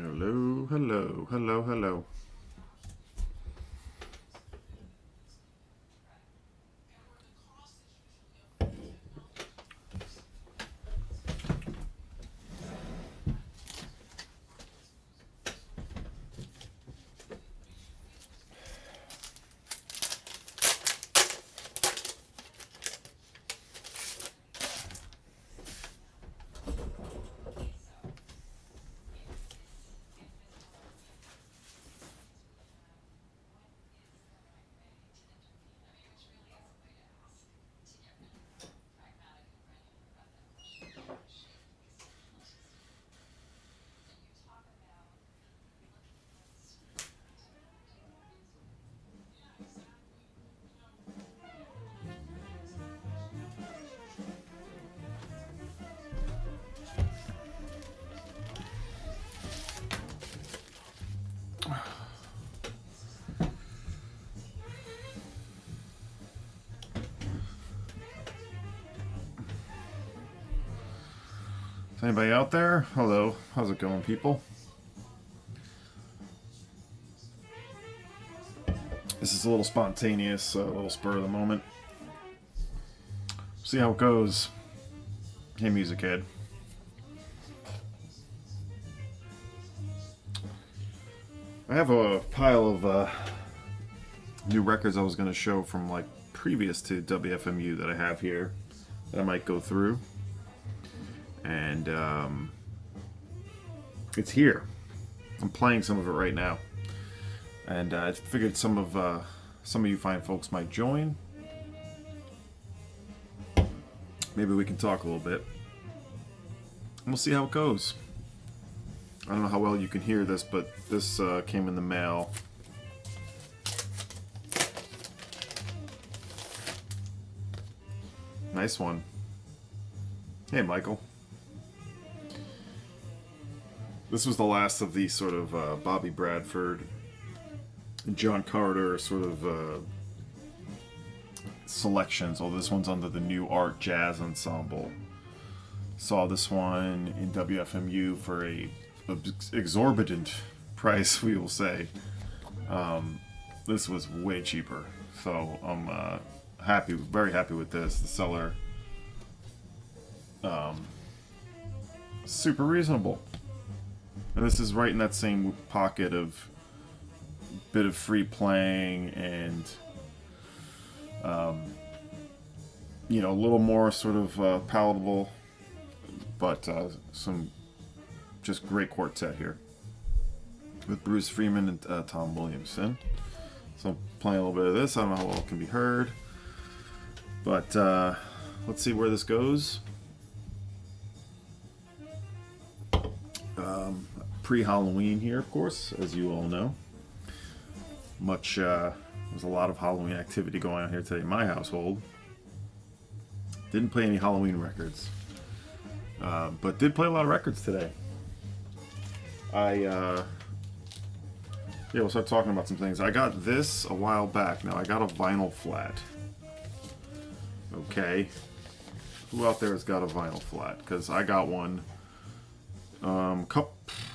Hello, hello, hello, hello. Is anybody out there? Hello, how's it going, people? This is a little spontaneous, a little spur of the moment. See how it goes. Hey, music head. I have a pile of new records I was going to show from like previous to WFMU that I have here that I might go through. And it's here. I'm playing some of it right now, and I figured some of you fine folks might join. Maybe we can talk a little bit, and we'll see how it goes. I don't know how well you can hear this, but this came in the mail. Nice one. Hey, Michael. This was the last of the sort of Bobby Bradford, John Carter sort of selections. Oh, this one's under the New Art Jazz Ensemble. Saw this one in WFMU for a exorbitant price, we will say. This was way cheaper, so I'm happy, very happy with this. The seller, super reasonable. And this is right in that same pocket of bit of free playing and, you know, a little more sort of palatable, but some just great quartet here with Bruce Freeman and Tom Williamson. So I'm playing a little bit of this. I don't know how well it can be heard, but let's see where this goes. Pre-Halloween here, of course, as you all know. There's a lot of Halloween activity going on here today in my household. Didn't play any Halloween records, but did play a lot of records today. Yeah, we'll start talking about some things. I got this a while back. Now, I got a vinyl flat. Okay. Who out there has got a vinyl flat? Because I got one.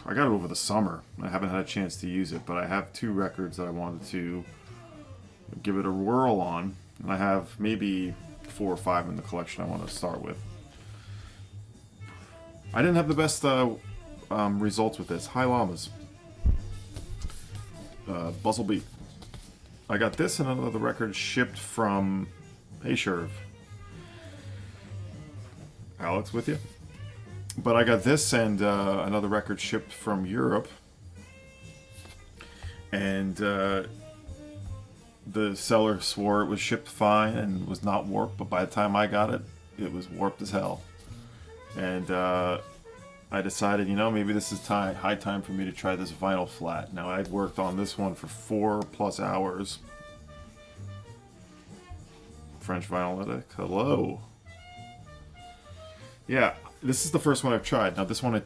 I got it over the summer. I haven't had a chance to use it, but I have two records that I wanted to give it a whirl on. And I have maybe 4 or 5 in the collection I want to start with. I didn't have the best results with this. High Llamas. Buzzle Beat. I got this and another record shipped from Hey Sherv. Alex with you? But I got this and another record shipped from Europe. And the seller swore it was shipped fine and was not warped, but by the time I got it, it was warped as hell. And I decided, you know, maybe this is high time for me to try this vinyl flat. Now, I'd worked on this one for 4+ hours. French Vinylytic, hello. Yeah. This is the first one I've tried. Now, this one I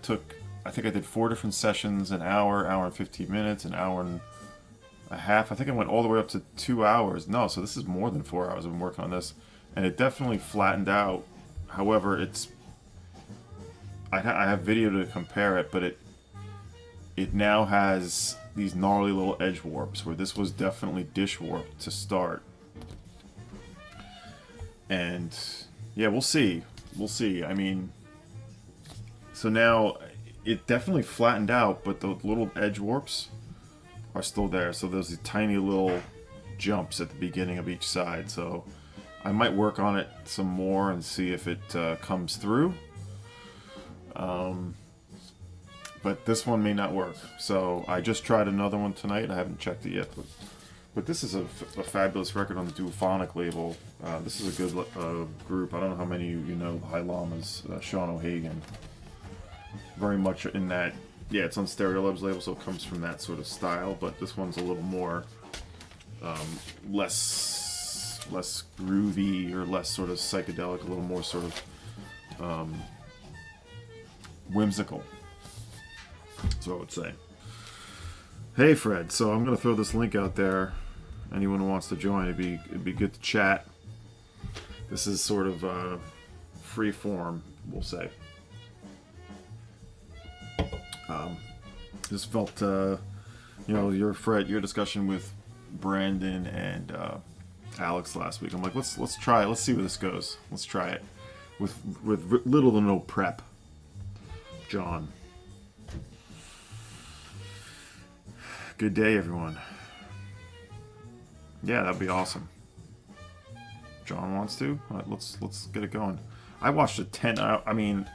think I did 4 different sessions, an hour and 15 minutes, an hour and a half. I think I went all the way up to 2 hours. No, so this is more than 4 hours I've been working on this. And it definitely flattened out. However, I have video to compare it, but it now has these gnarly little edge warps where this was definitely dish warped to start. And yeah, we'll see. We'll see. I mean, so now it definitely flattened out, but the little edge warps are still there. So there's these tiny little jumps at the beginning of each side. So I might work on it some more and see if it comes through. But this one may not work. So I just tried another one tonight. I haven't checked it yet, but this is a fabulous record on the Duophonic label. This is a good group. I don't know how many you know High Llamas, Sean O'Hagan. Very much in that, yeah, it's on Stereolab's label, so it comes from that sort of style, but this one's a little more less groovy or less sort of psychedelic, a little more sort of whimsical. That's what I would say. Hey Fred, so I'm gonna throw this link out there. Anyone who wants to join, it'd be good to chat. This is sort of free form, we'll say. Just felt, your discussion with Brandon and Alex last week. I'm like, let's try it. Let's see where this goes. Let's try it with little to no prep. John. Good day, everyone. Yeah, that'd be awesome. John wants to. All right, let's get it going. I watched a 10. I mean,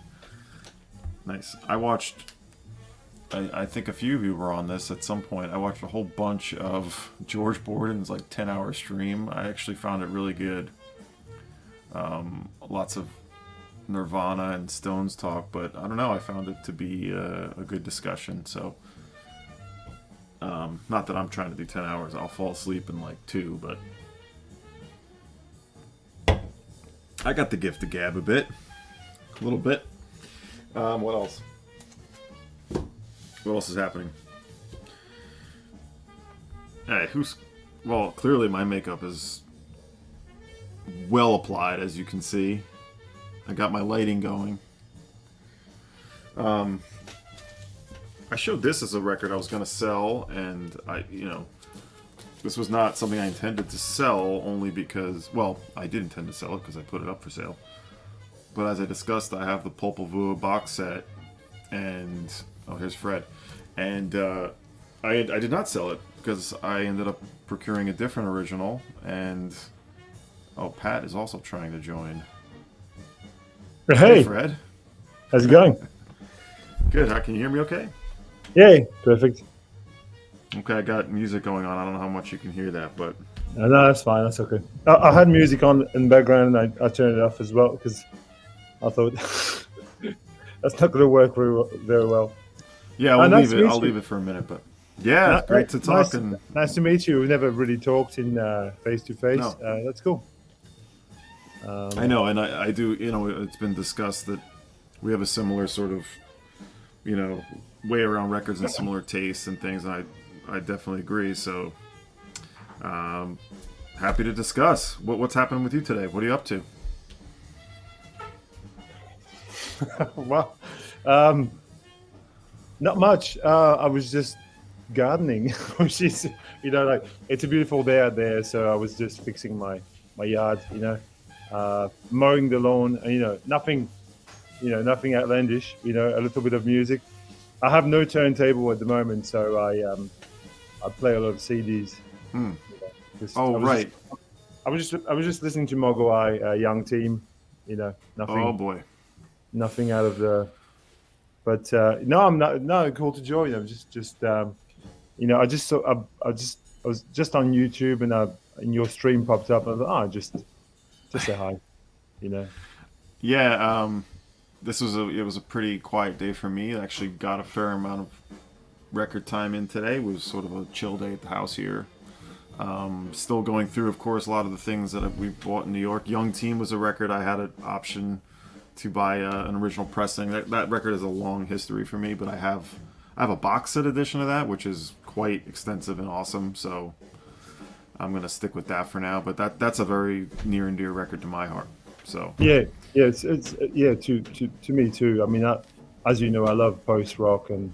nice. I watched. I think a few of you were on this at some point. I watched a whole bunch of George Borden's 10-hour stream. I actually found it really good. Lots of Nirvana and Stones talk, but I don't know. I found it to be a good discussion. So, not that I'm trying to do 10 hours. I'll fall asleep in 2, but I got the gift of gab a little bit. What else? What else is happening? Hey, well, clearly my makeup is well applied, as you can see. I got my lighting going. I showed this as a record I was going to sell, and this was not something I intended to sell, only because, well, I did intend to sell it because I put it up for sale. But as I discussed, I have the Popol Vuh box set, and oh, here's Fred. And I did not sell it because I ended up procuring a different original. And oh, Pat is also trying to join. Hey, Fred. How's it going? Good. Can you hear me okay? Yeah, perfect. Okay, I got music going on. I don't know how much you can hear that, but No, that's fine. That's okay. I had music on in the background, and I turned it off as well because I thought that's not going to work very well. Yeah, I'll leave it for a minute, but yeah, great to talk. Nice to meet you. We've never really talked in face to face. That's cool. I know, and I do. It's been discussed that we have a similar sort of, way around records and similar tastes and things, and I definitely agree. So, happy to discuss. What's happening with you today? What are you up to? Well, not much. I was just gardening, which is, it's a beautiful day out there. So I was just fixing my yard, mowing the lawn, and, nothing outlandish, a little bit of music. I have no turntable at the moment, so I play a lot of CDs. Right. I was just listening to Mogwai, Young Team, nothing. Oh boy. Nothing out of the. But no, I'm not. No, cool to join. I was I was just on YouTube and your stream popped up. And I thought, just say hi, Yeah, it was a pretty quiet day for me. I actually got a fair amount of record time in today. It was sort of a chill day at the house here. Still going through, of course, a lot of the things that we bought in New York. Young Team was a record I had an option to buy an original pressing. That record has a long history for me, but I have a box set edition of that, which is quite extensive and awesome. So I'm gonna stick with that for now. But that's a very near and dear record to my heart. So it's to me too. I mean, as you know, I love post rock and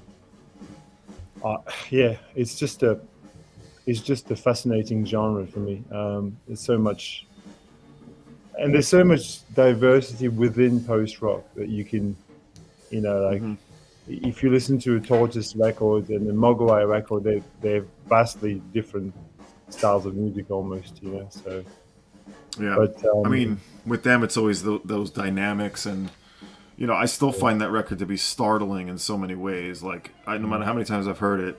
uh, yeah, it's just a fascinating genre for me. There's so much, and there's so much diversity within post rock that you can, like Hmm. if you listen to a Tortoise record and a Mogwai record, they're vastly different styles of music almost, So, Yeah, but I mean, with them, it's always those dynamics, and I still yeah, find that record to be startling in so many ways. Like, no matter how many times I've heard it,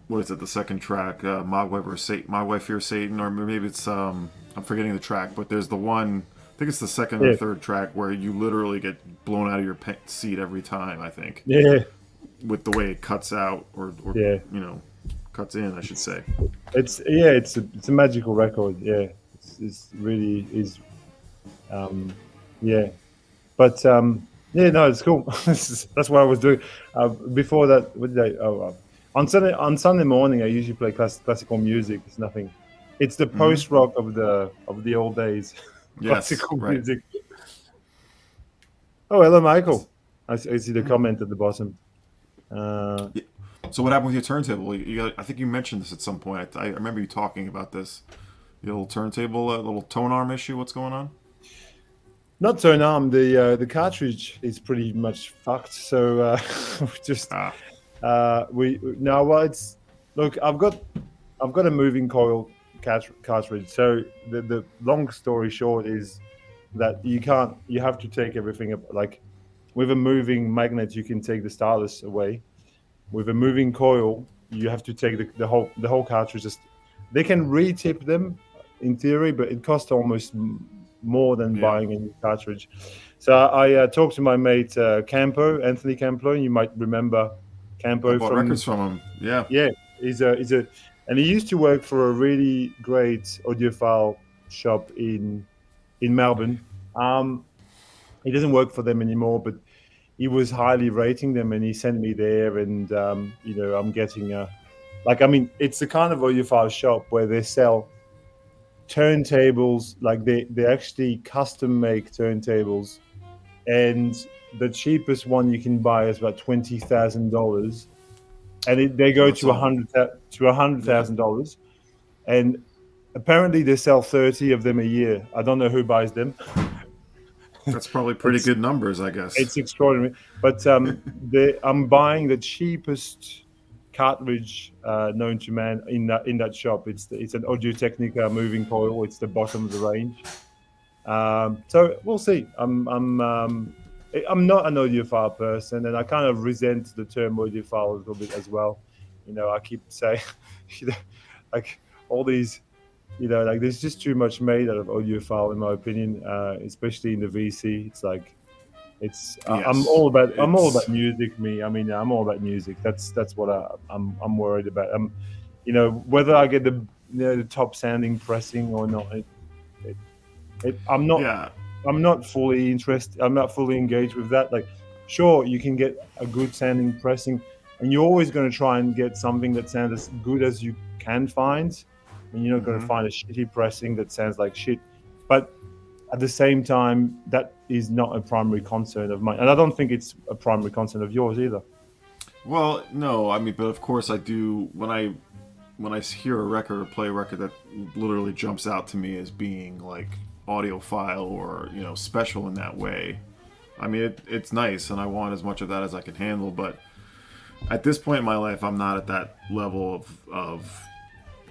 what is it? The second track, Mogwai vs. Satan, Mogwai Fear Satan, or maybe it's I'm forgetting the track, but there's the one. I think it's the second or yeah, third track where you literally get blown out of your seat every time. I think yeah, with the way it cuts out, or yeah. cuts in, I should say. It's a magical record. Yeah, it's really is. Um, yeah, but yeah, no, it's cool. That's what I was doing. Before that, what did I? On Sunday morning, I usually play classical music. It's nothing. It's the Hmm. post rock of the old days. Yes, Classical right. music. Oh, hello, It's- Michael. I see the yeah. comment at the bottom. Uh, Yeah. So what happened with your turntable? I think you mentioned this at some point. I remember you talking about this. Your little turntable, little tone arm issue. What's going on? Not tone arm. The cartridge is pretty much fucked. So we just Ah, we now well it's look. I've got a moving coil cartridge. So the long story short is that you have to take everything up. Like with a moving magnet, you can take the stylus away. With a moving coil, you have to take the whole cartridge. They can re-tip them in theory, but it costs almost more than yeah. buying a new cartridge. So I talked to my mate Anthony Campo. You might remember I Campo bought from records from him. Yeah. yeah. And he used to work for a really great audiophile shop in Melbourne. Um, he doesn't work for them anymore, but he was highly rating them, and he sent me there. And I'm getting it's the kind of audiophile shop where they sell turntables, like they actually custom make turntables, and the cheapest one you can buy is about $20,000, and they Oh, go that's to a all. hundred to a hundred Yeah. thousand dollars, and apparently they sell 30 of them a year. I don't know who buys them. That's probably pretty It's good numbers, I guess. it's extraordinary. But I'm buying the cheapest cartridge known to man in that shop. It's an Audio Technica moving coil. It's the bottom of the range. So we'll see. I'm not an audiophile person, and I kind of resent the term audiophile a little bit as well. I keep saying, you know, like all these, like there's just too much made out of audiophile, in my opinion, especially in the VC. It's like I'm Yes. all about I'm all It's about music. I mean, I'm all about music. That's what I'm worried about. Whether I get the top sounding pressing or not. It, I'm not yeah. I'm not fully interested. I'm not fully engaged with that. Like, sure, you can get a good sounding pressing, and you're always going to try and get something that sounds as good as you can find, and you're not going to Hmm. find a shitty pressing that sounds like shit. But at the same time, that is not a primary concern of mine, and I don't think it's a primary concern of yours either. Well, no, I mean, but of course I do when I hear a record or play a record that literally jumps out to me as being like audiophile or special in that way. I mean, it's nice, and I want as much of that as I can handle. But at this point in my life, I'm not at that level of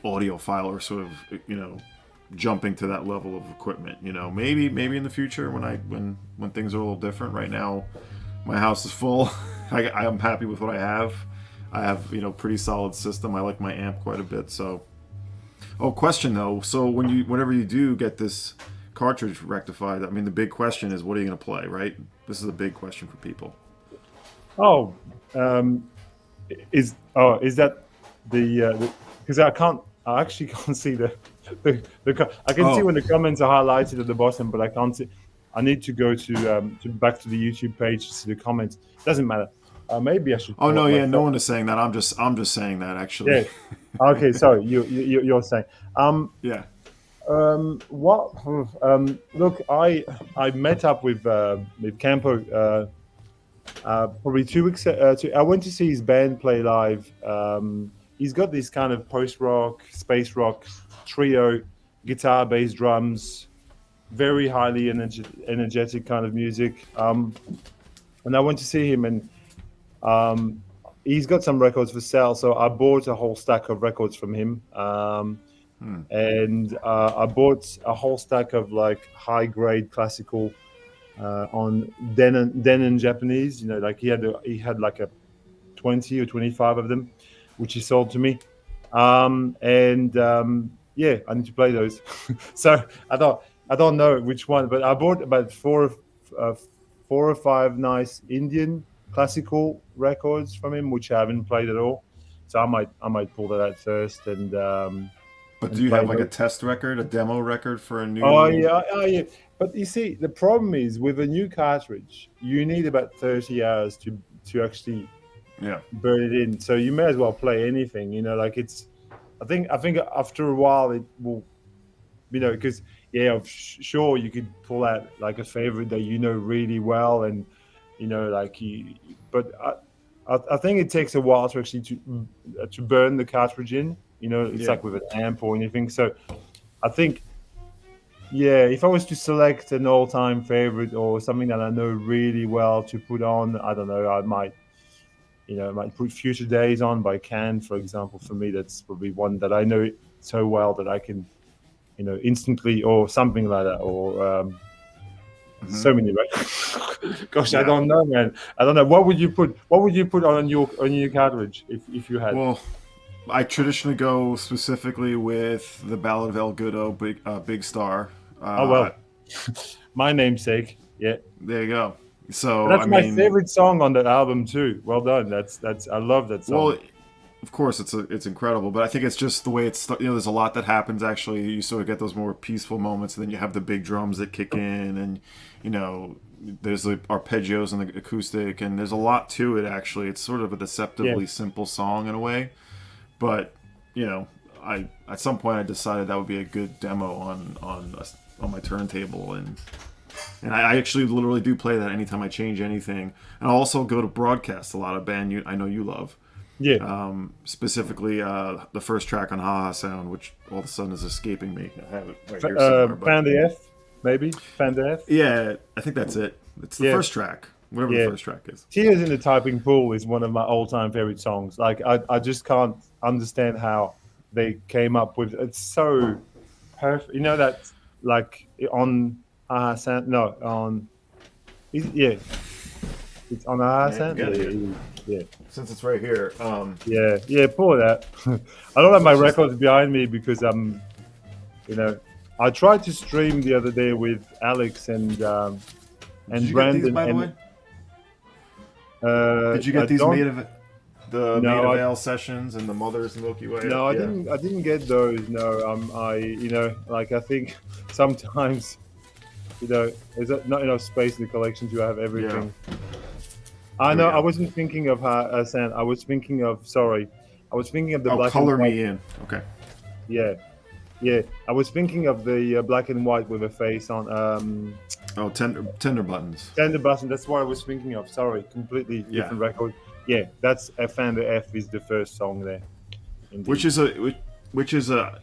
audiophile or sort of jumping to that level of equipment. Maybe in the future when things are a little different. Right now, my house is full. I'm happy with what I have. I have pretty solid system. I like my amp quite a bit. So, oh, question though. So whenever you do get this cartridge rectified, I mean the big question is what are you going to play, right? This is a big question for people. Oh, um, is that the because I actually can't see I can see Oh, when the comments are highlighted at the bottom, but I can't see. I need to go to back to the YouTube page to see the comments. Doesn't matter. Maybe I should oh pull no, up my yeah, no phone. one is saying that. I'm just saying that actually. Yeah. Okay. Sorry. You're saying. Yeah. What? Look, I met up with Campo. probably 2 weeks. I went to see his band play live. He's got this kind of post rock, space rock trio, guitar, bass, drums, very highly energetic kind of music. And I went to see him, and um, he's got some records for sale. So I bought a whole stack of records from him. Hmm. And I bought a whole stack of like high grade classical on Denon Japanese. You know, like he had like a 20 or 25 of them, which he sold to me. And yeah, I need to play those. So I don't know which one, but I bought about uh, 4 or 5 nice Indian classical records from him, which I haven't played at all. So I might pull that out first But do and you play have like a those. test record, a demo record for a Oh new? yeah, oh yeah. But you see, the problem is with a new cartridge, you need about 30 hours to actually Yeah. burn it in. So you may as well play anything. You know, like it's. I think after a while it will. You know, because yeah, sure you could pull out like a favorite that you know really well, and you know, like you. But I think it takes a while to actually to burn the cartridge in. You know, it's Yeah. like with an amp or anything. So I think yeah, if I was to select an all-time favorite or something that I know really well to put on, I don't know, I might, you know, I might put Future Days on by Can, for example. For me, that's probably one that I know so well that I can, you know, instantly or something like that. Or Hmm. so many records. Gosh, I Yeah. don't know, man. I don't know. What would you put? What would you put on your cartridge if you had? Well, I traditionally go specifically with the Ballad of El Goodo, Big Star. Oh Uh, well, my namesake. Yeah. there you go. But So I that's my mean, favorite song on that album too. Well done. That's I love that song. well, of course it's incredible, but I think it's just the way it's there's a lot that happens. Actually, you sort of get those more peaceful moments, and then you have the big drums that kick in, and you know there's the arpeggios and the acoustic, and there's a lot to it. Actually, it's sort of a Yeah, deceptively simple song in a way, but you know, I at some point I decided that would be a good demo on my turntable, and I actually literally do play that anytime I change anything, and I also go to broadcast a lot of band I know you love, yeah. specifically the first track on Ha Ha Sound, which all of a sudden is escaping me. I have it right here somewhere, but Fan the F, maybe Fan the F. yeah, I think that's it. It's the Yeah, first track, whatever the yeah. first track is. Tears in the Typing Pool is one of my all-time favorite songs. Like I just can't understand how they came up with it's so perfect. You know that like on Sound no on yeah it's on Yeah, I can Sound get yeah it here yeah yeah. since it's right here. Yeah, yeah, pull that. I don't have my It's just records behind me because you know, I tried to stream the other day with Alex did and you get these Brandon by the and way? Did you I get these don't the Made no of I Ale sessions and the Mother's Milky Way? no Yeah, I didn't get those. No, I you know like I think sometimes you know there's not enough space in the collection to have yeah. everything. I Here we know I go. wasn't thinking of San. I was thinking of sorry, I was thinking of the Oh, black and Color white. Me In. Okay. Yeah, yeah. I was thinking of the black and white with a face on. Oh, Tender Buttons. Tender Button. That's what I was thinking of. Sorry, completely Yeah, different record. Yeah, that's a Fender F is the first song there. which Indeed. is which is a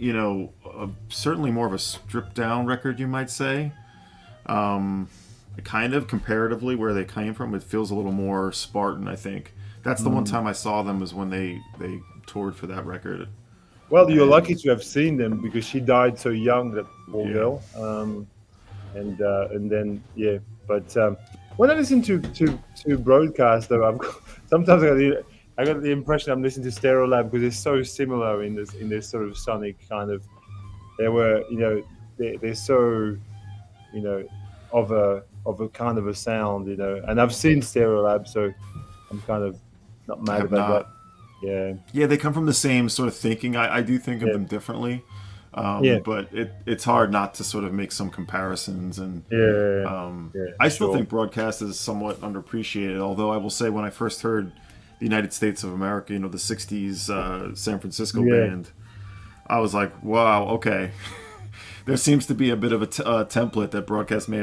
certainly more of a stripped down record, you might say. Um, kind of comparatively where they came from, it feels a little more Spartan. I think that's the one Mm. time I saw them was when they toured for that record, Well, you're lucky and to have seen them because she died so young, that poor yeah, girl. And then yeah, but when I listen to broadcast though, sometimes I got the impression I'm listening to Stereolab because they're so similar in this sort of sonic kind of. They were you know they're so you know of a kind of a sound you know, and I've seen Stereolab, so I'm kind of not I mad have about that. not. Yeah, Yeah, they come from the same sort of thinking. I do think of yeah, them differently, yeah, but it's hard not to sort of make some comparisons. And yeah, yeah, I still sure. think broadcast is somewhat underappreciated. Although I will say, when I first heard the United States of America, the '60s San Francisco Yeah, band, I was like, wow, okay. There seems to be a bit of a template that broadcast may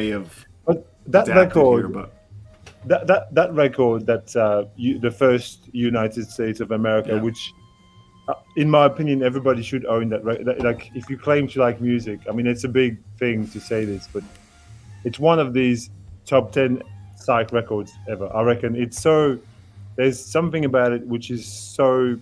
have but that adapted here, record but that record, that the first United States of America, Yeah. which in my opinion everybody should own like if you claim to like music, I mean it's a big thing to say this, but it's one of these top 10 psych records ever, I reckon. It's so, there's something about it which is so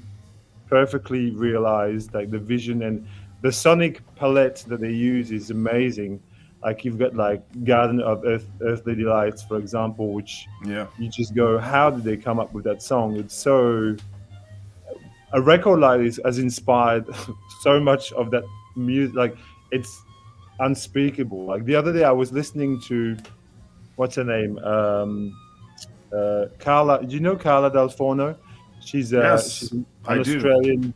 perfectly realized, like the vision and the sonic palette that they use is amazing. Like you've got like Garden of Earthly Delights, for example, which Yeah. you just go, how did they come up with that song? It's so, a record like this has inspired so much of that music. Like it's unspeakable. Like the other day, I was listening to, what's her name? Carla. Do you know Carla Del Forno? She's Yes, an I do. Australian.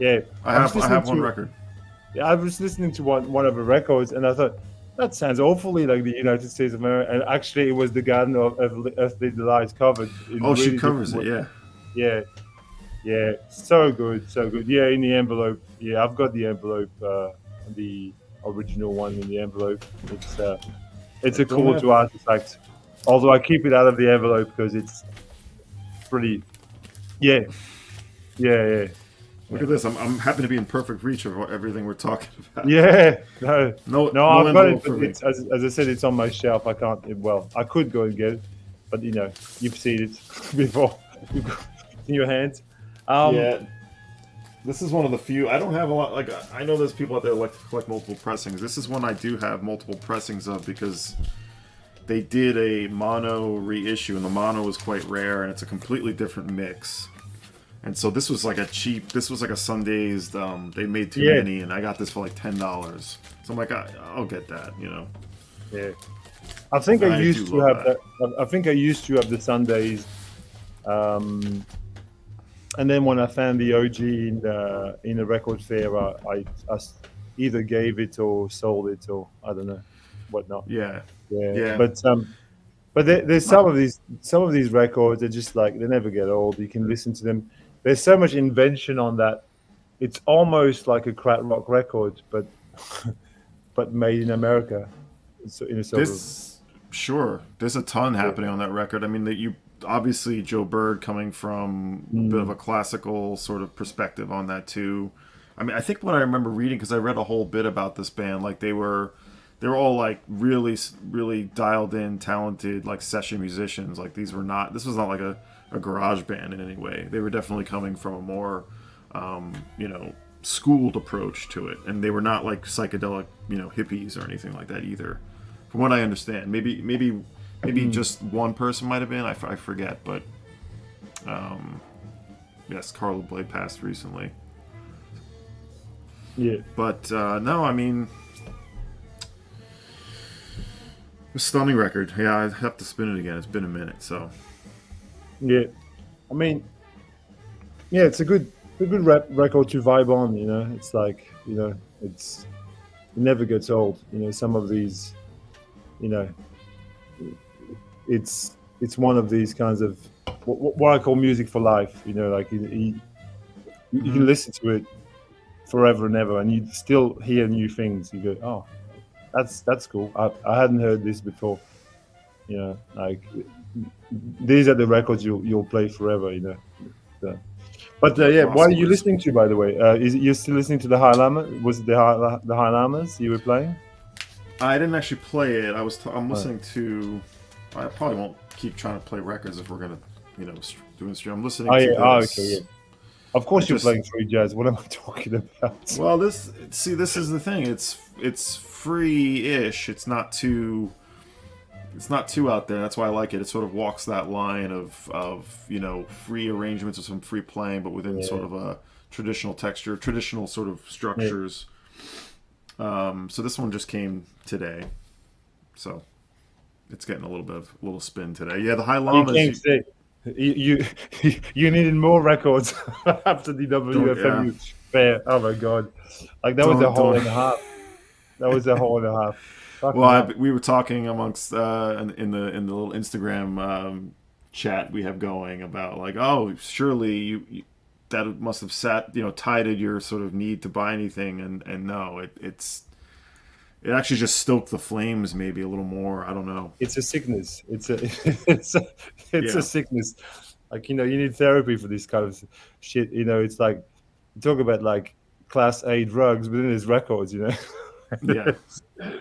Yeah, I was I listening have one to record. yeah, I was listening to one of her records, and I thought that sounds awfully like the United States of America. And actually, it was the Garden of Earthly Delights covered in Oh, she really different covers it. ways. Yeah. Yeah, yeah, so good, so good. Yeah, in the envelope. Yeah, I've got the envelope, the original one in the envelope. It's a Don't cool have. to artifact. Although I keep it out of the envelope because it's pretty. Yeah, yeah, Look yeah, at this. I'm happy to be in perfect reach of everything we're talking about. yeah. No, No, no, no I've got it, envelope but for me. it's as I said, it's on my shelf. I can't. Well, I could go and get it, but you know, you've seen it before. You've got it in your hands. Um, Yeah, this is one of the few. I don't have a lot. Like I know there's people out there that like to collect multiple pressings. This is one I do have multiple pressings of because they did a mono reissue, and the mono was quite rare, and it's a completely different mix. And so this was like a cheap. This was like a Sundays. They made too yeah, many, and I got this for like $10. So I'm like, I'll get that. You know, yeah. I think I I do used to love have that. that. I think I used to have the Sundays. Um, and then when I found the OG in the record fair, either gave it or sold it or I don't know, whatnot. Yeah, Yeah, yeah. but there's Not some of these records. They're just like they never get old. You can listen to them. There's so much invention on that. It's almost like a crack rock record, but but made in America. So in a sort of this. Sure, there's a ton yeah. happening on that record. I mean, that you obviously Joe Bird coming from a bit of Mm, a classical sort of perspective on that too. I mean, I think what I remember reading because I read a whole bit about this band, like they were all like really dialed in, talented like session musicians. Like these were not. This was not like a garage band in any way. They were definitely coming from a more you know schooled approach to it, and they were not like psychedelic hippies or anything like that either. From what I understand, maybe mm, just one person might have been. I forget, but yes, Carla Blade passed recently. yeah. But no, I mean, a stunning record. Yeah, I'd have to spin it again. It's been a minute, so Yeah, I mean, yeah, it's a good record to vibe on. You know, it's like it never gets old. You know, some of these, you know, it's one of these kinds of what I call music for life. You know, like you hmm can listen to it forever and ever, and you still hear new things. You go, oh, that's cool. I hadn't heard this before. You know, like these are the records you'll play forever. You know. So, but yeah, yeah, what are you Rossler's. listening to, by the way? Is it, you're still listening to the High Lama? Was it the High Lamas you were playing? I didn't actually play it. I'm Oh, listening to. I probably won't keep trying to play records if we're gonna, do a stream. I'm oh listening yeah. to Oh, okay. Yeah. this. Of I course, you're just playing free jazz. What am I talking about? Well, this is the thing. It's free-ish. It's not too out there. That's why I like it. It sort of walks that line of free arrangements or some free playing, but within sort Yeah. of a traditional texture, traditional sort of Yeah. structures. So this one just came today, so it's getting a little spin today. Yeah, the High You Llamas. came today. You needed more records after the Don't yeah. WFMU fair. Oh my god! Like that was a whole Don't and a half. That was a whole and a half. Well, Fucking hell. we were talking amongst in the little Instagram chat we have going about like, oh, surely that must have tided your sort of need to buy anything, and no, it actually just stoked the flames maybe a little more. I don't know. It's a sickness. It's a it's a it's Yeah. a sickness. Like, you need therapy for this kind of shit. It's like you talk about like class A drugs, but then there's records. Yeah.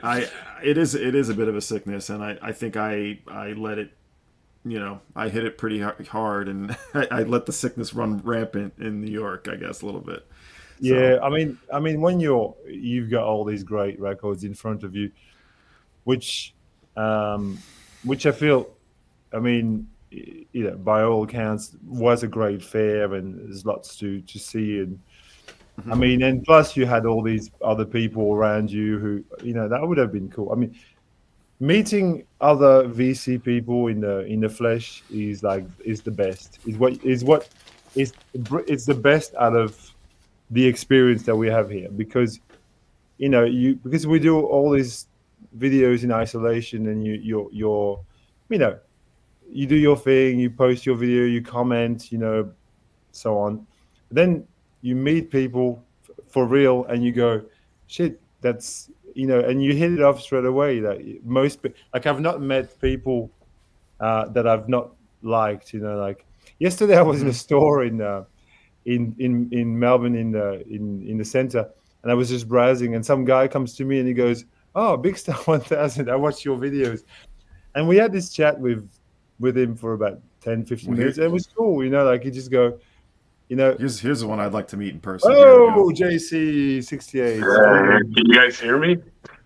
I it is a bit of a sickness, and I think I let it, I hit it pretty hard, and I let the sickness run rampant in New York, I guess, a little bit. So Yeah, I mean, when you've got all these great records in front of you, which, um, which I feel, I mean, by all accounts, was a great fair, and there's lots to see, and I mhm. mean, and plus you had all these other people around you who, that would have been cool. I mean, meeting other VC people in the flesh is the best. It's the best out of the experience that we have here, because because we do all these videos in isolation, and you know you do your thing, you post your video, you comment, so on. Then you meet people for real, and you go, shit, that's and you hit it off straight away. That like, I've not met people that I've not liked. Like yesterday, I was in a Mhm. store in Melbourne, in the center, and I was just browsing, and some guy comes to me and he goes, "Oh, Big Star 1000, I watch your videos," and we had this chat with him for about 10, 15 Well, minutes, and it was cool. Like, he just go, you know, here's the one I'd like to meet in person. Here we go. "Oh, JC68, Can you guys hear me?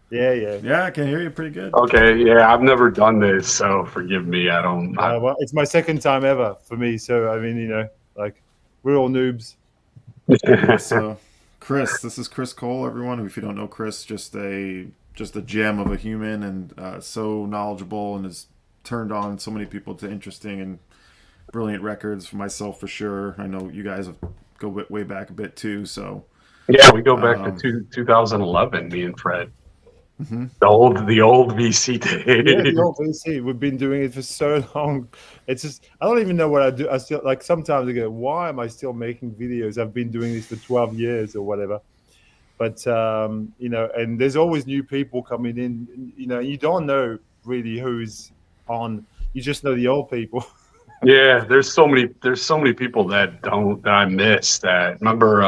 yeah, yeah." Yeah, I can hear you pretty good. Okay, yeah, I've never done this, so forgive me. I don't. Well, it's my second time ever for me, so I mean, like, we're all noobs. Yeah, so Chris, this is Chris Cole, everyone. If you don't know Chris, just a gem of a human, and so knowledgeable, and has turned on so many people to interesting and brilliant records. For myself, for sure. I know you guys go way back a bit too. So Yeah, we go back to um, 2011. Me and Fred, mhm. the old VC Yeah, days. the old VC. We've been doing it for so long. It's just, I don't even know what I do. I still, like, sometimes I go, why am I still making videos? I've been doing this for 12 years or whatever. But and there's always new people coming in. You don't know really who's on. You just know the old people. Yeah, there's so many people that I miss. That remember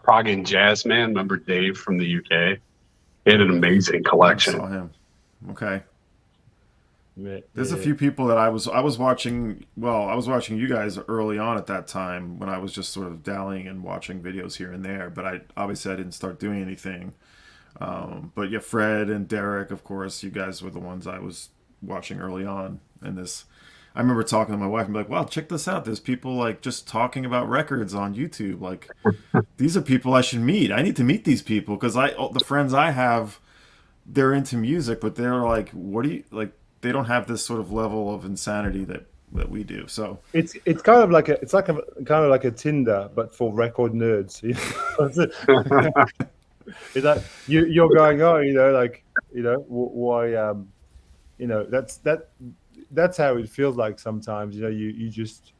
Prague and Jazz Man. Remember Dave from the UK? He had an amazing Never collection. saw him. Okay. Yeah, There's a yeah. few people that I was watching. Well, I was watching you guys early on at that time when I was just sort of dallying and watching videos here and there. But I didn't start doing anything. But yeah, Fred and Derek, of course, you guys were the ones I was watching early on. And I remember talking to my wife and be like, "Wow, check this out! There's people like just talking about records on YouTube. Like, these are people I should meet. I need to meet these people because all the friends I have, they're into music, but they're like, what do you like? They don't have this sort of level of insanity that we do. So It's kind of like a Tinder, but for record nerds. It's like you're going, oh, like, why, that's how it feels like sometimes. You just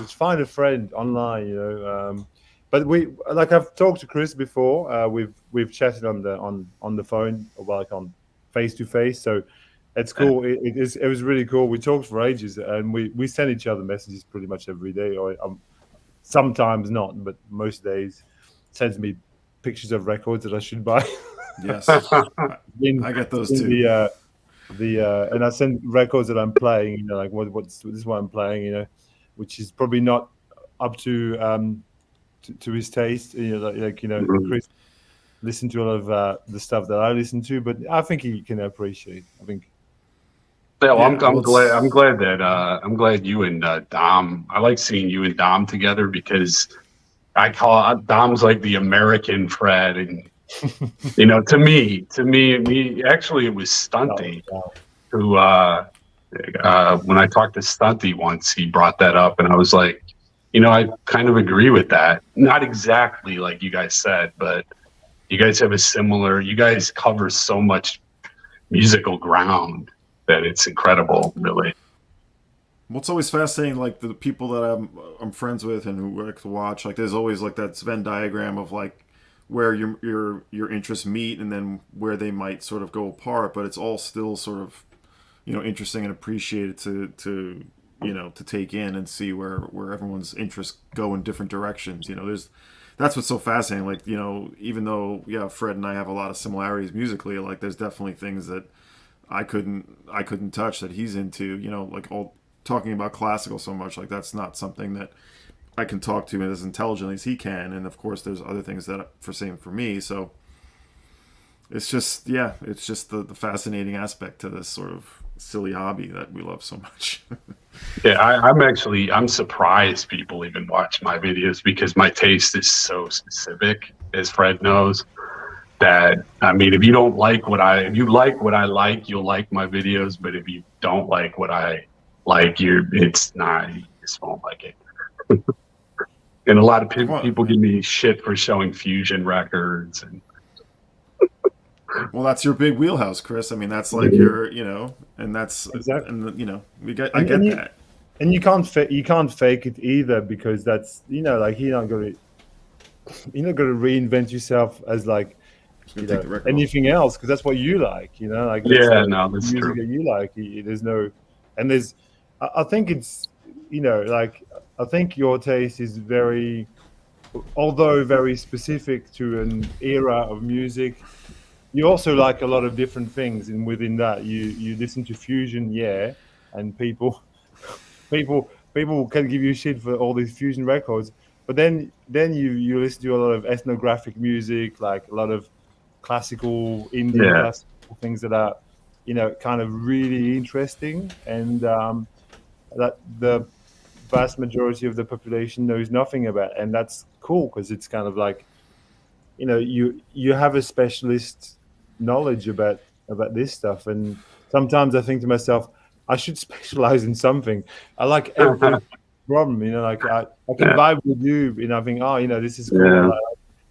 find a friend online. But I've talked to Chris before. We've chatted on the phone, or like on face to face. So it's cool. It was really cool. We talked for ages, and we send each other messages pretty much every day. Or sometimes not, but most days sends me pictures of records that I should buy. yes, I, in I get those in too. the and I send records that I'm playing. Like, what's this one I'm playing. Which is probably not up to his taste. Chris listened to a lot of the stuff that I listen to, but I think he can appreciate. I think. Yeah, well, Yeah, well, I'm it's glad that I'm glad you and Dom. I like seeing you and Dom together because I call Dom's like the American Fred, and to me, actually, it was Oh, Stunty wow. who, when I talked to Stunty once, he brought that up, and I was like, I kind of agree with that. Not exactly like you guys said, but you guys have you guys cover so much musical ground that it's incredible, really. What's always fascinating, like the people that I'm friends with and who like to watch, like there's always like that Venn diagram of like where your interests meet and then where they might sort of go apart, but it's all still sort of, interesting and appreciated to to take in and see where everyone's interests go in different directions. That's what's so fascinating. Like, even though, yeah, Fred and I have a lot of similarities musically, like there's definitely things that I couldn't touch that he's into, like all talking about classical so much, like that's not something that I can talk to as intelligently as he can. And of course there's other things that same for me. So it's just, yeah, it's just the fascinating aspect to this sort of silly hobby that we love so much. Yeah, I'm surprised people even watch my videos because my taste is so specific, as Fred knows. That, I mean, if you like what I like, you'll like my videos. But if you don't like what I like, you just won't like it. And a lot of people give me shit for showing fusion records and. Well, that's your big wheelhouse, Chris. I mean, that's like your, and that's Exactly. And I get that. And you can't fake it either, because that's like you're not gonna reinvent yourself as like anything else, because that's what you like. Like that's music true. that you like. There's no, and there's. I think it's like I think your taste is very, although very specific to an era of music. You also like a lot of different things, and within that, you listen to fusion, yeah, and people can give you shit for all these fusion records, but then you listen to a lot of ethnographic music, like a lot of classical Indian classical things that are kind of really interesting, and that the vast majority of the population knows nothing about, and that's cool because it's kind of like you have a specialist knowledge about this stuff, and sometimes I think to myself, I should specialize in something. I like every problem, like I can vibe with you, I think, this is cool.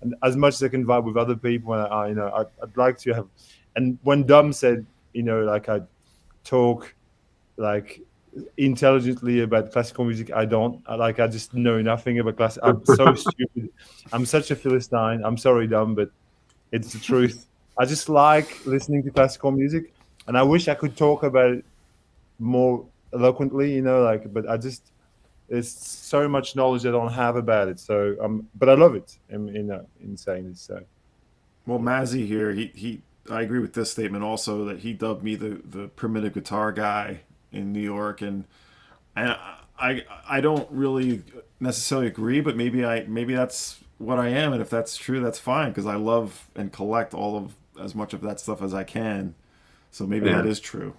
And as much as I can vibe with other people, I'd like to have. And when Dom said, like I talk like intelligently about classical music, I just know nothing about classic. I'm so stupid. I'm such a Philistine. I'm sorry, Dom, but it's the truth. I just like listening to classical music, and I wish I could talk about it more eloquently, but there's so much knowledge I don't have about it. So, but I love it in saying this. So, well, Mazzy here, I agree with this statement also, that he dubbed me the primitive guitar guy in New York, and I don't really necessarily agree, but maybe that's what I am, and if that's true, that's fine, because I love and collect as much of that stuff as I can. So maybe that is true.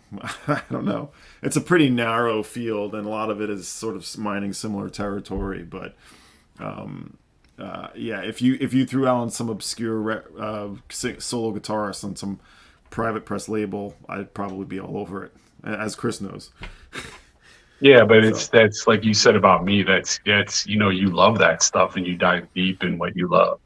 I don't know. It's a pretty narrow field, and a lot of it is sort of mining similar territory. But yeah, if you threw out on some obscure solo guitarist on some private press label, I'd probably be all over it, as Chris knows. Yeah, but that's like you said about me. That's you love that stuff and you dive deep in what you love.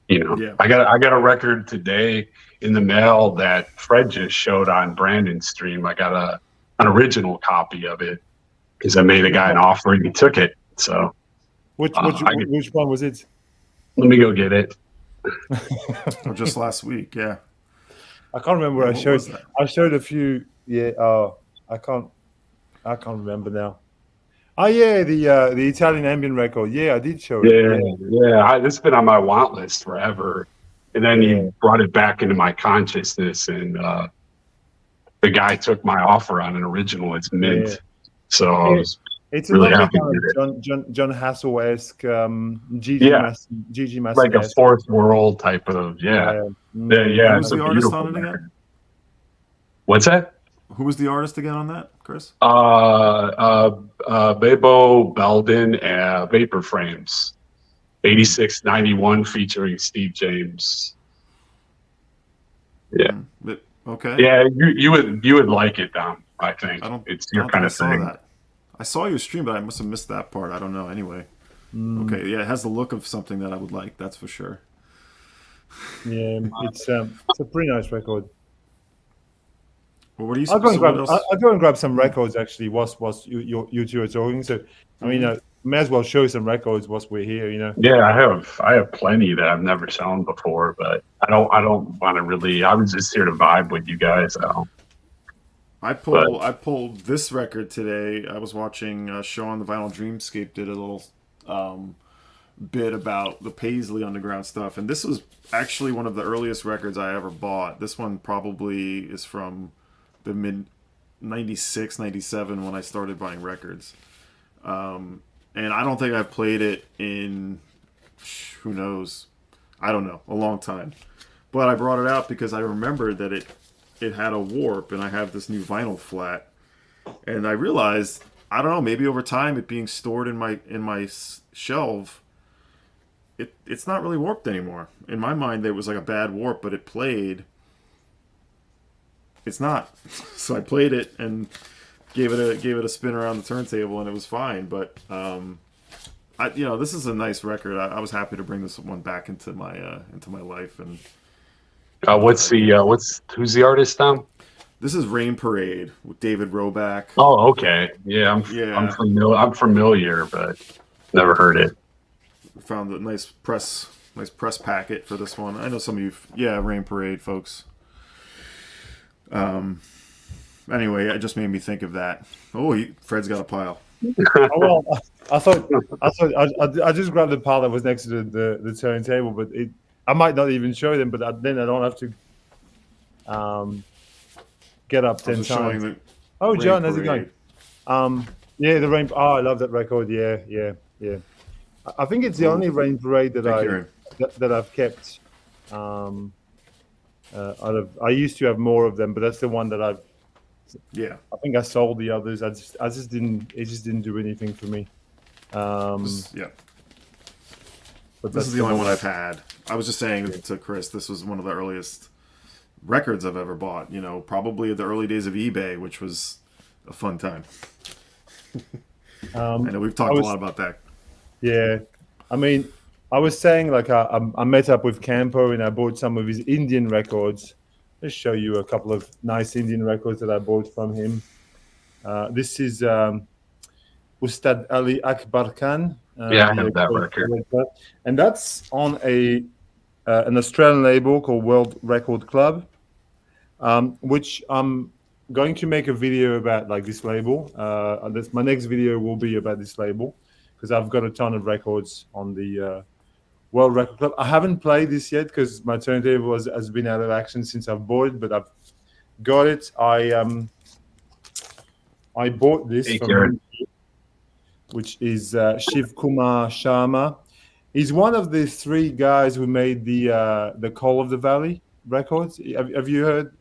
Yeah. I got a record today in the mail that Fred just showed on Brandon's stream. I got an original copy of it because I made a guy an offer and he took it. So which one was it? Let me go get it. Or just last week, yeah. I can't remember what I showed. I showed a few. Yeah. I can't remember now. Oh yeah, the Italian ambient record. Yeah, I did show it. Yeah. It's been on my want list forever, and then he brought it back into my consciousness, and the guy took my offer on an original. It's mint, so I was really happy with it. John Hassel-esque, Gigi Massey, like a fourth world type of Who's the artist on it again? What's that? Who was the artist again on that, Chris? Bebo Belden, Vapor Frames, 8691 featuring Steve James. Yeah. Okay. Yeah, you would like it, Dom. I think it's your kind of thing. I saw your stream, but I must have missed that part. I don't know. Anyway. Okay. Yeah, it has the look of something that I would like. That's for sure. Yeah, it's a pretty nice record. Well, I'll go and grab some records actually. Whilst you two are talking. So, I mean, may as well show some records whilst we're here. You know. Yeah, I have plenty that I've never shown before, but I don't want to really. I was just here to vibe with you guys. I pulled this record today. I was watching Sean the Vinyl Dreamscape did a little bit about the Paisley Underground stuff, and this was actually one of the earliest records I ever bought. This one probably is from the mid 96, 97 when I started buying records. And I don't think I've played it in, who knows, I don't know, a long time. But I brought it out because I remembered that it had a warp, and I have this new vinyl flat. And I realized, I don't know, maybe over time it being stored in my shelf, it's not really warped anymore. In my mind, there was like a bad warp, but it played. It's not. So I played it and gave it a spin around the turntable, and it was fine. But this is a nice record. I was happy to bring this one back into my life. And who's the artist, Tom? this is Rain Parade with David Roback. Oh, okay. Yeah, I'm familiar, but never heard it. Found a nice press packet for this one. I know some of you. Yeah, Rain Parade, folks. Anyway, it just made me think of that. Oh, Fred's got a pile. Oh, well, I just grabbed the pile that was next to the turntable, but I might not even show them. But then I don't have to get up 10 times. Oh, John, how's it going? Yeah, the Rain. Oh, I love that record. Yeah. I think it's the only Rain Parade that I've kept. I used to have more of them, but that's the one that I've. Yeah, I think I sold the others. I just didn't. It just didn't do anything for me. Yeah. But this is the only one I've had. I was just saying to Chris, this was one of the earliest records I've ever bought. You know, probably the early days of eBay, which was a fun time. I know we've talked a lot about that. Yeah, I mean, I was saying like I met up with Campo and I bought some of his Indian records. Let's show you a couple of nice Indian records that I bought from him. This is Ustad Ali Akbar Khan. Yeah, I have that record. And that's on an Australian label called World Record Club, which I'm going to make a video about, like this label. My next video will be about this label because I've got a ton of records on the World Record Club. I haven't played this yet because my turntable has been out of action since I've bought it, but I've got it. I bought this from him, which is Shiv Kumar Sharma. He's one of the three guys who made the Call of the Valley records. Have you heard?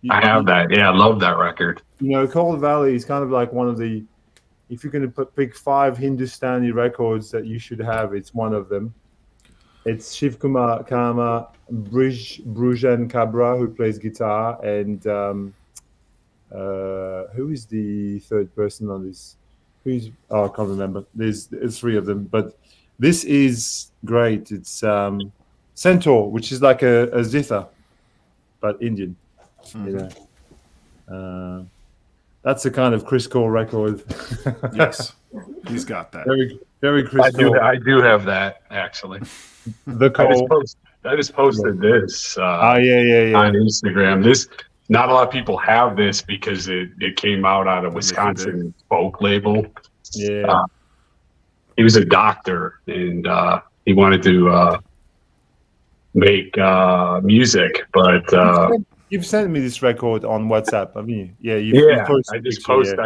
I have that. Yeah, I love that record. You know, Call of the Valley is kind of like one of the. If you're going to pick 5 Hindustani records that you should have, it's one of them. It's Shiv Kumar Sharma, Brujan Kabra, who plays guitar, and who is the third person on this? I can't remember. There's 3 of them, but this is great. It's Centaur, which is like a zither, but Indian. Mm-hmm. You know, that's a kind of Chris Cole record. Yes, he's got that. Very, very Chris Cole. I do have that actually. The Cole. I just posted this on Instagram. This, not a lot of people have this because it came out on a Wisconsin folk label. Yeah. He was a doctor and he wanted to make music, but you've sent me this record on WhatsApp, haven't you? Yeah. I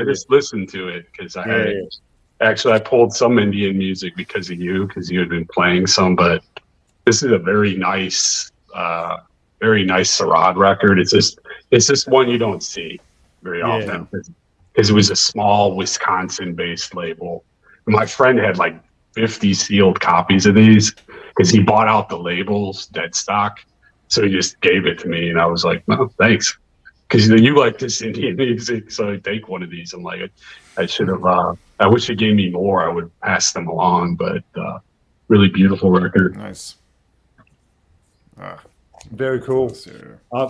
just listened to it because I pulled some Indian music because of you had been playing some, but this is a very nice Sarad record. It's just one you don't see very often because it was a small Wisconsin-based label. My friend had like 50 sealed copies of these because he bought out the labels dead stock. So he just gave it to me, and I was like, "No, thanks," because you like this Indian music, so I take one of these. I'm like, I should have. I wish he gave me more. I would pass them along, but really beautiful record. Nice. Very cool. I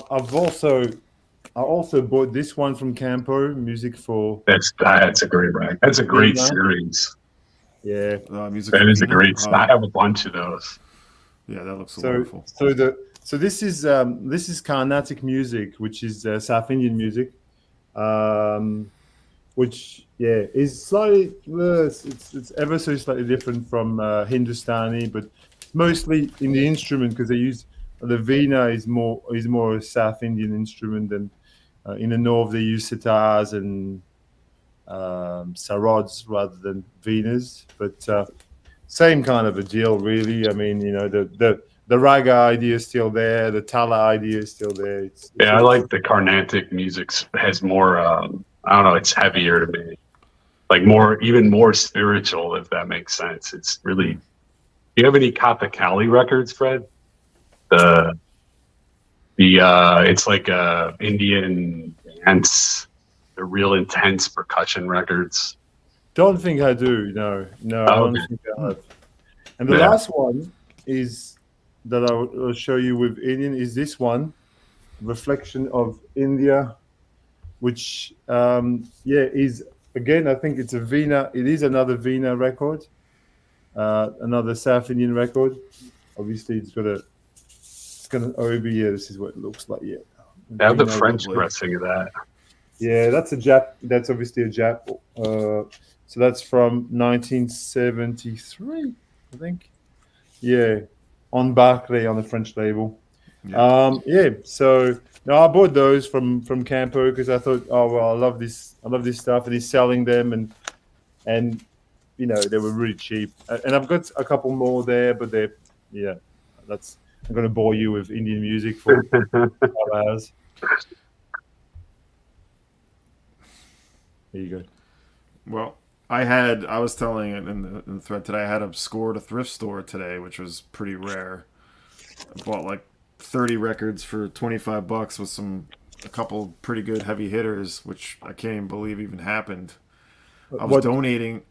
also bought this one from Campo Music for. That's a great record. That's a great series. Yeah. Music That from is a Venus. great. I have a bunch of those. Yeah, that looks So wonderful. this is Carnatic music, which is South Indian music, which is slightly it's ever so slightly different from Hindustani, but mostly in the instrument because they use the veena is more a South Indian instrument than in the north they use sitars and sarods rather than veenas, but same kind of a deal, really. I mean, the raga idea is still there, the tala idea is still there. It's Yeah, I all, like the Carnatic music. Has more. I don't know. It's heavier to me. Like more, even more spiritual, if that makes sense. It's really. Do you have any Kathakali records, Fred? The it's like Indian dance. They're real intense percussion records. don't think I do. No, I Oh, don't okay. think I have. And the Yeah. last one is that I'll show you with Indian is this one, Reflection of India, which is again I think it's a Veena. It is another Veena record, another South Indian record. Obviously, it's got an obi. Yeah, this is what it looks like. Yeah, They have the Veena French lovely. pressing of that. Yeah, that's a Jap. That's obviously a Jap. So that's from 1973, I think. Yeah, on Barclay on the French label. Yeah. So no, I bought those from Campo because I thought, oh well, I love this stuff, and he's selling them, and they were really cheap. And I've got a couple more there, but I'm going to bore you with Indian music for 5 hours. There you go. Well, I was telling it in the thread today, I had a score at a thrift store today, which was pretty rare. I bought like 30 records for $25 with a couple pretty good heavy hitters, which I can't even believe even happened. I was donating.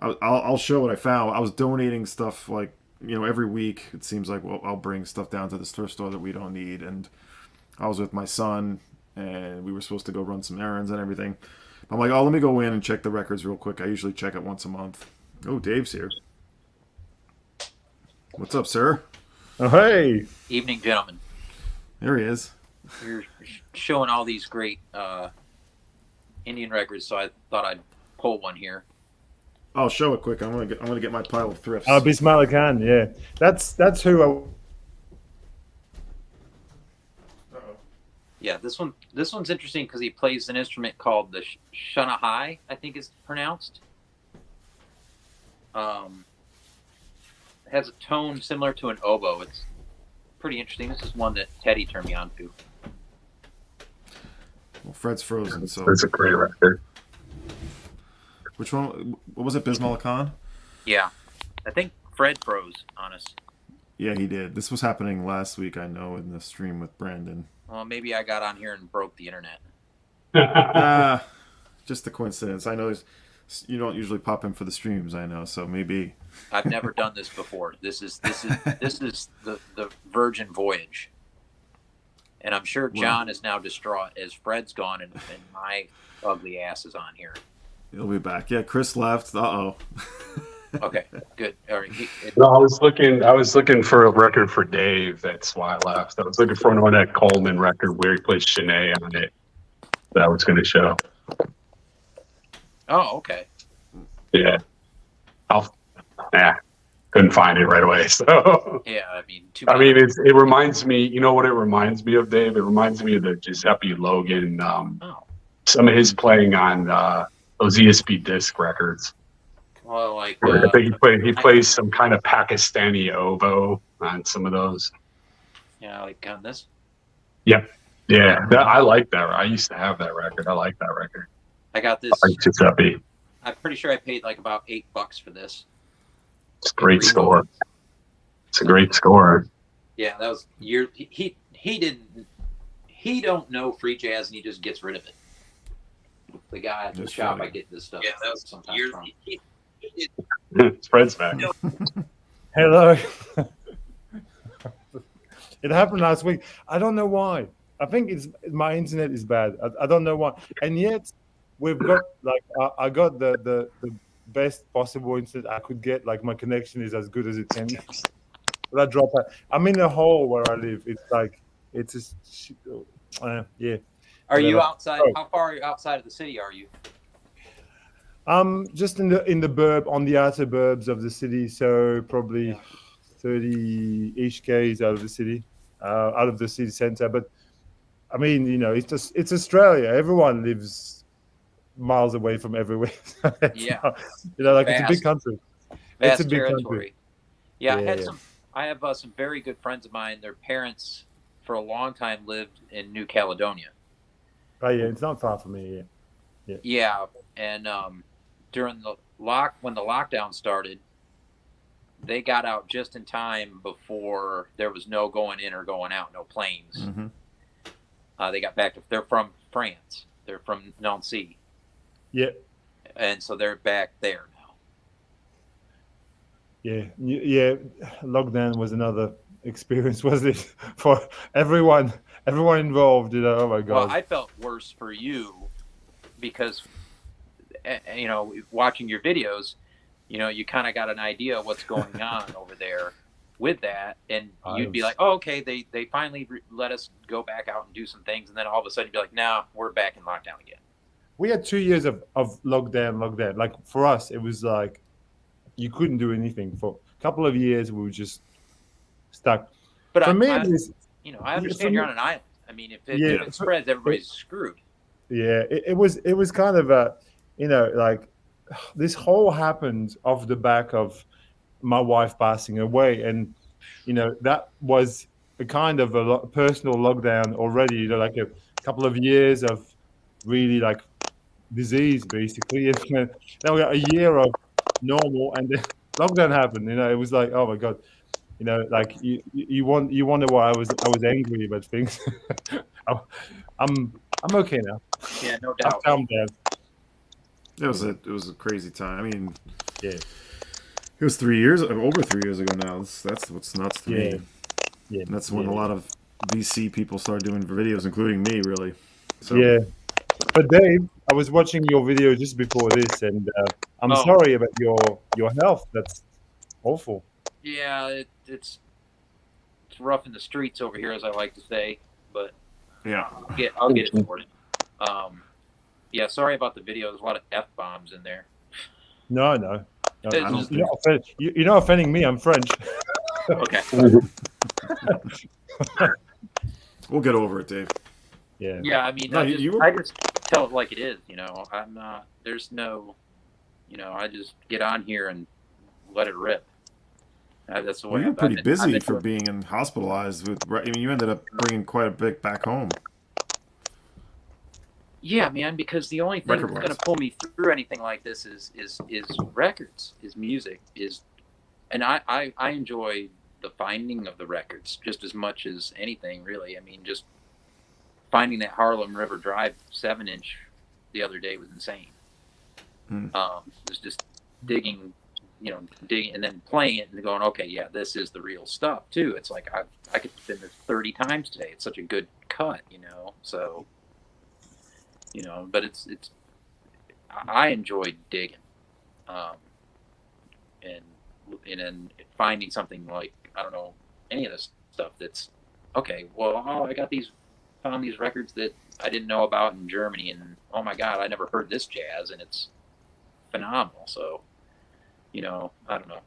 I'll show what I found. I was donating stuff like, every week. It seems like, well, I'll bring stuff down to this thrift store that we don't need. And I was with my son, and we were supposed to go run some errands and everything. I'm like, oh, let me go in and check the records real quick. I usually check it once a month. Oh, Dave's here. What's up, sir? Oh, hey. Evening, gentlemen. There he is. You're showing all these great Indian records, so I thought I'd pull one here. I'll show it quick. I'm gonna get my pile of thrifts. Bismillah Khan, yeah. That's who I. Yeah, this one's interesting because he plays an instrument called the Shanahai, I think is pronounced. It has a tone similar to an oboe. It's pretty interesting. This is one that Teddy turned me on to. Well, Fred's frozen, so It's a great record. which one? What was it? Bismillah Khan? Yeah, I think Fred froze on us. Yeah, he did. This was happening last week, I know, in the stream with Brandon. Well, maybe I got on here and broke the internet. Just a coincidence. I know you don't usually pop in for the streams, I know, so maybe. I've never done this before. This is the Virgin Voyage, and I'm sure John is now distraught as Fred's gone and my ugly ass is on here. He'll be back. Yeah, Chris left. Uh-oh. Okay, good. All right. No, I was looking for a record for Dave. That's why I left. I was looking for one that Coleman record where he plays Shanae on it. That I was going to show. Oh, okay. Yeah. Couldn't find it right away. So Yeah, I mean, it reminds me. You know what it reminds me of, Dave? It reminds me of the Giuseppe Logan. Some of his playing on those ESP disc records. Well, like I think he plays some kind of Pakistani oboe on some of those. Yeah, like on this. Yep. Yeah, I like that. I used to have that record. I like that record. I got this. I like Giuseppe. I'm pretty sure I paid like about $8 for this. It's a great score. It's a great score. Yeah, that was he don't know free jazz and he just gets rid of it. The guy at the That's shop funny. I get this stuff. Yeah, that was sometimes from. It's Fred's back. Hello. It happened last week. I don't know why. I think it's my internet is bad. I don't know why. And yet we've got like I got the best possible internet I could get. Like my connection is as good as it can. But I drop out. I'm in a hole where I live. It's like it's just yeah. Are you Whatever. outside? Oh. How far outside of the city are you? Just in the burb, on the outer burbs of the city, so probably 30-ish k's out of the city, out of the city center. But I mean, it's Australia. Everyone lives miles away from everywhere. Yeah. Like it's a Vast. big country. Vast It's a big territory. country. Yeah, Yeah. I have some very good friends of mine. Their parents, for a long time, lived in New Caledonia. Oh yeah, it's not far from me. Yeah. Yeah, and during when the lockdown started, they got out just in time before there was no going in or going out, no planes. Mm-hmm. They got back to. They're from France. They're from Nancy, Yeah. and so they're back there now. Yeah. Lockdown was another experience, wasn't it, for everyone involved? Oh my god. Well, I felt worse for you because, watching your videos, you kind of got an idea of what's going on over there with that, and you'd be like, oh, okay, they finally let us go back out and do some things, and then all of a sudden you'd be like, nah, we're back in lockdown again. We had 2 years of lockdown. Like for us, it was like you couldn't do anything. For a couple of years, we were just stuck. But For me, I it was, understand you're on an island. I mean, if Yeah. it spreads, everybody's screwed. yeah, it was kind of a, like this whole happened off the back of my wife passing away, and that was a kind of a personal lockdown already. Like a couple of years of really like disease, basically. And then we got a year of normal, and then lockdown happened. It was like, oh my god. Like you wonder why I was angry about things. I'm okay now. Yeah, no I've doubt. calmed down. It was a crazy time. I mean, Yeah. it was over 3 years ago now. That's what's nuts to me. Yeah. And that's when Yeah. a lot of VC people started doing videos, including me, really. So, Yeah. But Dave, I was watching your video just before this, and I'm Oh. sorry about your health. That's awful. Yeah, it's rough in the streets over here, as I like to say, but yeah. I'll get it sorted. Yeah, sorry about the video. There's a lot of F-bombs in there. No. It's I don't just- think- You're not offending me. I'm French. Okay. We'll get over it, Dave. Yeah. Yeah, I mean, No, I just tell it like it is. I'm not. There's no. I just get on here and let it rip. That's the way. Well, you're I've pretty been- busy I've been for doing- being hospitalized with. I mean, you ended up bringing quite a bit back home. Yeah, man. Because the only thing that's Record-wise. going to pull me through anything like this is records, is music, and I enjoy the finding of the records just as much as anything, really. I mean, just finding that Harlem River Drive 7-inch the other day was insane. Hmm. It was just digging, and then playing it and going, okay, yeah, this is the real stuff too. It's like I could spin this 30 times today. It's such a good cut, So, but it's I enjoy digging, and finding something like, I don't know, any of this stuff that's okay. Well, I found these records that I didn't know about in Germany, and oh my God, I never heard this jazz, and it's phenomenal. So, I don't know,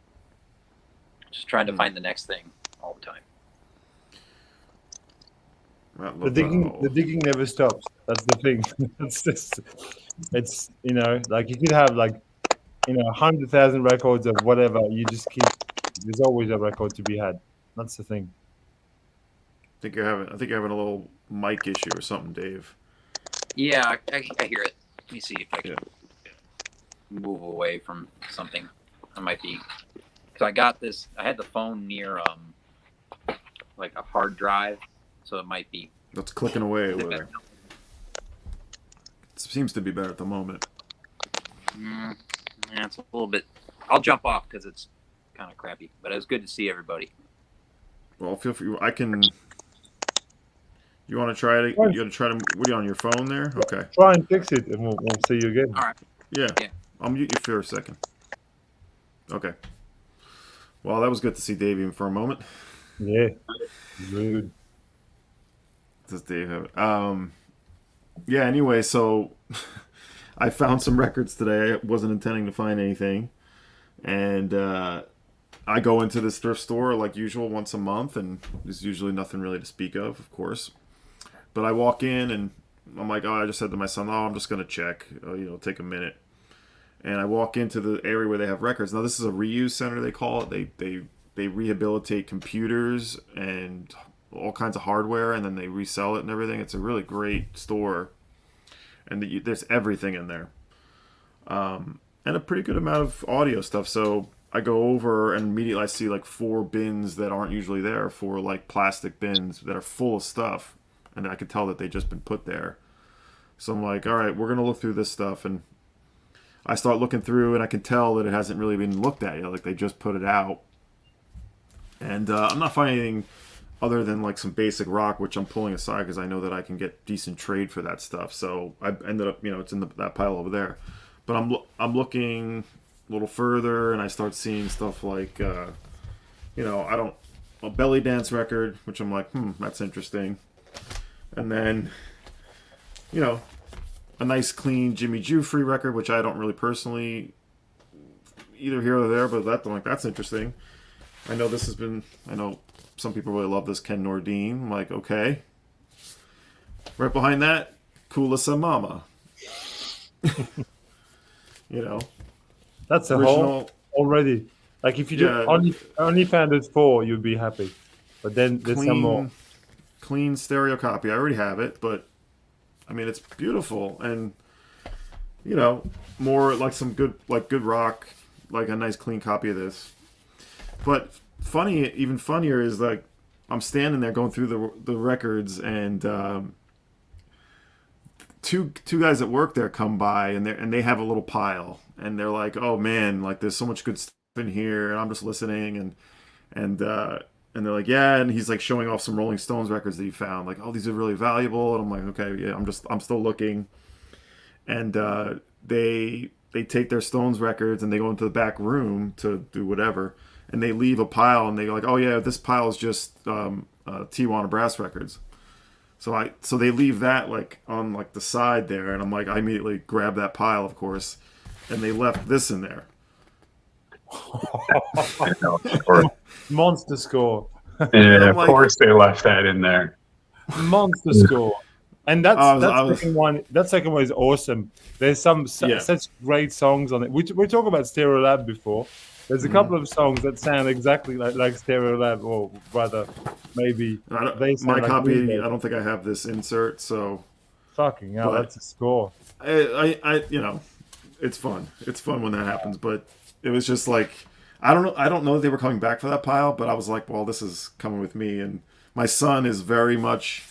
just trying to find the next thing all the time. Well, The digging never stops. That's the thing. It's like you could have 100,000 records of whatever. You just keep. There's always a record to be had. That's the thing. I think you're having a little mic issue or something, Dave. Yeah, I hear it. Let me see if I can move away from something. I might be, because I had the phone near like a hard drive, so it might be. That's clicking away over there. It seems to be better at the moment. Yeah, it's a little bit. I'll jump off because it's kind of crappy, but it was good to see everybody. Well, feel free. I can. You want to try it? You want to try to? What are you on your phone there? Okay. Try and fix it, and we'll see you again. All right. Yeah. Yeah. I'll mute you for a second. Okay. Well, that was good to see Dave even for a moment. Yeah, rude. Does Dave have it? Yeah. Anyway, so I found some records today. I wasn't intending to find anything, and I go into this thrift store like usual once a month, and there's usually nothing really to speak of course. But I walk in and I'm like, oh, I just said to my son, oh, I'm just gonna check, take a minute. And I walk into the area where they have records. Now this is a reuse center, they call it. They rehabilitate computers and all kinds of hardware, and then they resell it and everything. It's a really great store, and there's everything in there, and a pretty good amount of audio stuff. So I go over and immediately I see like 4 bins that aren't usually there, 4 like plastic bins that are full of stuff, and I could tell that they just been put there. So I'm like, all right, we're gonna look through this stuff, and I start looking through, and I can tell that it hasn't really been looked at yet. Like they just put it out, and I'm not finding anything other than like some basic rock, which I'm pulling aside because I know that I can get decent trade for that stuff. So I ended up, it's in that pile over there. But I'm looking a little further, and I start seeing stuff like, a belly dance record, which I'm like, that's interesting. And then, a nice clean Jimmy Jufree record, which I don't really personally either here or there, but that's interesting. I know some people really love this Ken Nordine. I'm like, okay. Right behind that, Kula Samama. That's a original whole already. Like if you only found it 4, you'd be happy. But then there's some more. Clean stereo copy. I already have it, but I mean it's beautiful, and more like some good rock, like a nice clean copy of this. But even funnier is like I'm standing there going through the records, and two guys that work there come by, and they have a little pile, and they're like, oh man, like there's so much good stuff in here, and I'm just listening, and they're like, yeah, and he's like showing off some Rolling Stones records that he found, like, oh, these are really valuable, and I'm like, okay, yeah, I'm still looking, and they take their Stones records and they go into the back room to do whatever, and they leave a pile, and they go like, oh yeah, this pile is just Tijuana Brass records. So they leave that like on like the side there, and I'm like, I immediately grab that pile, of course, and they left this in there. Monster score. Yeah, of course they left that in there. Monster score. And that second one is awesome. There's such great songs on it. We talked about Stereolab before. There's a couple of songs that sound exactly like Stereolab, or rather, maybe my copy. I don't think I have this insert, so fucking hell, that's a score. I it's fun. It's fun when that happens, but it was just like I don't know that they were coming back for that pile, but I was like, well, this is coming with me, and my son is very much,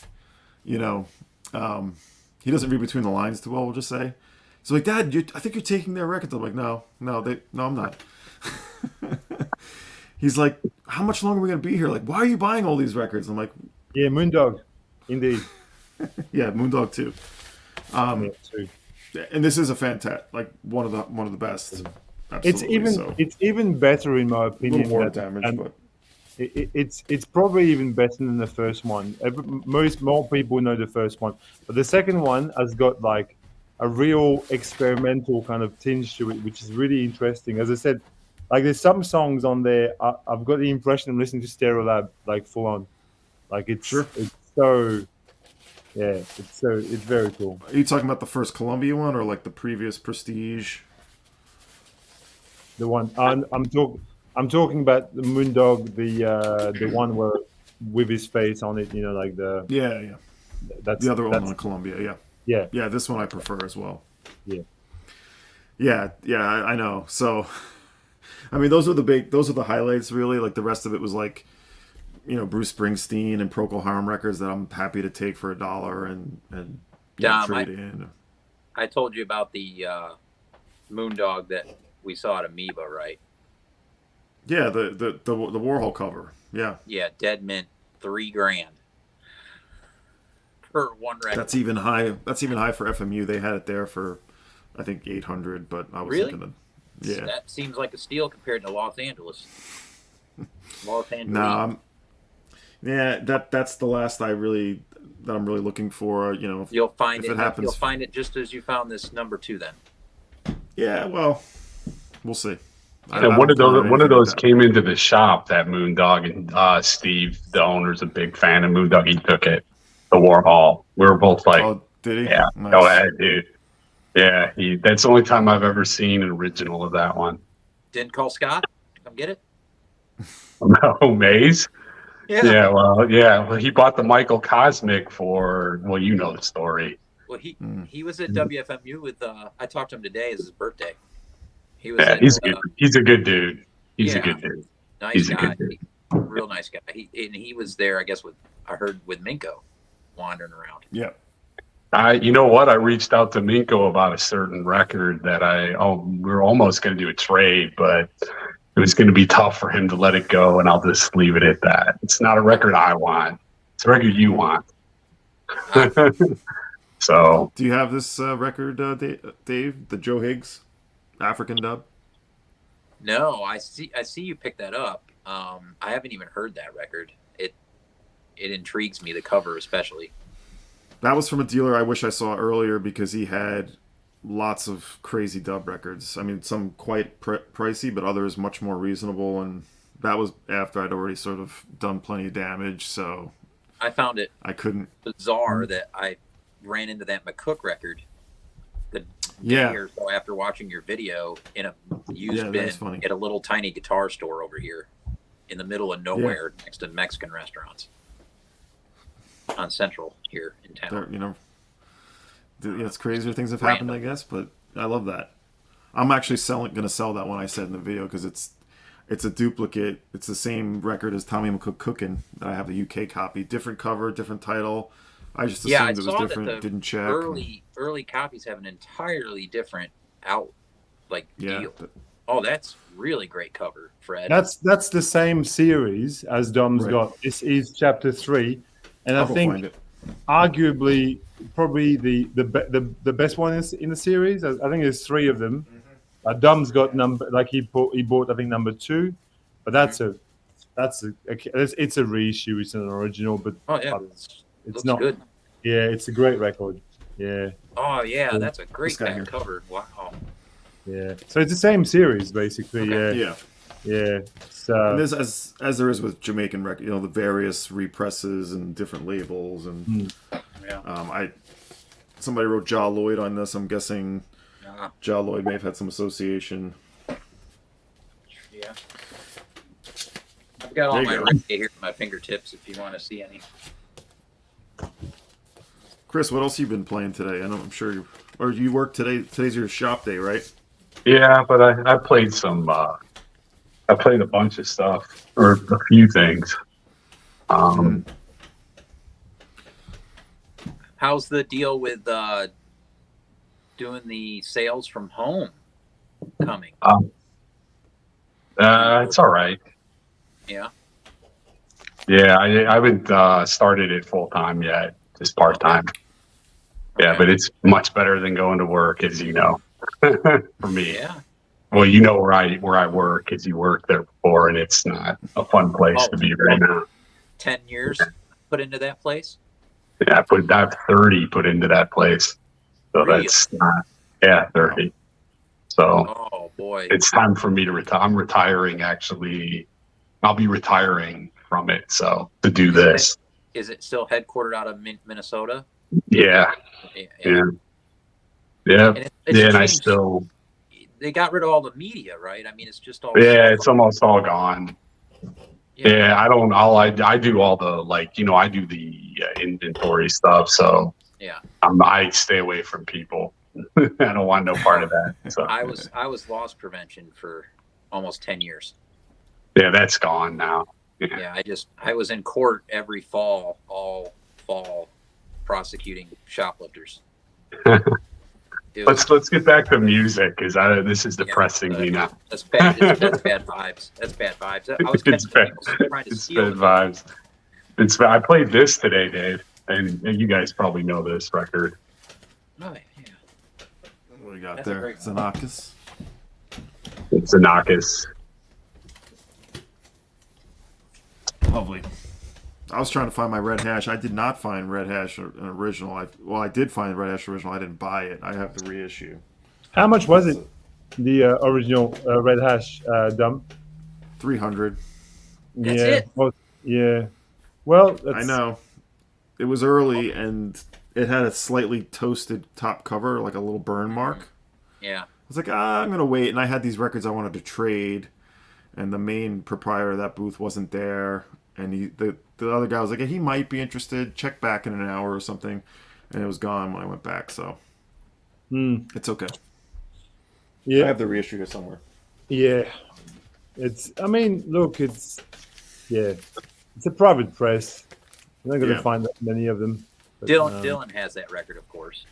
he doesn't read between the lines too well. We'll just say, he's like, Dad, I think you're taking their records. I'm like, no, I'm not. He's like, how much longer are we gonna be here? Like, why are you buying all these records? I'm like, yeah, Moondog, indeed. Yeah, Moondog too. And this is a fantastic, like one of the best. Absolutely. It's even better in my opinion. A little more damage, but it's probably even better than the first one. More people know the first one, but the second one has got like a real experimental kind of tinge to it, which is really interesting. As I said, like there's some songs on there. I've got the impression I'm listening to Stereolab like full on. Like it's so. Yeah, it's very cool. Are you talking about the first Columbia one, or like the previous Prestige? The one I'm talking about the Moondog, the one where with his face on it, like the That's the other one on Columbia, yeah. This one I prefer as well. Yeah. I know. So, I mean, those are the highlights really. Like the rest of it was like, Bruce Springsteen and Procol Harum records that I'm happy to take for $1 and Dom, trade in. I told you about the Moondog that we saw at Amoeba, right? Yeah, the Warhol cover. Yeah. Yeah, Dead Mint, $3,000 for one record. That's even high. That's even high for FMU. They had it there for, I think, $800. But I was thinking, Yeah. that seems like a steal compared to Los Angeles. Los Angeles. No, yeah, that's the last I'm really looking for. You know, You'll find if it. it happens. You'll find it just as you found this number 2. Then Yeah, well, we'll see. And one of those like came into the shop, that Moondog, and Steve, the owner's a big fan of Moondog. He took it to Warhol. We were both like, Oh, did he? yeah, Nice. go ahead, dude. Yeah, that's the only time I've ever seen an original of that one. didn't call Scott to come get it. No, Maze? Yeah. Well, he bought the Michael Cosmic for, well, you know the story. Well, he was at WFMU with. I talked to him today. It's his birthday. He was. Yeah, at, he's a good dude. He's a yeah. good dude. Nice He's a guy. good dude. Real nice guy. He was there, I guess, I heard with Minko wandering around. Yeah. You know what? I reached out to Minko about a certain record that we were almost going to do a trade, but it was going to be tough for him to let it go, and I'll just leave it at that. It's not a record I want. It's a record you want. So, Do you have this record, Dave? The Joe Higgs African dub? No, I see you picked that up. I haven't even heard that record. It intrigues me, the cover especially. That was from a dealer I wish I saw earlier because he had lots of crazy dub records. I mean, some quite pricey, but others much more reasonable. And that was after I'd already sort of done plenty of damage, so I found it I couldn't. bizarre that I ran into that McCook record the Yeah. day or so after watching your video in a used Yeah, bin that's funny. at a little tiny guitar store over here in the middle of nowhere next to Mexican restaurants on Central here in town. You know, it's crazier things have happened, I guess, but I love that. I'm actually going to sell that one I said in the video because it's a duplicate. It's the same record as Tommy McCook Cookin' that I have the UK copy. Different cover, different title. I just assumed Yeah, I it was saw different. that the Didn't check. early copies have an entirely different Yeah. deal. Oh, that's really great cover, Fred. That's the same series as Dom's Right. got. This is chapter 3, and I'll I go think find it. arguably probably the best one is in the series. I think there's 3 of them. Dom's got he bought I think number 2, but it's a reissue. It's an original, but oh yeah, it's looks not good. Yeah, it's a great record. Yeah, Oh yeah, that's a great This guy back here. cover. Wow. yeah. So it's the same series basically. Okay. Yeah. Yeah. And there's, as there is with Jamaican record, the various represses and different labels, and Yeah. somebody wrote Ja Lloyd on this. I'm guessing Yeah. Ja Lloyd may have had some association. Yeah. I've got all There my you go. reggae here at my fingertips if you want to see any. Chris, what else you been playing today? I'm sure you work today. Today's your shop day, right? yeah, but I played some. I played a bunch of stuff, or a few things. How's the deal with doing the sales from home coming? It's all right. Yeah. Yeah, I haven't started it full time yet, just part time. Yeah, Okay. but it's much better than going to work, as you know. For me, Yeah. well, you know where I work, because you worked there before, and it's not a fun place to be right now. 10 years put into that place. Yeah, I have 30 put into that place, so Really? that's not. Yeah, 30. So Oh boy. it's time for me to retire. I'm retiring, actually. I'll be retiring from it, so to do this. Is it still headquartered out of Minnesota? Yeah, Yeah. yeah, yeah. And it's Yeah, and I changed. still. They got rid of all the media, right? I mean, it's just all. Yeah, it's almost all gone. Yeah, I don't. I do all the I do the inventory stuff. So Yeah. I stay away from people. I don't want no part of that. So I was loss prevention for almost 10 years. yeah, that's gone now. Yeah, I was in court every fall, all fall, prosecuting shoplifters. It was, Let's get back to music, because this is depressing me now. that's bad. That's bad vibes. That's bad vibes. I was It's catching bad. people trying to It's steal bad them. vibes. I played this today, Dave, and you guys probably know this record. Oh, yeah. What do you got That's a there? great Xenakis. It's Xenakis. Lovely. I was trying to find my Red Hash. I did not find Red Hash an original. I did find Red Hash original. I didn't buy it. I have the reissue. How much was it? The original Red Hash Dom? 300. That's yeah. it? Well, yeah. Well, that's, I know. It was early, and it had a slightly toasted top cover, like a little burn mark. Yeah. I was like, I'm going to wait. And I had these records I wanted to trade, and the main proprietor of that booth wasn't there. And the other guy was like, he might be interested. Check back in an hour or something. And it was gone when I went back, so it's okay. I Yeah. have the reissue here somewhere. Yeah. I mean, look, it's a private press. You're not going to Yeah. find that many of them. But, Dylan has that record, of course.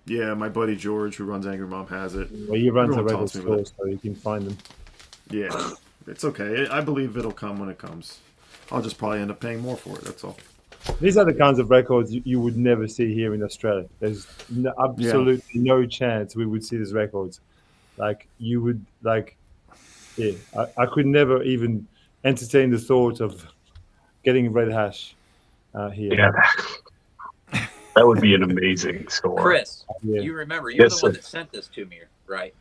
Yeah, my buddy George, who runs Angry Mom, has it. Well, he runs a Everyone record tells me store, about so you can find them. Yeah, it's okay. I believe it'll come when it comes. I'll just probably end up paying more for it. That's all. These are the kinds of records you would never see here in Australia. There's absolutely no chance we would see these records. Like, you would, like, yeah, I could never even entertain the thought of getting Red Hash here. Yeah, that would be an amazing score. Chris, Yeah. you remember, you're Yes, the one sir. that sent this to me, right?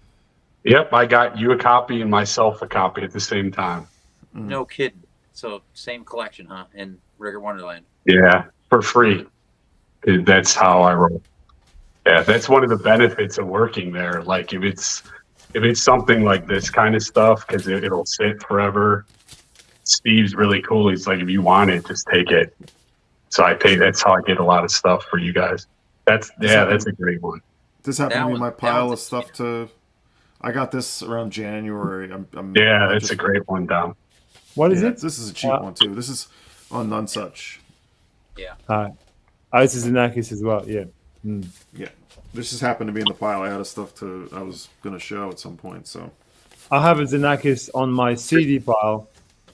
Yep, I got you a copy and myself a copy at the same time. No kidding. So same collection, huh? In Rigger Wonderland. Yeah, for free. That's how I roll. Yeah, that's one of the benefits of working there. Like if it's something like this kind of stuff, because it'll sit forever. Steve's really cool. He's like, if you want it, just take it. So I pay. That's how I get a lot of stuff for you guys. That's a great one. This happened That to be one- my that pile one's of stuff to. I got this around January. Yeah, I that's just- a great one, Dom. What is yeah, it? This is a cheap one too. This is on Nonesuch. This is Xenakis as well. Yeah. Yeah, this just happened to be in the pile. I had a stuff I was gonna show at some point. So I have a Xenakis on my CD pile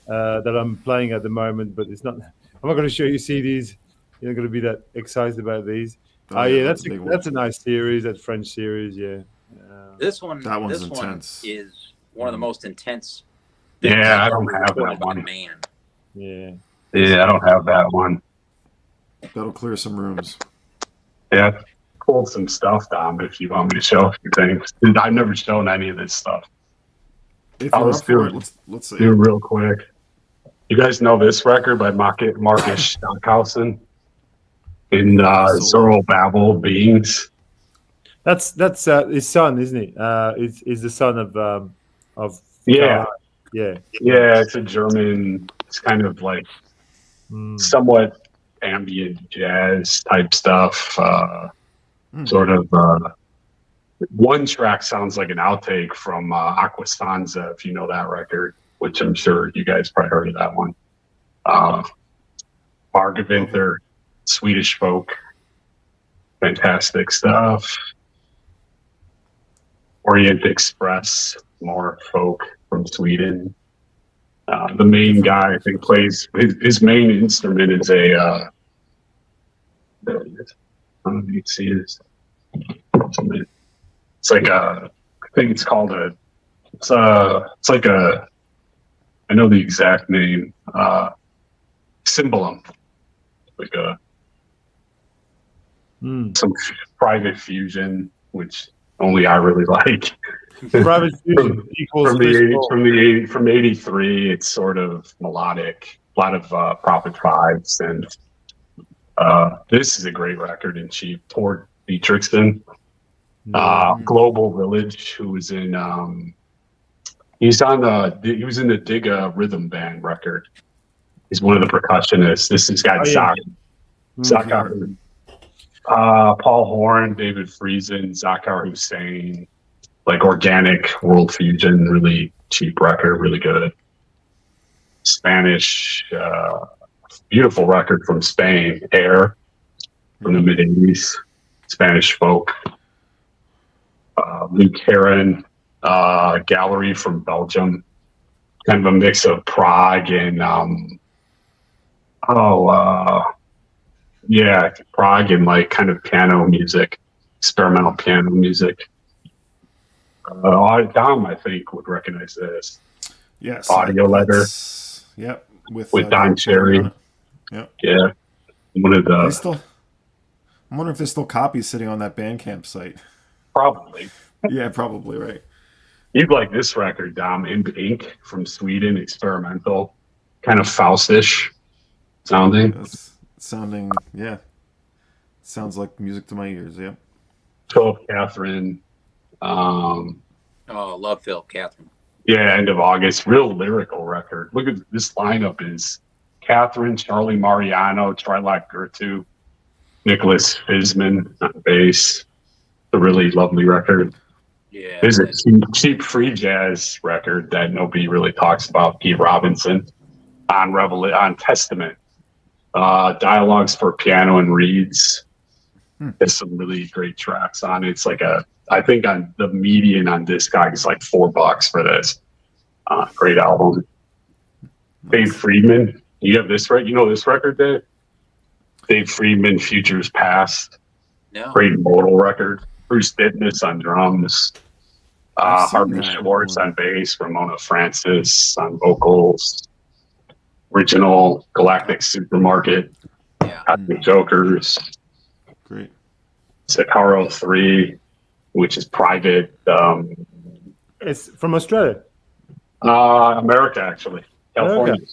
that I'm playing at the moment, but it's not. I'm not going to show you CDs. You're not going to be that excited about these. Oh, Yeah, that's a big one. that's a nice series. That French series, yeah. This one, That one's this intense. one is one of the most intense. Yeah, I don't have recorded that by a one. Man. Yeah. Yeah, I don't have that one. that'll clear some rooms. Yeah, pulled some stuff, Dom, if you want me to show a few things. I've never shown any of this stuff. If I'll you're just up for do it, let's see. Do it real quick. You guys know this record by Marcus Stockhausen in Zorro Babel Beings? That's his son, isn't he? Is the son of Yeah. yeah. Yeah, it's a German, it's kind of like somewhat ambient jazz type stuff. Sort of one track sounds like an outtake from Aquastanza, if you know that record, which I'm sure you guys probably heard of that one. Margavinther, Swedish folk, fantastic stuff. Orient Express, more folk from Sweden. The main guy, I think, plays his main instrument is a. There it is. I don't know if you can see this. It's like a. I think it's called a. It's like a. I know the exact name. Cymbalum. Like some private fusion, which only I really like. Private fusion equals from '83. It's sort of melodic, a lot of Prophet Fives, and this is a great record and cheap. Tord Dietrichson, Global Village, who was in he was in the Digga Rhythm Band record. He's one of the percussionists. This has got Zakar, Paul Horn, David Friesen, Zakar Hussein. Like organic world fusion, really cheap record, really good. Spanish, beautiful record from Spain, Air, from the mid '80s, Spanish folk. Luke Heron, Gallery from Belgium, kind of a mix of Prague and Prague and like kind of piano music, experimental piano music. Dom, I think, would recognize this. Yes. Audio letter. Yep. With Don Cherry. on it. Yep. Yeah. One of They the still. I'm wondering if there's still copies sitting on that Bandcamp site. probably. Yeah, probably right. You'd like this record, Dom. Ink from Sweden, experimental, kind of Faustish sounding. That's sounding. Yeah. Sounds like music to my ears. Yep. Philip Catherine. Oh, love Phil Catherine. Yeah, end of August. Real lyrical record. Look at this lineup is Catherine, Charlie Mariano, Trilak Gertu, Nicholas Fisman on bass. A really lovely record. Yeah. There's a cheap free jazz record that nobody really talks about. Pete Robinson on Testament. Dialogues for piano and reeds. There's some really great tracks on it. It's like I think on the median on this guy is like $4 for this. Great album. Dave Friedman. You have this right? You know this record, Dave? Dave Friedman, Futures Past. No. Great modal record. Bruce Dittness on drums. I've seen Harvey that Schwartz one. on bass. Ramona Francis on vocals. Original Galactic Supermarket. Yeah. Cosmic Jokers. Great. Sakaro 3, which is private. It's from Australia. America, actually. California. America.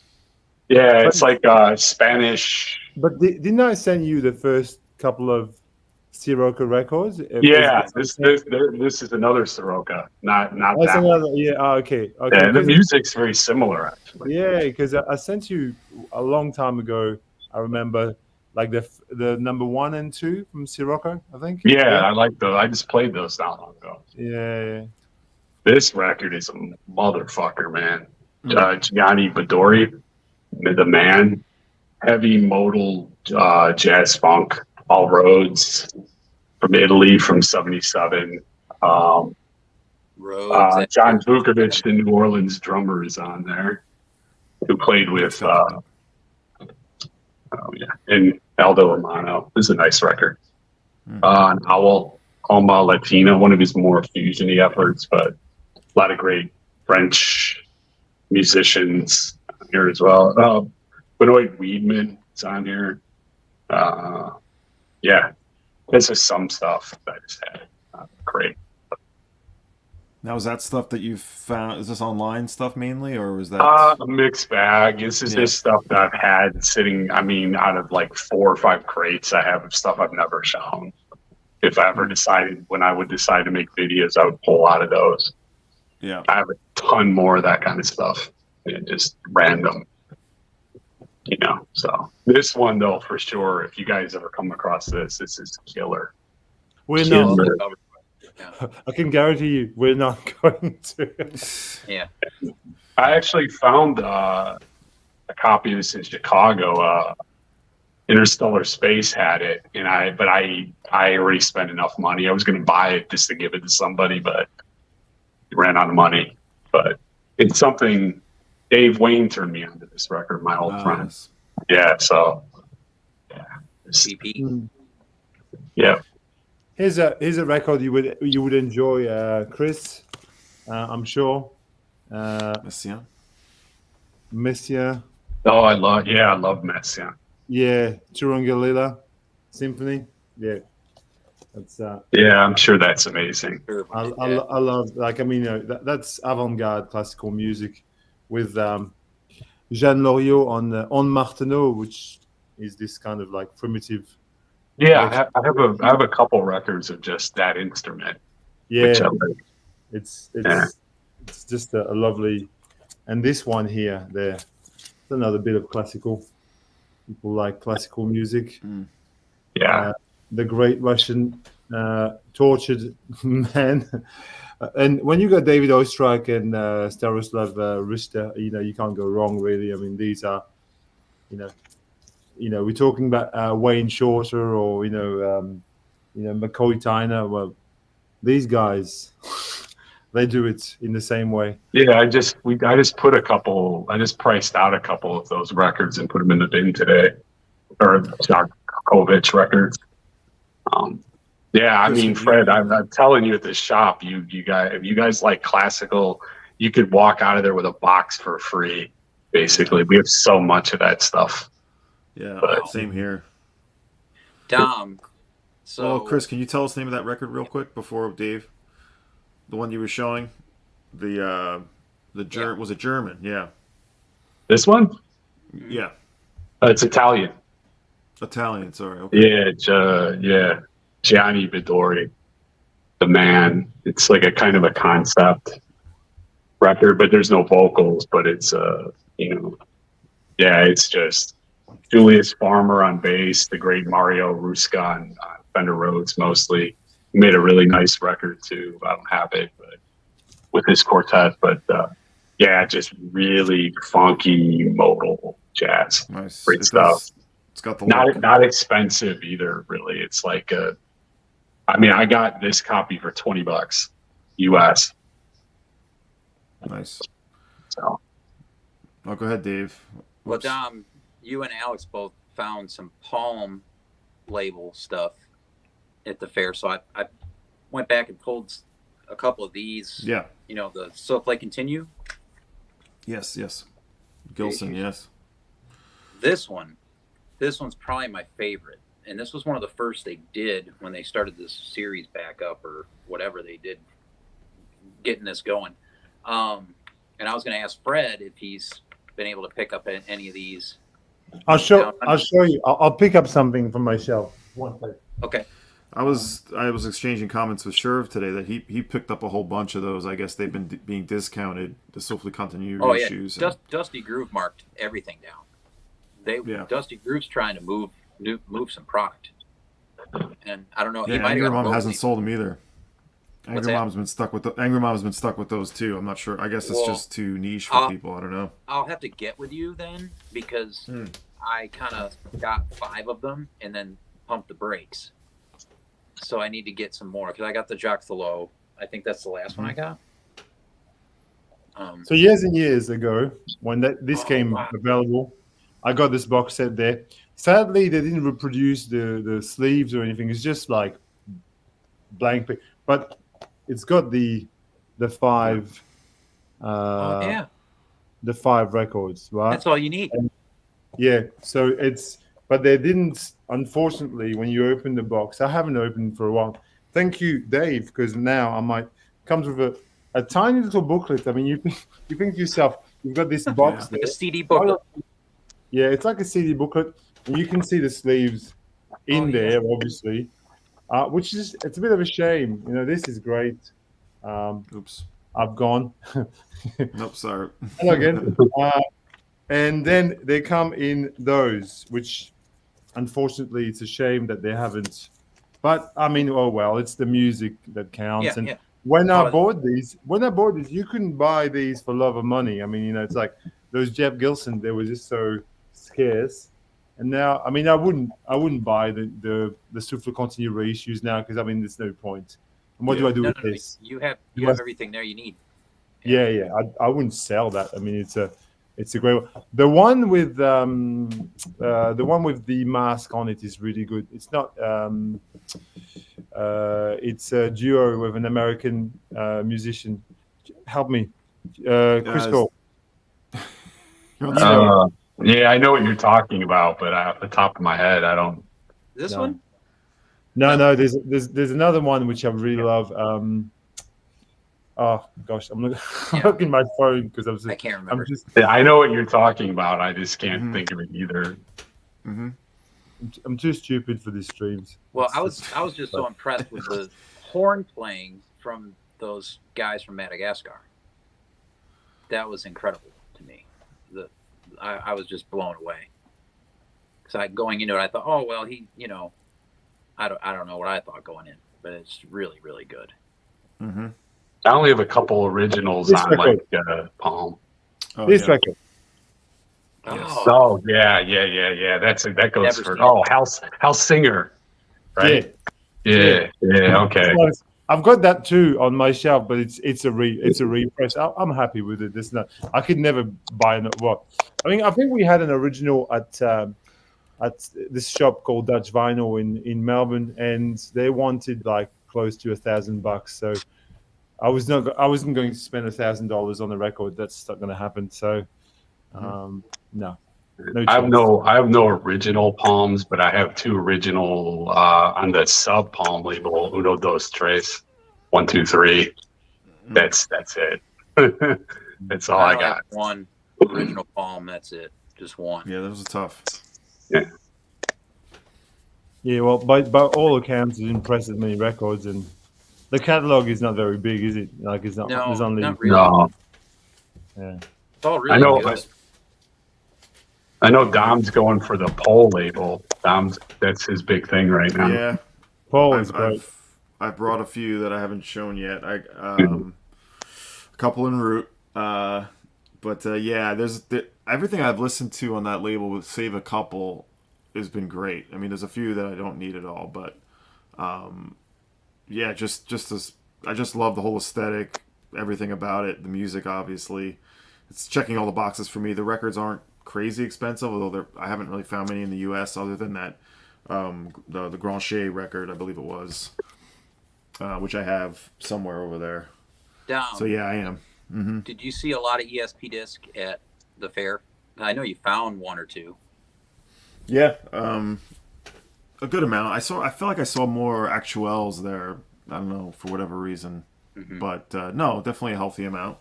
Yeah, it's like Spanish. But didn't I send you the first couple of Sirocco records? Yeah, this is another Soroka, not That's that one. another. Yeah. Okay. Yeah, the 'Cause- music's very similar, actually. Yeah, because I sent you a long time ago. I remember like the number 1 and 2 from Sirocco, I think. Yeah, I like those. I just played those not long ago. Yeah. This record is a motherfucker, man. Gianni Badori, the man, heavy modal jazz funk, all roads from Italy from '77. Rhodes. John Vukovic, the New Orleans drummer, is on there, who played with and Aldo Romano. This is a nice record. An Owl, Alma Latina, one of his more fusion-y efforts, but a lot of great French musicians on here as well. Benoit Weidman is on here. Yeah, this is some stuff that I just had. Great. Now, is that stuff that you've found? Is this online stuff mainly, or was that? A mixed bag. This is just stuff that I've had sitting. I mean, out of like 4 or 5 crates, I have of stuff I've never shown. If I ever decided, when I would decide to make videos, I would pull out of those. Yeah. I have a ton more of that kind of stuff. And just random. You know, so this one though, for sure, if you guys ever come across this is killer. We're Killer. not. I can guarantee you, we're not going to. Yeah. I actually found a copy of this in Chicago. Interstellar Space had it, and I already spent enough money. I was going to buy it just to give it to somebody, but ran out of money. But it's something. Dave Wayne turned me onto this record, my old friend. Yes. Yeah, so CP. yeah. Here's a record you would enjoy, Chris. I'm sure. Messiaen. Messia. Oh, I love Messiaen. Yeah, Turangalila Symphony. Yeah, that's. Yeah, I'm sure that's amazing. I love, like, I mean, that's avant-garde classical music with Jeanne Loriot on Martineau, which is this kind of like primitive. Yeah, I have a couple records of just that instrument. Yeah, which I like. it's Yeah. it's just a lovely, and this one here, it's another bit of classical. People like classical music. Yeah. The Great Russian Tortured Man. And when you got David Oistrakh and Staroslav Richter, you can't go wrong, really. I mean, these are, we're talking about Wayne Shorter or McCoy Tyner. Well, these guys, they do it in the same way. Yeah, I just priced out a couple of those records and put them in the bin today, or Kovic records. Yeah, I Chris, mean, have Fred, you- I'm telling you at the shop, you guys, if you guys like classical, you could walk out of there with a box for free. Basically, we have so much of that stuff. Yeah, But- same here. Dom. So Well, Chris, can you tell us the name of that record real quick before Dave? The one you were showing, was it German? Yeah, This one, yeah, it's Italian. Italian. Sorry. Okay. Yeah, Gianni Vidori, the man. It's like a kind of a concept record, but there's no vocals. But it's it's just Julius Farmer on bass, the great Mario Ruska on Fender Rhodes mostly. He made a really nice record too. I don't have it, but with his quartet. But just really funky modal jazz. Nice. Great stuff. It's got the look. Not expensive either, really. It's like I got this copy for $20 US. Nice. So Oh, go ahead, Dave. Well, Whoops. Dom, you and Alex both found some Palm label stuff at the fair, so I went back and pulled a couple of these. Yeah. You know, the So Play Continue. Yes. Gilson. Yes. This one's probably my favorite, and this was one of the first they did when they started this series back up or whatever they did, getting this going. And I was going to ask Fred if he's been able to pick up any of these. I'll show you. I'll pick up something from my shelf. One second. Okay. I was exchanging comments with Sherv today that he picked up a whole bunch of those. I guess they've been being discounted. The Souffle Continue Oh yeah, issues. Dusty Groove marked everything down. Dusty Groove's trying to move some product, and I don't know. Yeah, Angry Mom hasn't sold them either. What's Angry that? Mom's been stuck with Angry Mom's been stuck with those too. I'm not sure. I guess it's Well, just too niche for people. I don't know. I'll have to get with you then because I kind of got 5 of them and then pumped the brakes. So I need to get some more because I got the Jacques Thelot. I think that's the last one I got. So years and years ago, when this came wow. available, I got this box set there. Sadly, they didn't reproduce the sleeves or anything. It's just like blank, but it's got the 5 yeah, the 5 records, right? that's all you need. Yeah. So but they didn't. Unfortunately, when you open the box, I haven't opened for a while. Thank you, Dave, because now I might comes with a tiny little booklet. I mean, you think to yourself, you've got this box there. Like a CD booklet. Yeah, it's like a CD booklet, and you can see the sleeves in there, obviously, which is it's a bit of a shame. You know, this is great. Oops. I've gone. Nope. Sorry. Hello again. And then they come in those, which unfortunately it's a shame that they haven't. But I mean, oh well, it's the music that counts. Yeah, and yeah. when I bought these, you couldn't buy these for love of money. I mean, you know, it's like those Jeff Gilson, they were just so scarce. And now, I mean, I wouldn't buy the Souffle Continue reissues now because I mean, there's no point. And what do I do with this? You have everything there you need. Yeah. I wouldn't sell that. I mean, it's a great one. The one with the mask on it is really good. It's not. It's a duo with an American musician. Help me, Chris Cole. Yeah, I know what you're talking about, but off the top of my head, I don't. This one? No. There's another one which I really love. Oh gosh, I'm looking at my phone because I can't remember. I know what you're talking about. I just can't think of it either. Mm-hmm. I'm too stupid for these streams. Well, I was just so impressed with the horn playing from those guys from Madagascar. That was incredible to me. I was just blown away. Because going into it, I thought, oh well, I don't know what I thought going in, but it's really, really good. Mm-hmm. I only have a couple originals This on record. like Palm. Oh, This yeah. record. Oh yeah. That goes Never for seen Hal Singer, right? Yeah. Okay. I've got that too on my shelf, but it's a repress. I'm happy with it. I could never buy another. Well, I mean, I think we had an original at at this shop called Dutch Vinyl in Melbourne, and they wanted like close to $1,000. So I wasn't going to spend $1,000 on a record. That's not going to happen. So no I have chance. no original palms, but I have two original on the sub palm label. Uno dos tres, 1 2 3. That's it. That's all I only have got. one original palm. That's it. Just one. Yeah, that was tough. Yeah, well, by all accounts, it impressive many records, and the catalog is not very big, is it? Like it's not. No, There's only not really. No, yeah. It's all really I know. good. I know Dom's going for the pole label. That's his big thing right now. Yeah, Paul is great. I've brought a few that I haven't shown yet. A couple en route. Yeah, everything I've listened to on that label, with save a couple, has been great. I mean, there's a few that I don't need at all, but yeah, just as I just love the whole aesthetic, everything about it, the music. Obviously, it's checking all the boxes for me. The records aren't crazy expensive, although I haven't really found many in the U.S. other than that the Grancher record, I believe it was, which I have somewhere over there. Dom, So yeah, I am. Mm-hmm. did you see a lot of ESP disc at the fair? I know you found one or two. Yeah, a good amount. I feel like I saw more actuals there. I don't know, for whatever reason, but no, definitely a healthy amount.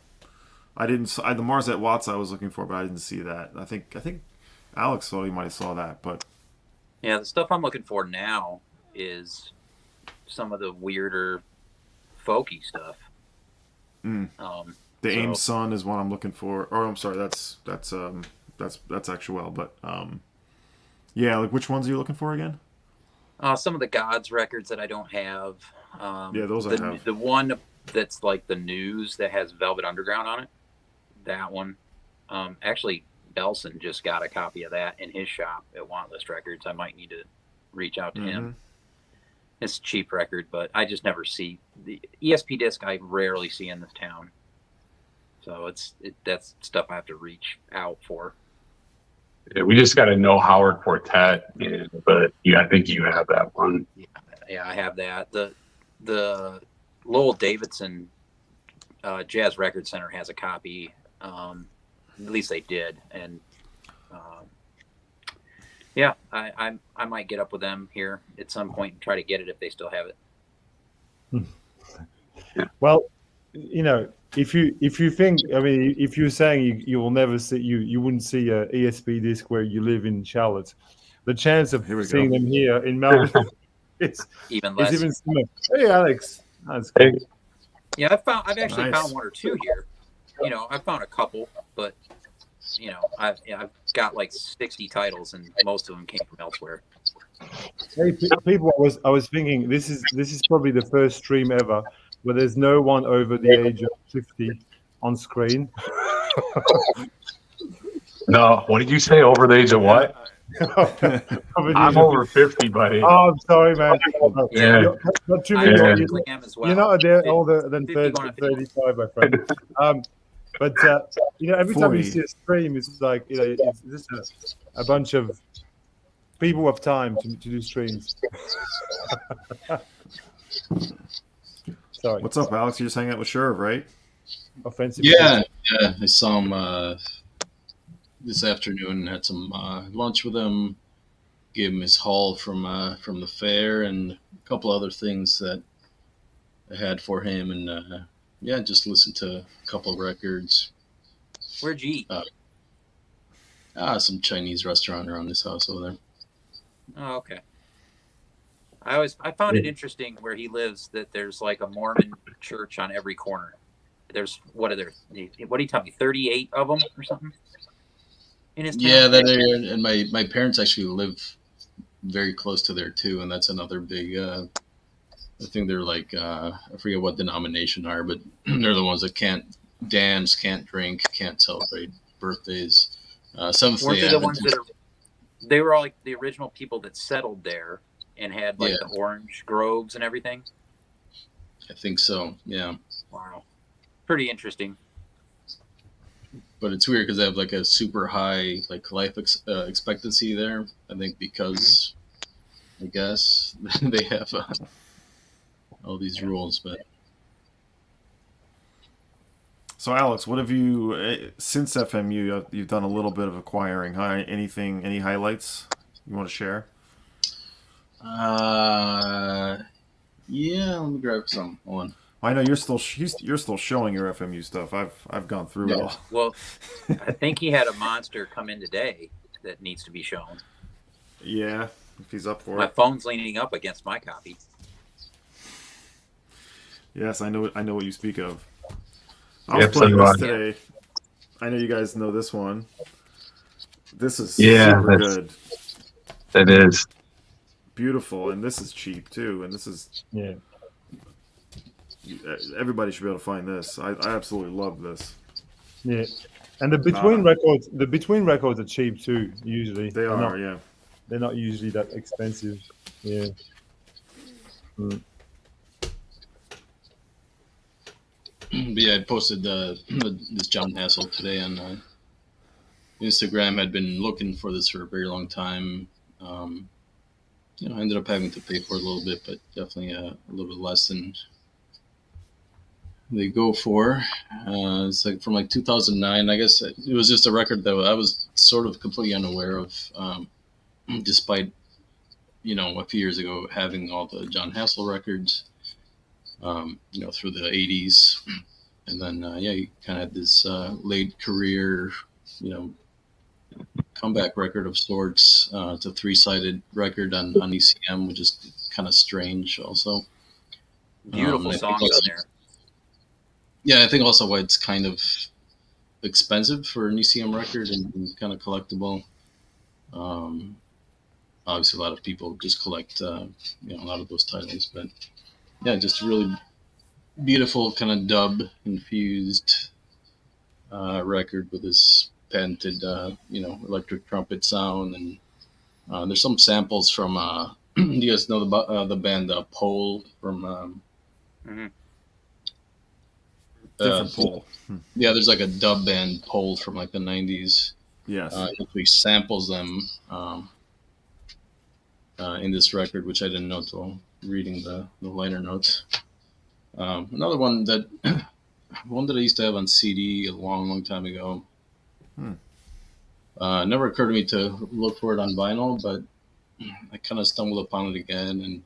I didn't. The Mars Watts I was looking for, but I didn't see that. I think Alex thought he might have saw that, but Yeah, the stuff I'm looking for now is some of the weirder folky stuff. the Ames Sun is one I'm looking for. Or I'm sorry, that's actual. But yeah, like which ones are you looking for again? Some of the Gods records that I don't have. Yeah, those I have. The one that's like the News that has Velvet Underground on it. That one. Actually, Belson just got a copy of that in his shop at Wantlist Records. I might need to reach out to him. It's a cheap record, but I just never see the ESP disc. I rarely see in this town, so that's stuff I have to reach out for. Yeah, we just got to know Howard Quartet, but yeah, I think you have that one. Yeah, I have that. The Lowell Davidson Jazz Record Center has a copy. At least they did, and yeah, I might get up with them here at some point and try to get it if they still have it. Well, you know, if you think, I mean, if you're saying you will never see, you wouldn't see a ESP disc where you live in Charlotte, the chance of seeing them here in Melbourne it's Even less. It's even similar. Hey, Alex, that's cool. Hey. Yeah, I've actually Nice. found one or two here. You know, I've found a couple, but you know, I've got like 60 titles, and most of them came from elsewhere. Hey, people, I was thinking this is probably the first stream ever where there's no one over the age of 50 on screen. No, what did you say? Over the age of what? I'm over 50, buddy. Oh, I'm sorry, man. Yeah. Not too I many. Yeah. actually am as well. You're not there older than 50 30, going on 50. 35, my friend. But you know, every time you 40. see a stream, it's like, you know, it's just a bunch of people have time to do streams. Sorry, What's up, Alex? You just hang out with Sherv, right? offensive. Yeah, I saw him this afternoon. Had some lunch with him. Gave him his haul from the fair and a couple other things that I had for him, and yeah, just listened to a couple of records. Where'd you eat? Some Chinese restaurant around his house over there. Oh, okay. I found it interesting where he lives that there's like a Mormon church on every corner. There's what do you tell me? 38 of them or something in his town? Yeah, that area, and my parents actually live very close to there too, and that's another big. I think they're like I forget what denomination are, but they're the ones that can't dance, can't drink, can't celebrate birthdays. Seventh Weren't Day they the ones Adventist. they were all like the original people that settled there and had like Yeah. the orange groves and everything? I think so. Yeah, Wow. Pretty interesting. but it's weird because they have like a super high like life expectancy there. I think because I guess they have all these rules, but So, Alex, what have you since FMU? You've done a little bit of acquiring. Any highlights you want to share? yeah, let me grab some. Hold on. I know you're still showing your FMU stuff. I've gone through it Yeah. all. Well, I think he had a monster come in today that needs to be shown. Yeah, if he's up for My it. phone's leaning up against my copy. Yes, I know what you speak of. I was Yep, so playing do this I. today. I know you guys know this one. This is Yeah, super that's- good, It is. beautiful, and this is cheap too. And this is Yeah. everybody should be able to find this. I absolutely love this. Yeah. And the between records are cheap too. Usually They They're are, not- yeah. They're not usually that expensive. Yeah. But yeah, I posted this John Hassel today on Instagram. I'd been looking for this for a very long time. I ended up having to pay for it a little bit, but definitely a little bit less than they go for. It's like from like 2009. I guess it was just a record that I was sort of completely unaware of, despite a few years ago having all the John Hassel records. Through the 80s. And then, he kind of had this late career, comeback record of sorts. It's a 3-sided record on ECM, which is kind of strange also. Beautiful I think songs also- on there. Yeah, I think also why it's kind of expensive for an ECM record and kind of collectible. Obviously, a lot of people just collect, a lot of those titles, but yeah, just really beautiful kind of dub infused record with this patented electric trumpet sound, and there's some samples from do you guys know the band Pole from Mhm. Different poll. yeah, there's like a dub band Pole from like the 90s. Yes. It actually samples them in this record, which I didn't know till reading the liner notes. Another one that I used to have on CD a long time ago. It never occurred to me to look for it on vinyl, but I kind of stumbled upon it again, and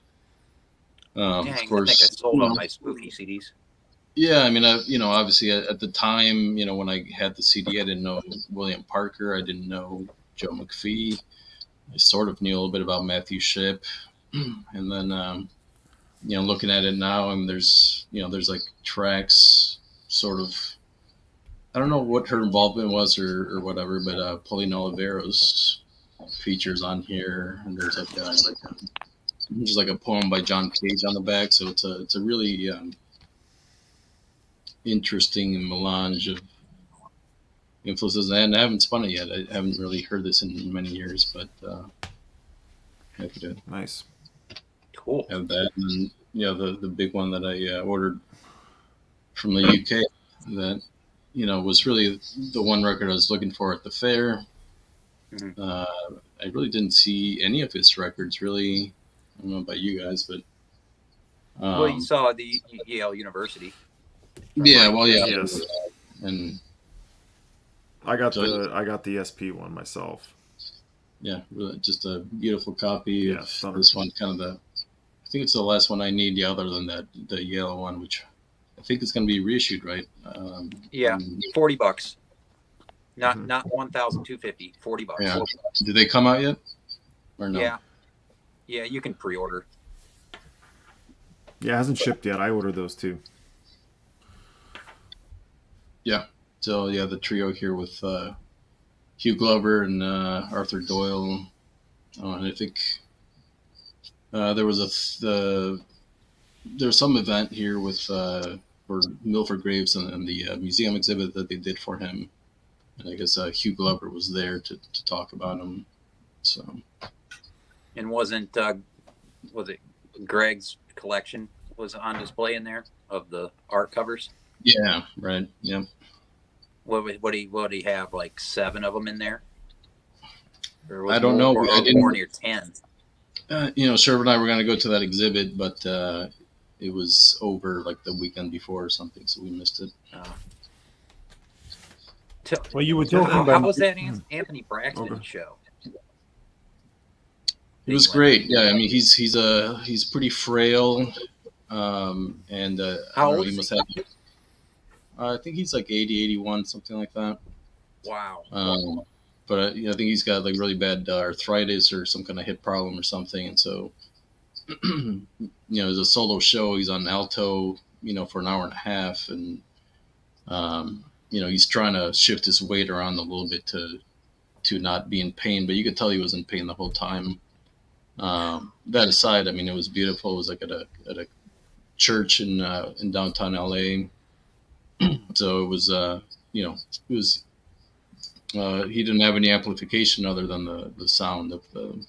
Dang, of I course, think I sold all my spooky CDs. yeah. I mean, obviously at the time, when I had the CD, I didn't know William Parker, I didn't know Joe McPhee. I sort of knew a little bit about Matthew Shipp, and then. Looking at it now, and there's like tracks, sort of. I don't know what her involvement was or whatever, but Pauline Oliveros features on here, and there's like a poem by John Cage on the back, so it's a really interesting melange of influences, and I haven't spun it yet. I haven't really heard this in many years, but happy to Nice. Cool. have that. And then, the big one that I ordered from the UK that, was really the one record I was looking for at the fair. Mhm. I really didn't see any of his records, really. I don't know about you guys, but. Well, you saw the Yale University. Yeah, well, yeah. Yes. And I got So- the SP one myself. yeah, really just a beautiful copy Yeah, of stunning. this one, kind of I think it's the last one I need, other than the Yale one, which I think is going to be reissued, right? Yeah, and- $40. Not Mhm. not 1,250. $40. yeah. Did they come out yet? Or no? Yeah, you can pre-order. Yeah, it hasn't shipped yet. I ordered those too. So yeah, the trio here with Hugh Glover and Arthur Doyle, and I think there was there's some event here with for Milford Graves and the museum exhibit that they did for him, and I guess Hugh Glover was there to talk about him. So And was it Greg's collection was on display in there of the art covers? yeah, right, yeah. What do he have? Like 7 of them in there? Or was I don't know. Or I didn't. more near 10. Sherb and I were going to go to that exhibit, but it was over like the weekend before or something, so we missed it. Well, you were talking How about was that Anthony Braxton show? It was great. Yeah, I mean he's pretty frail, and How I don't know, old he is must he? have. I think he's like 80, 81, something like that. Wow. But I think he's got like really bad arthritis or some kind of hip problem or something, and so it's a solo show. He's on alto, for an hour and a half, and he's trying to shift his weight around a little bit to not be in pain, but you could tell he was in pain the whole time. That aside, I mean, it was beautiful. It was like at a church in downtown LA. So it was, it was. He didn't have any amplification other than the sound of the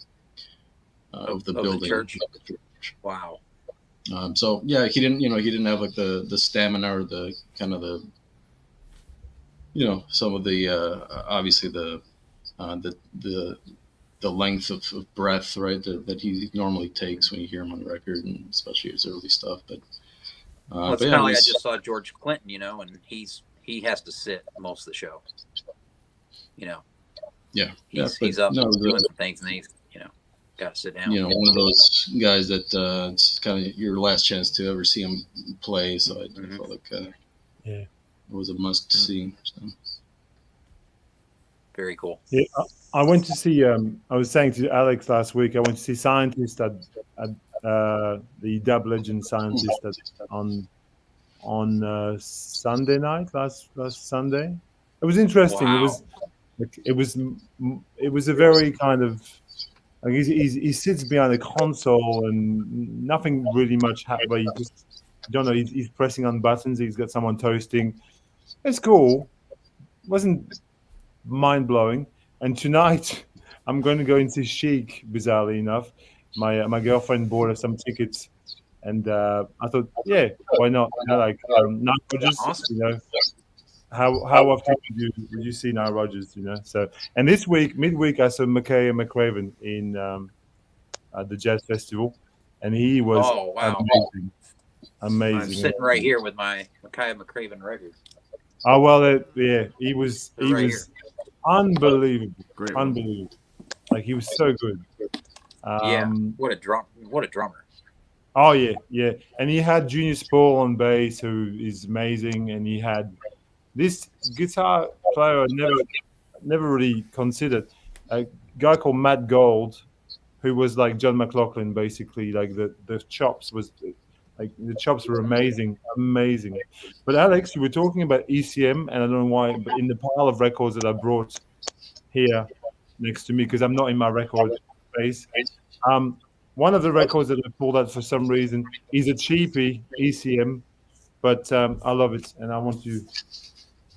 building. The church. Wow. So yeah, he didn't have like the stamina or the kind of some of the obviously the length of breath, right, that he normally takes when you hear him on record, and especially his early stuff. But it's kind of like I just saw George Clinton, and he has to sit most of the show. Yeah, he's up doing some things, and he's got to sit down. One of those guys that it's kind of your last chance to ever see him play. So I felt like it was a must see. So. Very cool. Yeah, I went to see. I was saying to Alex last week, I went to see Scientist at the Dub Legend Scientist on Sunday night, last Sunday. It was interesting. Wow. It was a very kind of. Like he sits behind a console and nothing really much happens. But you don't know. He's pressing on buttons. He's got someone toasting. It's cool. Wasn't mind blowing. And tonight, I'm going to go into Chic. Bizarrely enough, my girlfriend bought us some tickets, and I thought, yeah, why not? Nile Rodgers. Awesome. How often would you see Nile Rodgers? So, and this week, midweek, I saw Makaya McCraven in at the Jazz Festival, and he was amazing. I'm sitting right here with my Makaya McCraven record. Oh well, he was Here. Unbelievable, Great. Unbelievable. Like he was so good. What a drummer. Oh yeah, and he had Junior Spall on bass, who is amazing, and he had this guitar player I never really considered, a guy called Matt Gold, who was like John McLaughlin, basically. Like the chops were amazing. But Alex, you were talking about ECM, and I don't know why, but in the pile of records that I brought here next to me, because I'm not in my record space, one of the records that I pulled out for some reason is a cheapie ECM, but I love it, and I want to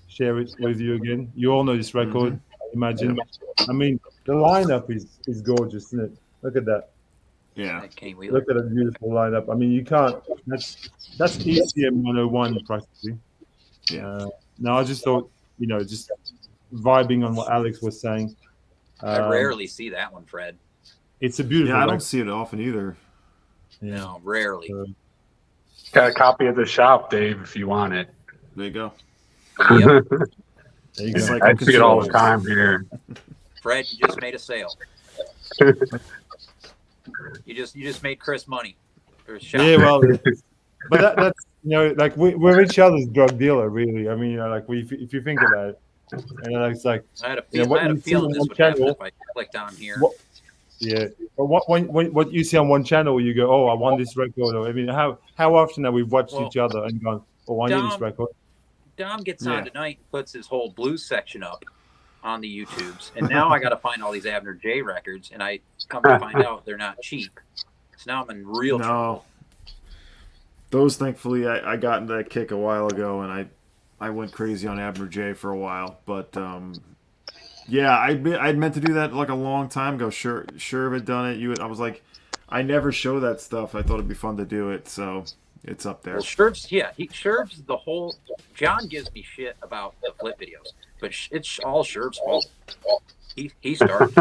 share it with you again. You all know this record, I imagine. I mean, the lineup is gorgeous, isn't it? Look at that. Yeah. Look at that beautiful lineup. I mean, you can't. That's ECM 101 practically. Yeah. Now I just thought, just vibing on what Alex was saying. I rarely see that one, Fred. It's a beautiful. Yeah, I don't see it often either. Yeah. No, rarely. Got a copy at the shop, Dave, if you want it. There you go. Yep. There you It's go. like I see it all the time here. Fred, you just made a sale. You just made Chris money. Yeah, well, but that's like we're each other's drug dealer, really. I mean, if you think about it, and it's like I had a you feeling see this on would happen channel- if I clicked on here. But what you see on one channel, you go, oh, I want this record. Or I mean, how often have we watched each other and gone, oh, I need this record? Dom gets on tonight and puts his whole blues section up on the YouTubes, and now I got to find all these Abner J records, and I come to find out they're not cheap. So now I'm in real trouble. Those, thankfully, I got into that kick a while ago, and I went crazy on Abner J for a while. But I'd meant to do that like a long time ago. Sure had done it. I was like, I never show that stuff. I thought it'd be fun to do it, so it's up there. Well, Sherv's the whole. John gives me shit about the flip videos, but it's all Sherv's fault. He started.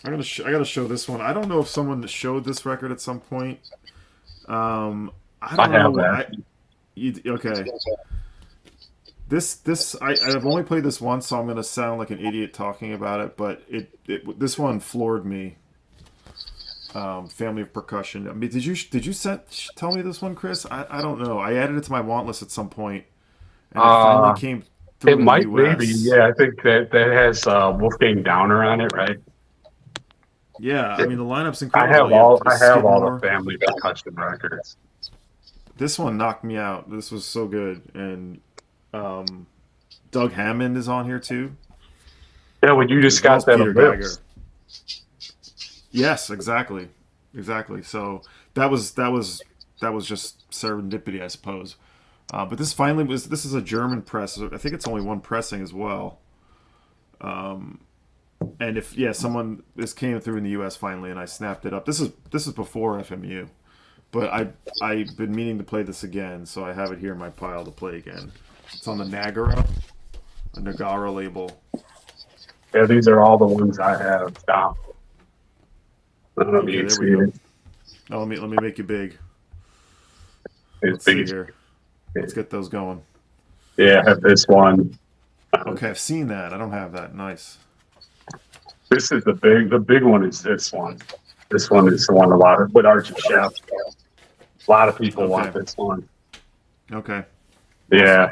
I gotta show this one. I don't know if someone showed this record at some point. I don't have know. that. Okay. I've only played this once, so I'm gonna sound like an idiot talking about it. But this one floored me. Family of Percussion. I mean, did you tell me this one, Chris? I don't know. I added it to my want list at some point, and it finally came through. It in the might, US. maybe. Yeah, I think that has Wolfgang Downer on it, right? Yeah, I mean the lineup's I incredible. have You all Skidmore. the family percussion records. This one knocked me out. This was so good, and Doug Hammond is on here too. Yeah, when you just As well got as that Peter Ellipse. Yes, exactly. So that was just serendipity, I suppose. But this is a German press. I think it's only one pressing as well. And this came through in the U.S. finally, and I snapped it up. This is before FMU, but I've been meaning to play this again, so I have it here in my pile to play again. It's on the Nagara label. Yeah, these are all the ones I have down. I don't know if you can there see we it. Oh, let me make you big. It's Let's see big. here. Let's get those going. Yeah, I have this one. Okay, I've seen that. I don't have that. Nice. This is the big one is this one. This one is the one with Archie Chef. A lot of people want this one. Okay. Yeah.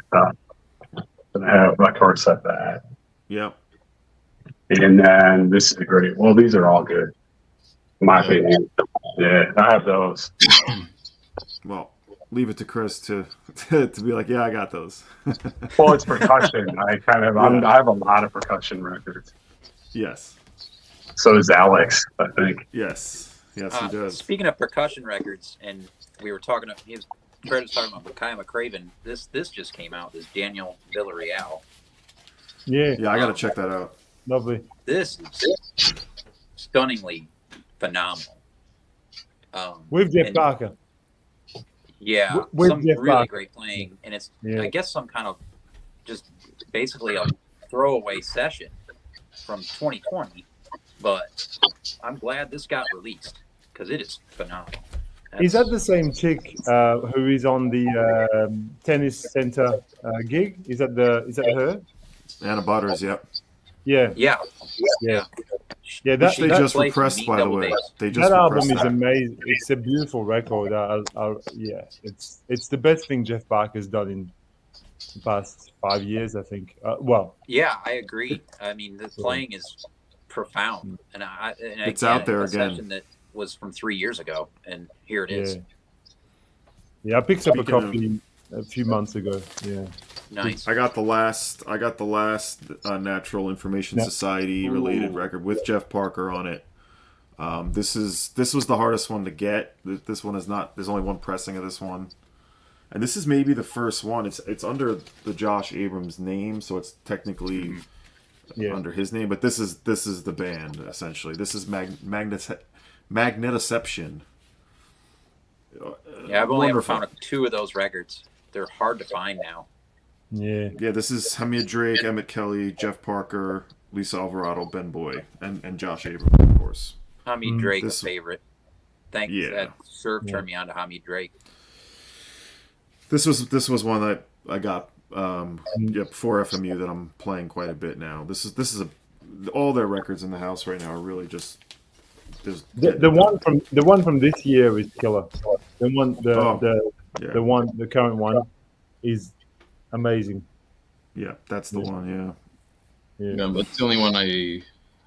And I have, of course, at that. Yep. And then this is a great. Well, these are all good, in my opinion. Yeah, I have those. Well, leave it to Chris to be like, yeah, I got those. Well, it's percussion. I have a lot of percussion records. Yes. So does Alex, I think. Yes, he does. Speaking of percussion records, and we were talking. Fred was talking about Kai McCraven. This just came out. This Daniel Villarreal. Yeah, Yeah, I got to check that out. lovely. This is stunningly phenomenal. With Jeff and- Parker. Yeah, With some Jeff really Parker. great playing, and it's Yeah. I guess some kind of just basically a throwaway session from 2020, but I'm glad this got released because it is phenomenal. Is that the same chick who is on the tennis center gig? Is that her? Anna Butters, yep. Yeah, Yeah, yeah. She That- Which they that- just plays some repressed, neat by the double way. bass. They just That album repressed is that. amazing. It's a beautiful record. Yeah, it's the best thing Jeff Parker's done in the past 5 years, I think. Yeah, I agree. I mean, the playing is profound, and It's out there a again. session that was from 3 years ago, and here it is. Yeah. I picked up a Speaking of- copy a few months ago. Yeah, Nice. I got the last Natural Information Yeah. Society related record with Jeff Parker on it. This was the hardest one to get. This one is not. There's only one pressing of this one, and this is maybe the first one. It's under the Josh Abrams name, so it's technically yeah. under his name. But this is the band essentially. This is Magnetoception. Yeah, I've only ever Wonderful. found 2 of those records. They're hard to find now. Yeah, Yeah, this is Hamid Drake, Emmett Kelly, Jeff Parker, Lisa Alvarado, Ben Boy, and Josh Abrams, of course. Hamid Drake, This- a favorite. Thanks. Yeah. That Serve turned me on to Hamid Drake. This was one that I got before FMU that I'm playing quite a bit now. This is all their records in the house right now are really just the one from this year is killer. The current one is amazing. Yeah, that's the one. Yeah. Yeah, Yeah, but it's the only one I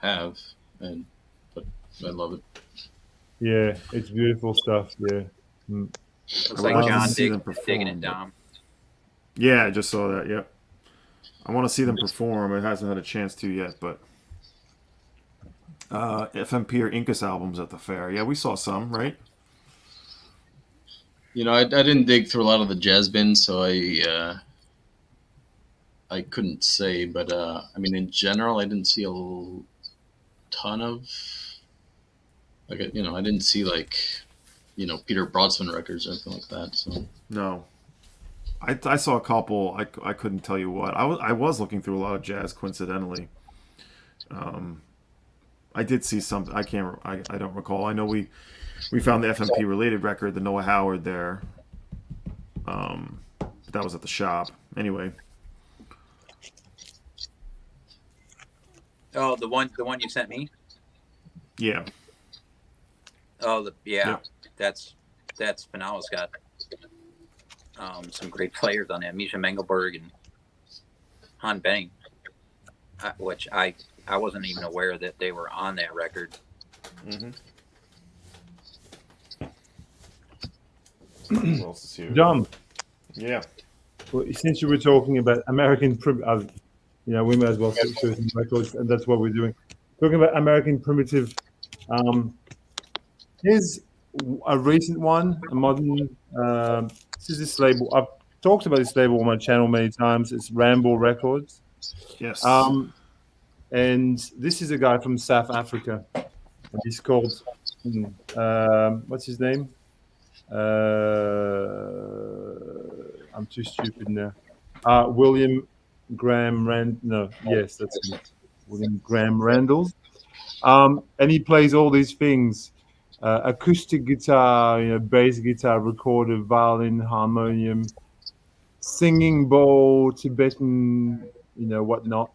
have, but I love it. yeah, it's beautiful stuff. Yeah. Looks I like would love John to see them perform, digging it but- down. Yeah, I just saw that. Yep. I want to see them perform. It hasn't had a chance to yet, but FMP or Incas albums at the fair. Yeah, we saw some, right? You know, I didn't dig through a lot of the jazz bins, so I couldn't say. But I mean, in general, I didn't see a ton of like I didn't see like Peter Brodsman records or anything like that. So No. I saw a couple. I couldn't tell you what. I was looking through a lot of jazz coincidentally. I did see something. I don't recall. I know we found the FMP related record, the Noah Howard there. But that was at the shop. Anyway. Oh, the one you sent me. Yeah. Oh, Yeah. That's Spinell's got some great players on that. Misha Mengelberg and Han Benning, which I wasn't even aware that they were on that record. Mm-hmm. Who else is here? John, Yeah. well, since you were talking about American, we may as well show some records, and that's what we're doing. Talking about American primitive, here's a recent one, a modern. This is this label. I've talked about this label on my channel many times. It's Ramble Records. Yes. And this is a guy from South Africa. And he's called, what's his name? I'm too stupid now. William Graham Rand. No, yes, that's him. William Graham Randall. And he plays all these things: acoustic guitar, bass guitar, recorder, violin, harmonium, singing bowl, Tibetan, whatnot.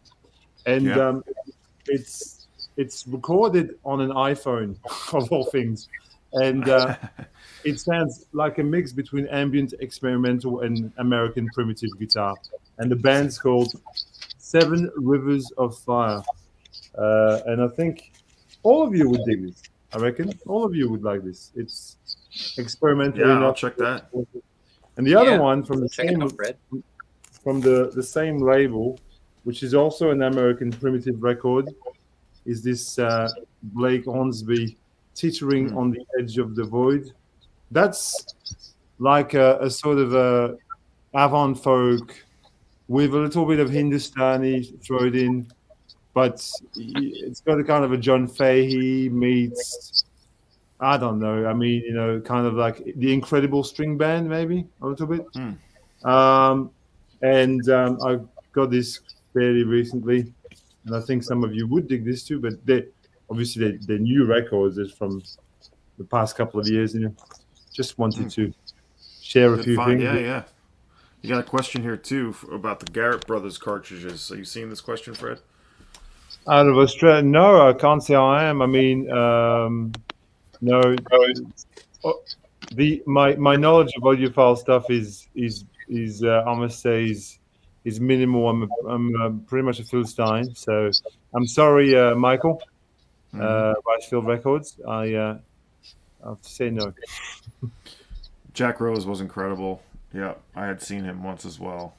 And it's recorded on an iPhone, of all things, and it sounds like a mix between ambient, experimental, and American primitive guitar. And the band's called Seven Rivers of Fire. And I think all of you would dig this. I reckon all of you would like this. It's experimental Yeah, I'll enough. check that. And the other one from the Check it same out, Fred. from the same label, which is also an American primitive record, is this Blake Hornsby, Teetering on the Edge of the Void. That's like a sort of a avant folk with a little bit of Hindustani thrown in, but it's got a kind of a John Fahey meets, I don't know. I mean, kind of like the Incredible String Band, maybe a little bit. And I got this fairly recently, and I think some of you would dig this too. But obviously they're new records. It's from the past couple of years, and just wanted to share a Good few find. things. Yeah. You got a question here too about the Garrett Brothers cartridges. Are you seeing this question, Fred? Out of Australia, no, I can't say I am. I mean, no. My knowledge of audiophile stuff is I must say is minimal. I'm pretty much a Philistine, so I'm sorry, Michael. Ricefield Records. I have to say no. Jack Rose was incredible. Yeah, I had seen him once as well.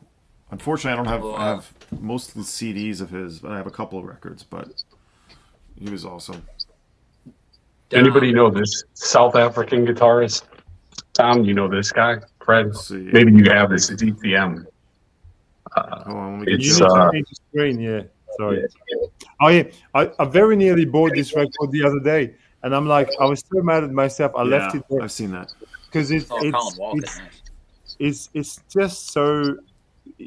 Unfortunately, I don't have most of the CDs of his, but I have a couple of records. But he was awesome. Anybody know this South African guitarist? Tom, you know this guy? Fred? Let's see. Maybe you have this. It's ECM. Hold on, let me get It's, You you. need to change the screen, yeah. Sorry. Oh yeah, I very nearly bought this record the other day, and I'm like, I was so mad at myself. I left it there I've seen that. because Colin Walken. Nice. it's just so.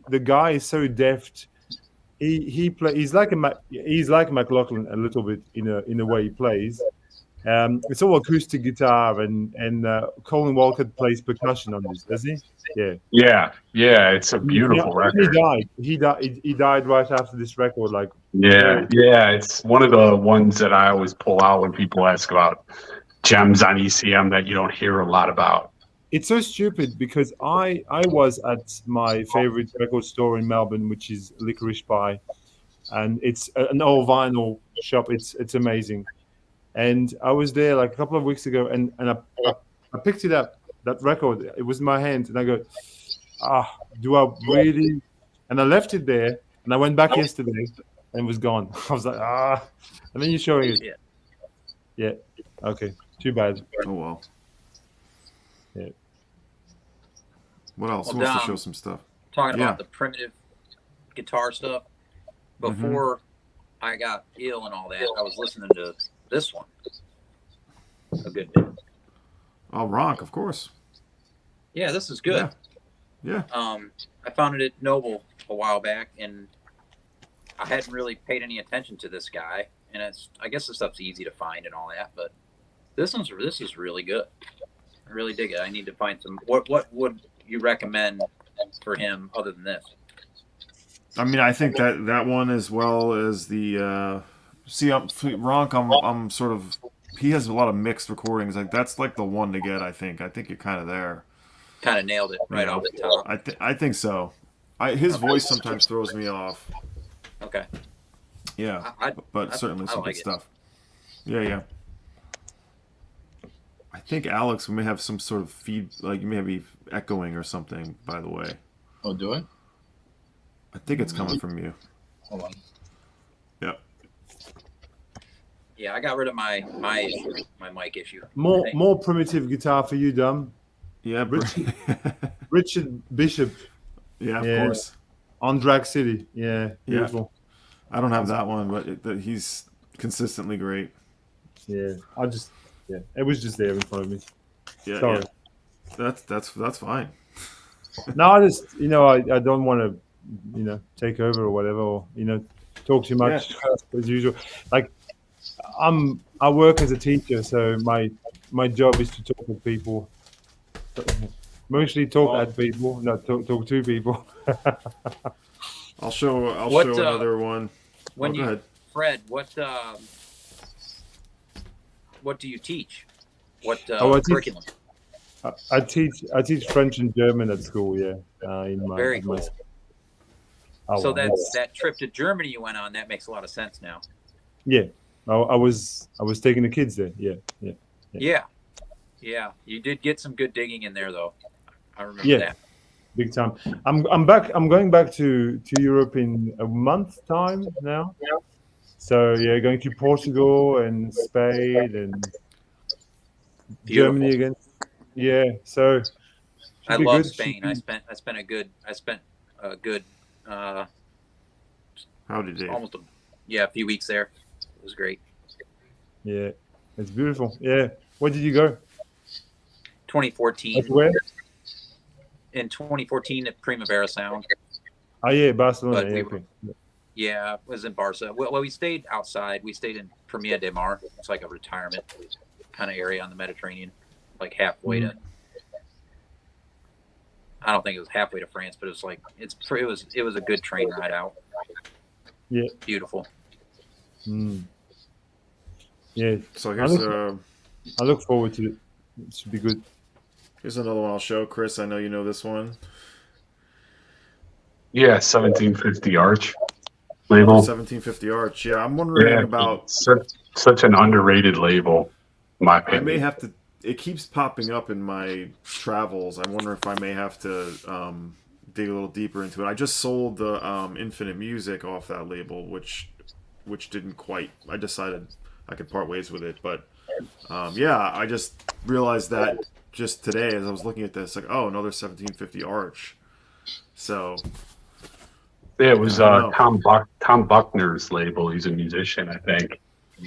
The guy is so deft. He's like McLaughlin a little bit in a way he plays. It's all acoustic guitar, and Colin Walcott plays percussion on this, does he? Yeah. Yeah. It's a beautiful record. He died right after this record. Like, Yeah. It's one of the ones that I always pull out when people ask about gems on ECM that you don't hear a lot about. it's so stupid because I was at my favorite record store in Melbourne, which is Licorice Pie, and it's an old vinyl shop. It's amazing. And I was there like a couple of weeks ago, and I picked it up, that record. It was in my hand, and I go, do I really? And I left it there, and I went back yesterday, and it was gone. I was like, and then you're showing it. Yeah. Okay. Too bad. Oh well. Yeah. What else? Well, Who wants to Dom, show some stuff? Talking Yeah. about the primitive guitar stuff. Before I got ill and all that, I was listening to this one a good bit. Oh, Ronk, of course. Yeah, this is good. Yeah. I found it at Noble a while back, and I hadn't really paid any attention to this guy. And I guess the stuff's easy to find and all that, but this is really good. I really dig it. I need to find some. What would you recommend for him other than this? I mean, I think that one as well as the Ronk. I'm sort of, he has a lot of mixed recordings. Like that's like the one to get. I think you're kind of there. Kind of nailed it right off the top. I think so. His voice sometimes throws me off. Okay. Yeah, but certainly some good stuff. Yeah. I think Alex, we may have some sort of feed, like you may be echoing or something. By the way. Oh, do I? I think it's coming from you. Hold on. Yep. Yeah, I got rid of my issue, my mic issue. More primitive guitar for you, Dom. Yeah, Richard Bishop. Yeah, of course. On Drag City. Yeah, beautiful. I don't have that one, but he's consistently great. Yeah, it was just there in front of me. Yeah, sorry. Yeah. That's fine. No, I just I don't want to take over or whatever, or talk too much as usual. Like I work as a teacher, so my job is to talk with people. Mostly talk at people, not talk to people. I'll show another one. When go ahead. Fred, what do you teach? What curriculum? I teach French and German at school. Yeah, very cool. So wow. that trip to Germany you went on, that makes a lot of sense now. Yeah, I was taking the kids there. Yeah. You did get some good digging in there, though. I remember that. Big time. I'm back. I'm going back to Europe in a month's time now. Yeah. So going to Portugal and Spain and Germany again. Yeah. So I love Spain. I spent a good. Howdy, Dave. A few weeks there. It was great. Yeah, it's beautiful. Yeah. Where did you go? 2014. Where? In 2014 at Primavera Sound. Oh yeah, Barcelona. It was in Barca. Well, we stayed outside. We stayed in Premià de Mar. It's like a retirement kind of area on the Mediterranean, like halfway to. I don't think it was halfway to France, but it was a good train ride out. Yeah. Beautiful. Yeah. So here's I look forward to it. It should be good. Here's another one I'll show. Chris, I know you know this one. Yeah, 1750 Arch label. 1750 Arch. Yeah, I'm wondering about such an underrated label, in my opinion. I may have to. It keeps popping up in my travels. I wonder if I may have to dig a little deeper into it. I just sold the Infinite Music off that label, which didn't quite. I decided I could part ways with it, but I just realized that just today as I was looking at this, like, oh, another 1750 Arch. So yeah, it was Tom Buckner's label. He's a musician, I think,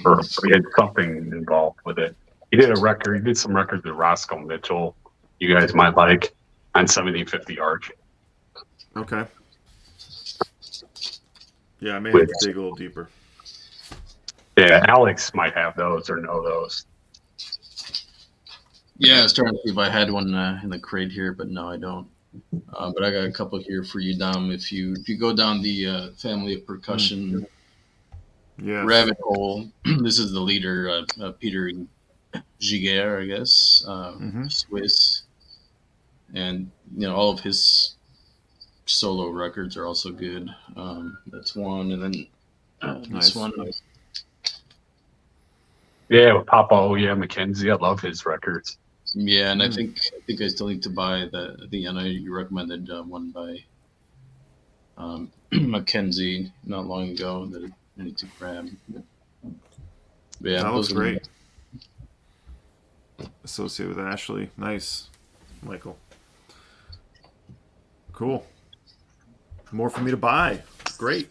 or he had something involved with it. He did a record. He did some records with Roscoe Mitchell. You guys might like on 1750 Arch. Okay. Yeah, I may have to dig a little deeper. Yeah, Alex might have those or know those. Yeah, I was trying to see if I had one in the crate here, but no, I don't. But I got a couple here for you, Dom. If you go down the family of percussion rabbit hole, this is the leader, Peter Giguère, I guess, Swiss, and all of his solo records are also good. That's one, and then this one. Yeah, with Papa Mackenzie, I love his records. Yeah, and I think I still need to buy I know you recommended one by Mackenzie not long ago that I need to grab. But yeah, that looks great. Associated with Ashley. Nice, Michael. Cool. More for me to buy. Great.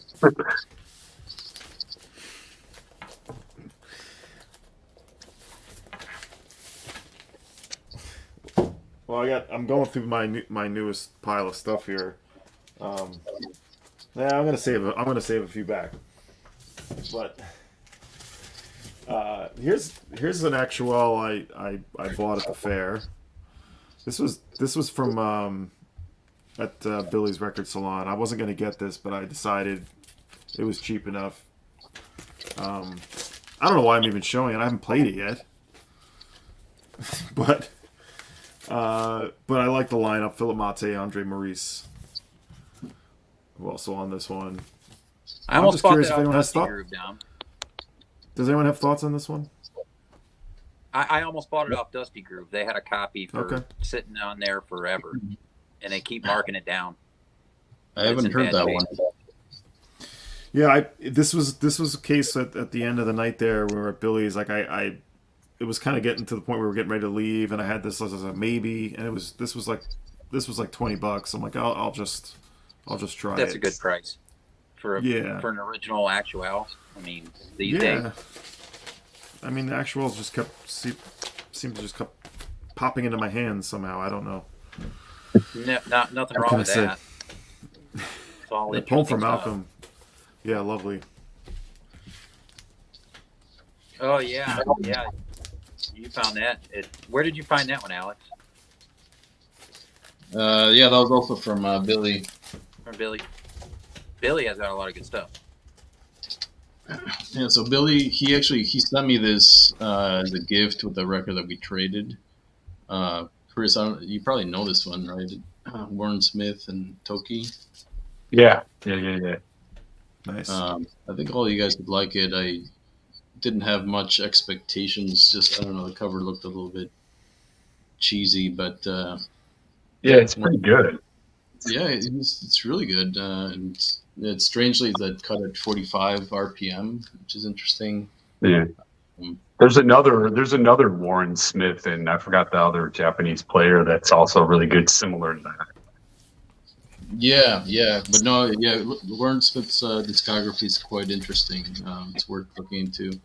Well, I'm going through my newest pile of stuff here. Yeah, I'm gonna save a few back. But here's an actual I bought at the fair. This was from at Billy's Record Salon. I wasn't gonna get this, but I decided it was cheap enough. I don't know why I'm even showing it. I haven't played it yet. but I like the lineup. Philip Mate, Andre Maurice. Who also on this one? I I'm almost just bought curious that if off anyone has Dusty thought- Groove down. Does anyone have thoughts on this one? I almost bought it off Dusty Groove. They had a copy for Okay. sitting on there forever, and they keep marking it down. I haven't in heard bad that shape. one. Yeah, this was a case at the end of the night there. We were at Billy's. Like it was kind of getting to the point where we were getting ready to leave, and I had this as a maybe, and this was like $20. I'm like, I'll just try That's it. a good price for Yeah. for an original Actual. I mean, these Yeah. days. I mean, the actuals just seemed to just kept popping into my hands somehow. I don't know. Nothing What wrong can with I say? that. It's all The poem from interesting stuff. Malcolm. Yeah, lovely. Oh yeah, yeah. You found that. Where did you find that one, Alex? Yeah, that was also from Billy. From Billy. Billy has got a lot of good stuff. Yeah, so Billy, he sent me this as a gift with the record that we traded. Chris, you probably know this one, right? Warren Smith and Toki. Yeah. Nice. I think all you guys would like it. I didn't have much expectations. Just I don't know, the cover looked a little bit cheesy, but Yeah, it's pretty good. yeah, it's really good. And it's strangely that cut at 45 RPM, which is interesting. Yeah. There's another Warren Smith, and I forgot the other Japanese player that's also really good, similar to that. Yeah, but no, yeah, Warren Smith's discography is quite interesting. It's worth looking into.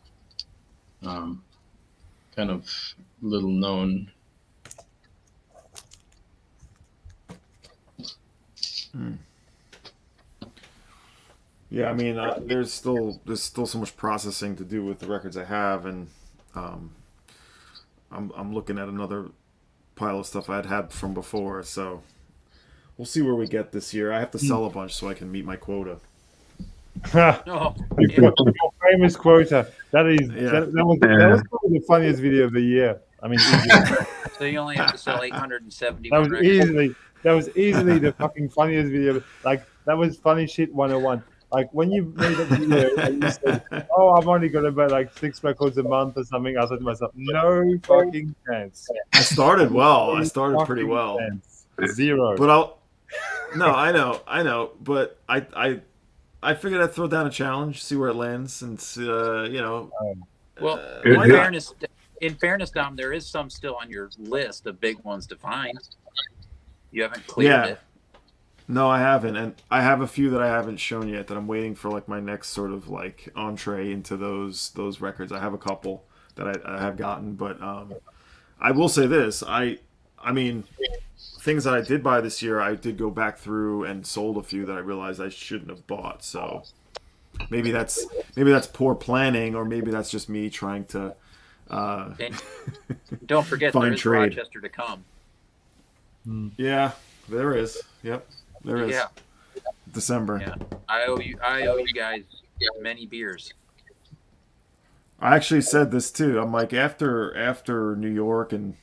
Kind of little known. Yeah, I mean, there's still so much processing to do with the records I have, and I'm looking at another pile of stuff I'd had from before. So we'll see where we get this year. I have to sell a bunch so I can meet my quota. Oh, yeah. Your famous quota. That is Yeah. that was probably the funniest video of the year. I mean, easily. So you only have to sell 870 that was records. easily the fucking funniest video. Like that was funny shit 101. Like when you made a video and you said, "Oh, I'm only gonna buy like 6 records a month or something," I said to myself, "No fucking chance." I started well. I No started pretty fucking well. chance. Zero. But I know. But I figured I'd throw down a challenge, see where it lands, and Well, Good, in good. fairness, Dom, there is some still on your list of big ones to find. You haven't cleared Yeah. it. No, I haven't, and I have a few that I haven't shown yet that I'm waiting for, like my next sort of like entree into those records. I have a couple that I have gotten, but I will say this: I mean, things that I did buy this year, I did go back through and sold a few that I realized I shouldn't have bought. So maybe that's poor planning, or maybe that's just me trying to. And don't forget, Fine there is trade. Rochester to come. Yeah, there is. Yep, there is. Yeah, December. yeah. I owe you guys many beers. I actually said this too. I'm like, after New York and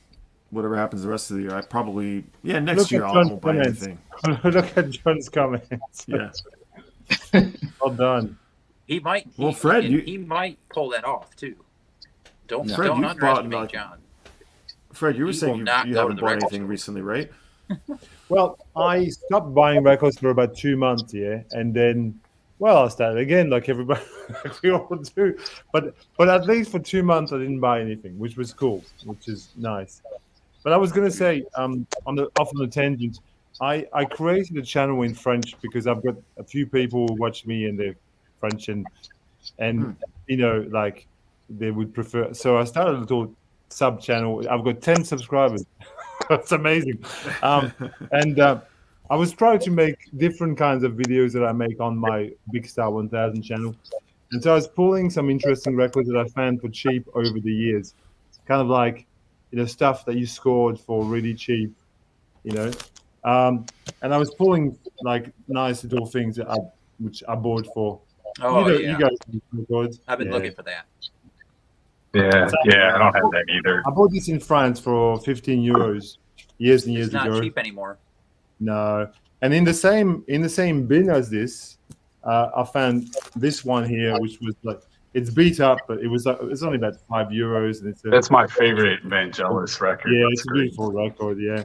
whatever happens the rest of the year, I probably next Look year at I John's won't buy comments. anything. Look at John's comments. Yeah. Well done. He might. Well, Fred, he might pull that off too. Don't Fred, don't you've bought, underestimate like, John. Fred, you were He saying will you not go to haven't the bought record anything store. recently, right? Well, I stopped buying records for about 2 months, and then, I started again, like everybody, like we all do. But at least for 2 months, I didn't buy anything, which was cool, which is nice. But I was gonna say, on the tangent, I created a channel in French because I've got a few people who watch me and they're French and like they would prefer. So I started a little sub channel. I've got 10 subscribers. It's amazing. And I was trying to make different kinds of videos that I make on my Big Star 1000 channel. And so I was pulling some interesting records that I found for cheap over the years. Kind of like, stuff that you scored for really cheap, you know. And I was pulling like nice little things which I bought for. Oh, You guys know records. I've been Yeah. looking for that. Yeah, I don't have that either. I bought this in France for 15 euros years and years It's not ago. cheap anymore. No, and in the same bin as this, I found this one here, which was like it's beat up, but it's only about €5, and That's my favorite Vangelis record. yeah, That's it's a great. beautiful record, yeah.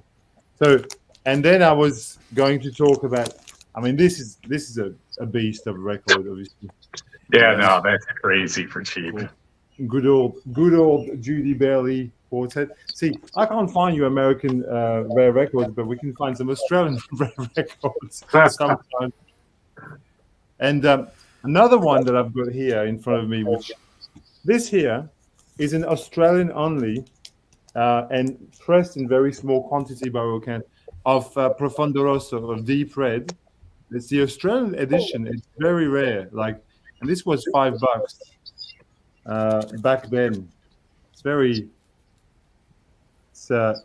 So, and then I was going to talk about. I mean, this is a beast of a record, obviously. Yeah, no, that's crazy for cheap. Good old Judy Bailey quartet. See, I can't find you American rare records, but we can find some Australian rare records sometimes. And another one that I've got here in front of me, which this here is an Australian only and pressed in very small quantity by Rocan of Profondo Rosso, of Deep Red. It's the Australian edition. It's very rare. And this was $5 back then. It's very. But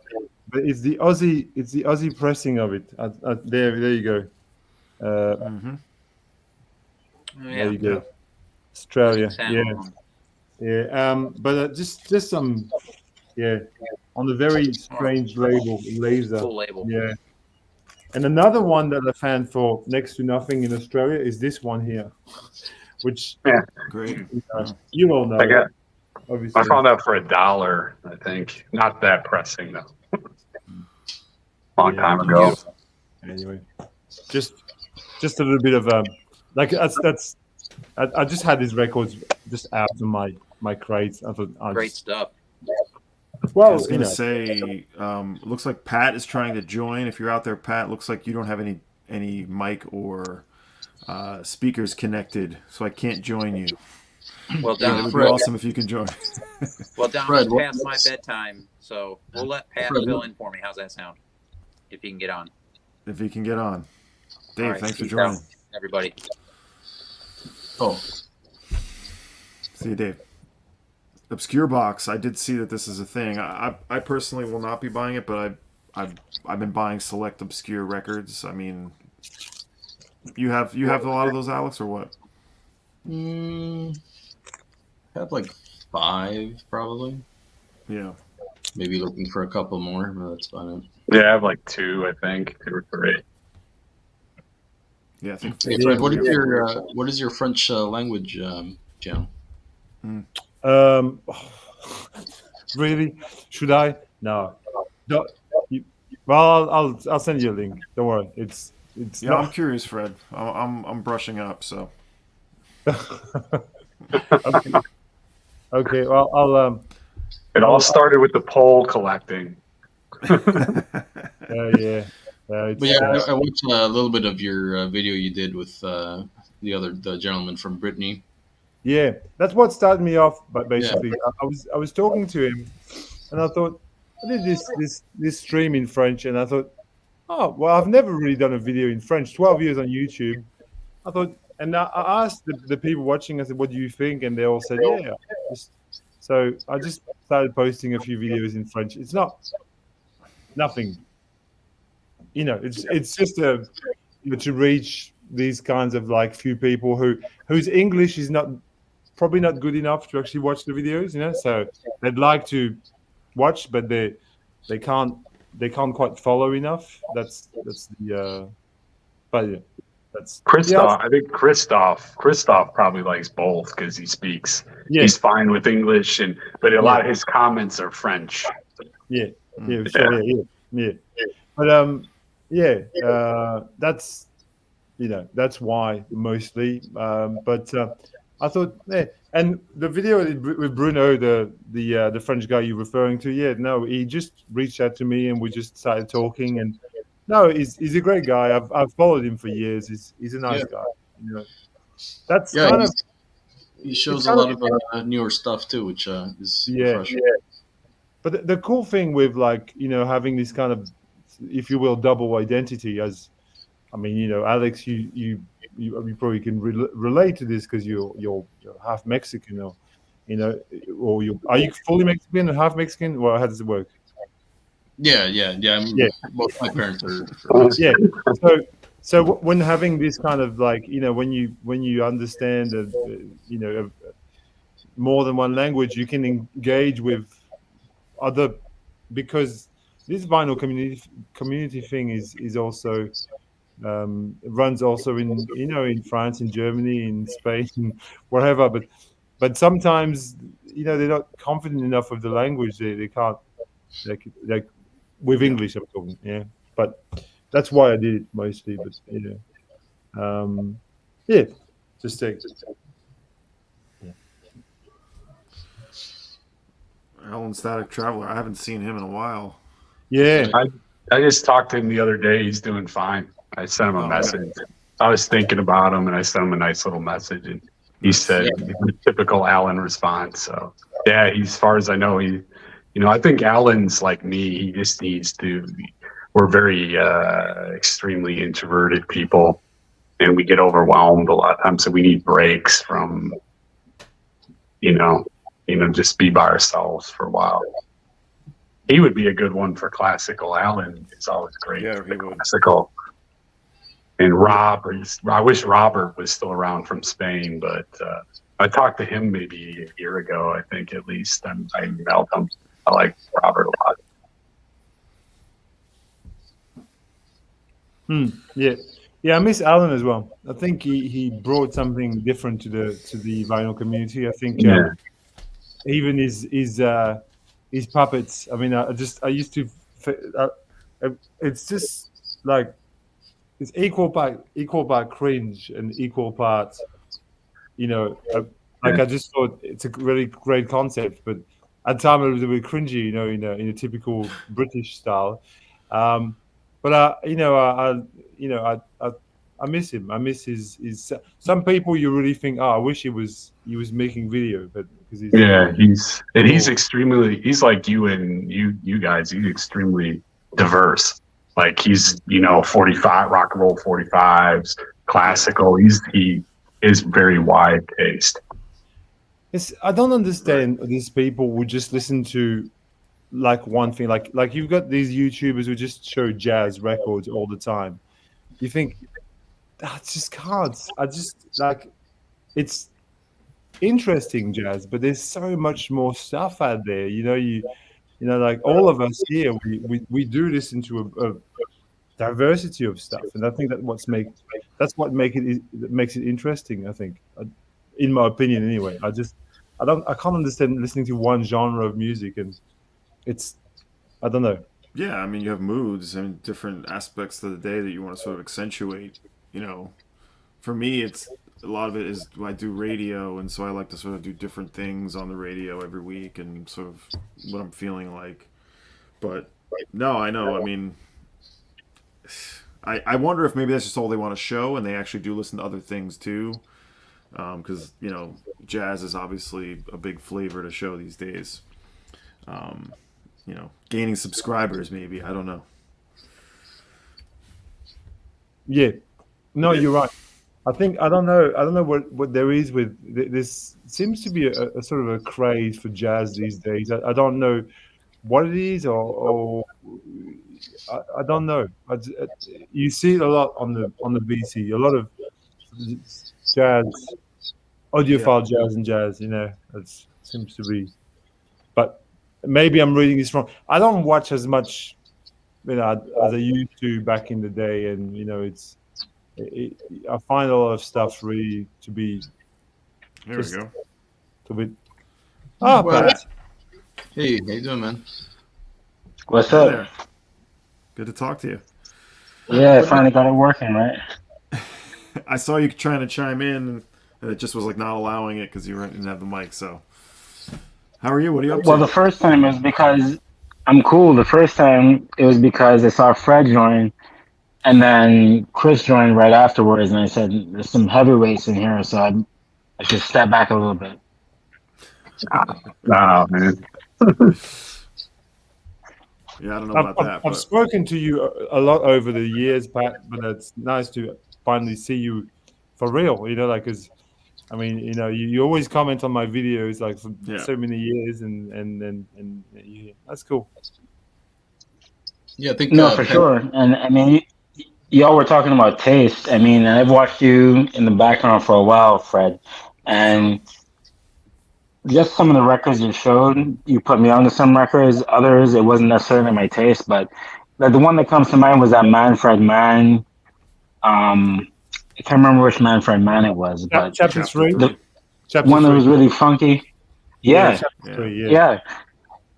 it's the Aussie pressing of it. There you go. Mm-hmm. There you go. Australia. Sound. Yeah. But just some, on a very strange label, laser. Full label. Yeah. And another one that I found for next to nothing in Australia is this one here, which Great. you all know. Obviously. I found out for $1, I think. Not that pressing though. Long time ago. Anyway, just a little bit of that's. I just had these records just out of my crates. I thought, Great stuff. I Well, was going to say, it looks like Pat is trying to join. If you're out there, Pat, looks like you don't have any mic or speakers connected, so I can't join you. Well, Yeah, it Don, would be awesome if you can join. well, Don, Fred, it's what- past my bedtime, so we'll let Pat Fred, fill what- in for me. How's that sound? If you can get on. If you can get on. Dave, All right, thanks for peace joining. out, everybody. Oh, See you, Dave. Obscure Box. I did see that this is a thing. I personally will not be buying it, but I've been buying select obscure records. I mean, you have a lot of those, Alex, or what? have like 5 probably. Yeah. Maybe looking for a couple more, but that's fine. Yeah, I have like 2, I think. 2 or 3. Yeah, I think. Hey, Fred, what is your French language channel? Really? Should I? No. Well, I'll send you a link. Don't worry. It's Yeah, I'm curious, Fred. I'm brushing up, so. Okay. Well, I'll It all started with the pole collecting. yeah. But yeah, I watched a little bit of your video you did with the gentleman from Brittany. Yeah, that's what started me off. But basically, I was talking to him, and I thought I did this stream in French, and I thought, oh well, I've never really done a video in French. 12 years on YouTube. I thought, and I asked the people watching. I said, "What do you think?" And they all said, "Yeah." So I just started posting a few videos in French. It's nothing. It's just to reach these kinds of few people whose English is probably not good enough to actually watch the videos. So they'd like to watch, but they can't quite follow enough. That's the but yeah, that's Christoph, I think Christoph probably likes both because he speaks. Yeah. He's fine with English, but a lot of his comments are French. Yeah. But that's why mostly. But I thought, and the video with Bruno, the French guy you're referring to, he just reached out to me and we just started talking. And no, he's a great guy. I've followed him for years. He's a nice guy. That's kind of. He shows a lot of newer stuff too, which is refreshing. But the cool thing with like having this kind of, if you will, double identity, as I mean, Alex, you probably can relate to this because you're half Mexican, or or are you fully Mexican and half Mexican? Well, how does it work? Yeah. Yeah. Both my parents are. Yeah. So when having this kind of like when you understand more than one language, you can engage with other, because this vinyl community thing is also runs also in France, in Germany, in Spain, wherever. But sometimes they're not confident enough of the language. They can't like with English. I'm talking, yeah. But that's why I did it mostly. But yeah, just take. Alan Static Traveler. I haven't seen him in a while. Yeah. I just talked to him the other day. He's doing fine. I sent him a Oh, message. I was thinking about him, and I sent him a nice little message, and he said the typical Alan response. So yeah, as far as I know, I think Alan's like me. He just needs to. We're very extremely introverted people, and we get overwhelmed a lot of times. So we need breaks from, just be by ourselves for a while. He would be a good one for classical. Alan is always great for the classical. And Rob, I wish Robert was still around from Spain, but I talked to him maybe a year ago, I think at least. I emailed him. I like Robert a lot. Yeah, I miss Alan as well. I think he brought something different to the vinyl community. I think even his puppets. I mean, I used to. It's just like it's equal part cringe and equal part. I just thought it's a really great concept, but at the time it was a bit cringy, in a typical British style. But I miss him. I miss his. Some people you really think, I wish he was making video, but because he's extremely. He's like you and you guys. He's extremely diverse. Like he's 45 rock and roll 45s, classical. He is very wide taste. I don't understand these people who just listen to like one thing. Like you've got these YouTubers who just show jazz records all the time. You think I just can't. I just like it's interesting jazz, but there's so much more stuff out there. Like all of us here, we do listen to a diversity of stuff, and I think that's what makes it interesting. I think, in my opinion, anyway. I can't understand listening to one genre of music, and I don't know. Yeah, I mean, you have moods and different aspects of the day that you want to sort of accentuate. For me, it's a lot of it is I do radio, and so I like to sort of do different things on the radio every week and sort of what I'm feeling like. But no, I know. I mean, I wonder if maybe that's just all they want to show, and they actually do listen to other things too. Because jazz is obviously a big flavor to show these days. Gaining subscribers, maybe, I don't know. Yeah, no, you're right. I don't know what there is with this. Seems to be a sort of a craze for jazz these days. I don't know what it is, or I don't know. You see it a lot on the VC. A lot of jazz, audiophile jazz and jazz. It seems to be. But maybe I'm reading this wrong. I don't watch as much, as I used to back in the day, and I find a lot of stuff really to be. There we go. To be. Well, Pat. Hey, how you doing, man? What's Hey up? there. Good to talk to you. Yeah, I finally got it working, right? I saw you trying to chime in, and it just was like not allowing it because you didn't have the mic. So, how are you? What are you up to? Well, the first time was because I'm cool. The first time it was because I saw Fred join, and then Chris joined right afterwards, and I said, "There's some heavyweights in here, so I should step back a little bit." Nah, man. Yeah, I don't know I've, about I've, that, I've but spoken to you a lot over the years, Pat, but it's nice to finally see you for real. Like, 'cause I mean, you always comment on my videos like for yeah, so many years, and that's cool. Yeah, I think No, for sure. And I mean, y'all were talking about taste. I mean, I've watched you in the background for a while, Fred, sure. and just some of the records you showed, you put me onto some records. Others, it wasn't necessarily my taste, but the one that comes to mind was that Manfred Mann. I can't remember which Manfred Mann it was, but Chapter Chapter three, the three. chapter one that three, was really funky. yeah, Yeah, chapter Yeah, three, yeah. yeah.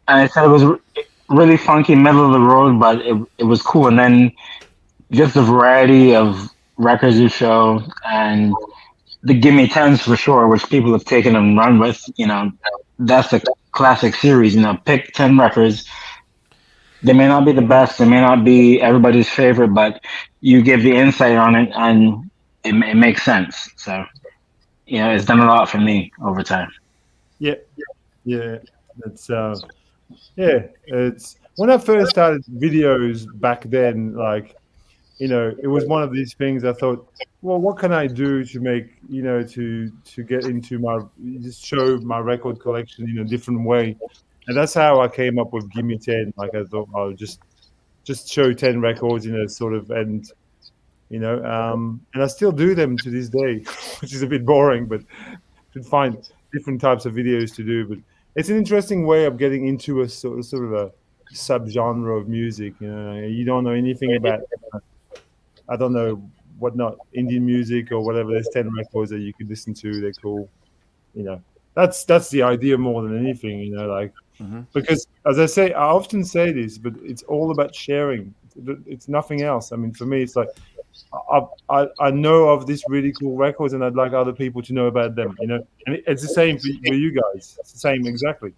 And I said it was really funky, middle of the road, but it was cool. And then just the variety of records you show, and the Gimme Tens for sure, which people have taken and run with. That's a classic series. Pick 10 records. They may not be the best, they may not be everybody's favorite, but you give the insight on it, and it makes sense. So, it's done a lot for me over time. Yeah, yeah. It's yeah. It's when I first started videos back then, like, it was one of these things I thought, well, what can I do to make, to get into just show my record collection in a different way. And that's how I came up with Gimme 10. Like, I thought I'll just show 10 records, sort of, and I still do them to this day, which is a bit boring, but to find different types of videos to do. But it's an interesting way of getting into a sort of a subgenre of music. You don't know anything about, I don't know what not, Indian music or whatever. There's 10 records that you can listen to. They're cool. That's the idea more than anything. Like, hmm because as I say, I often say this, but it's all about sharing. It's nothing else. I mean, for me, it's like I know of these really cool records, and I'd like other people to know about them. And it's the same for you guys. It's the same exactly.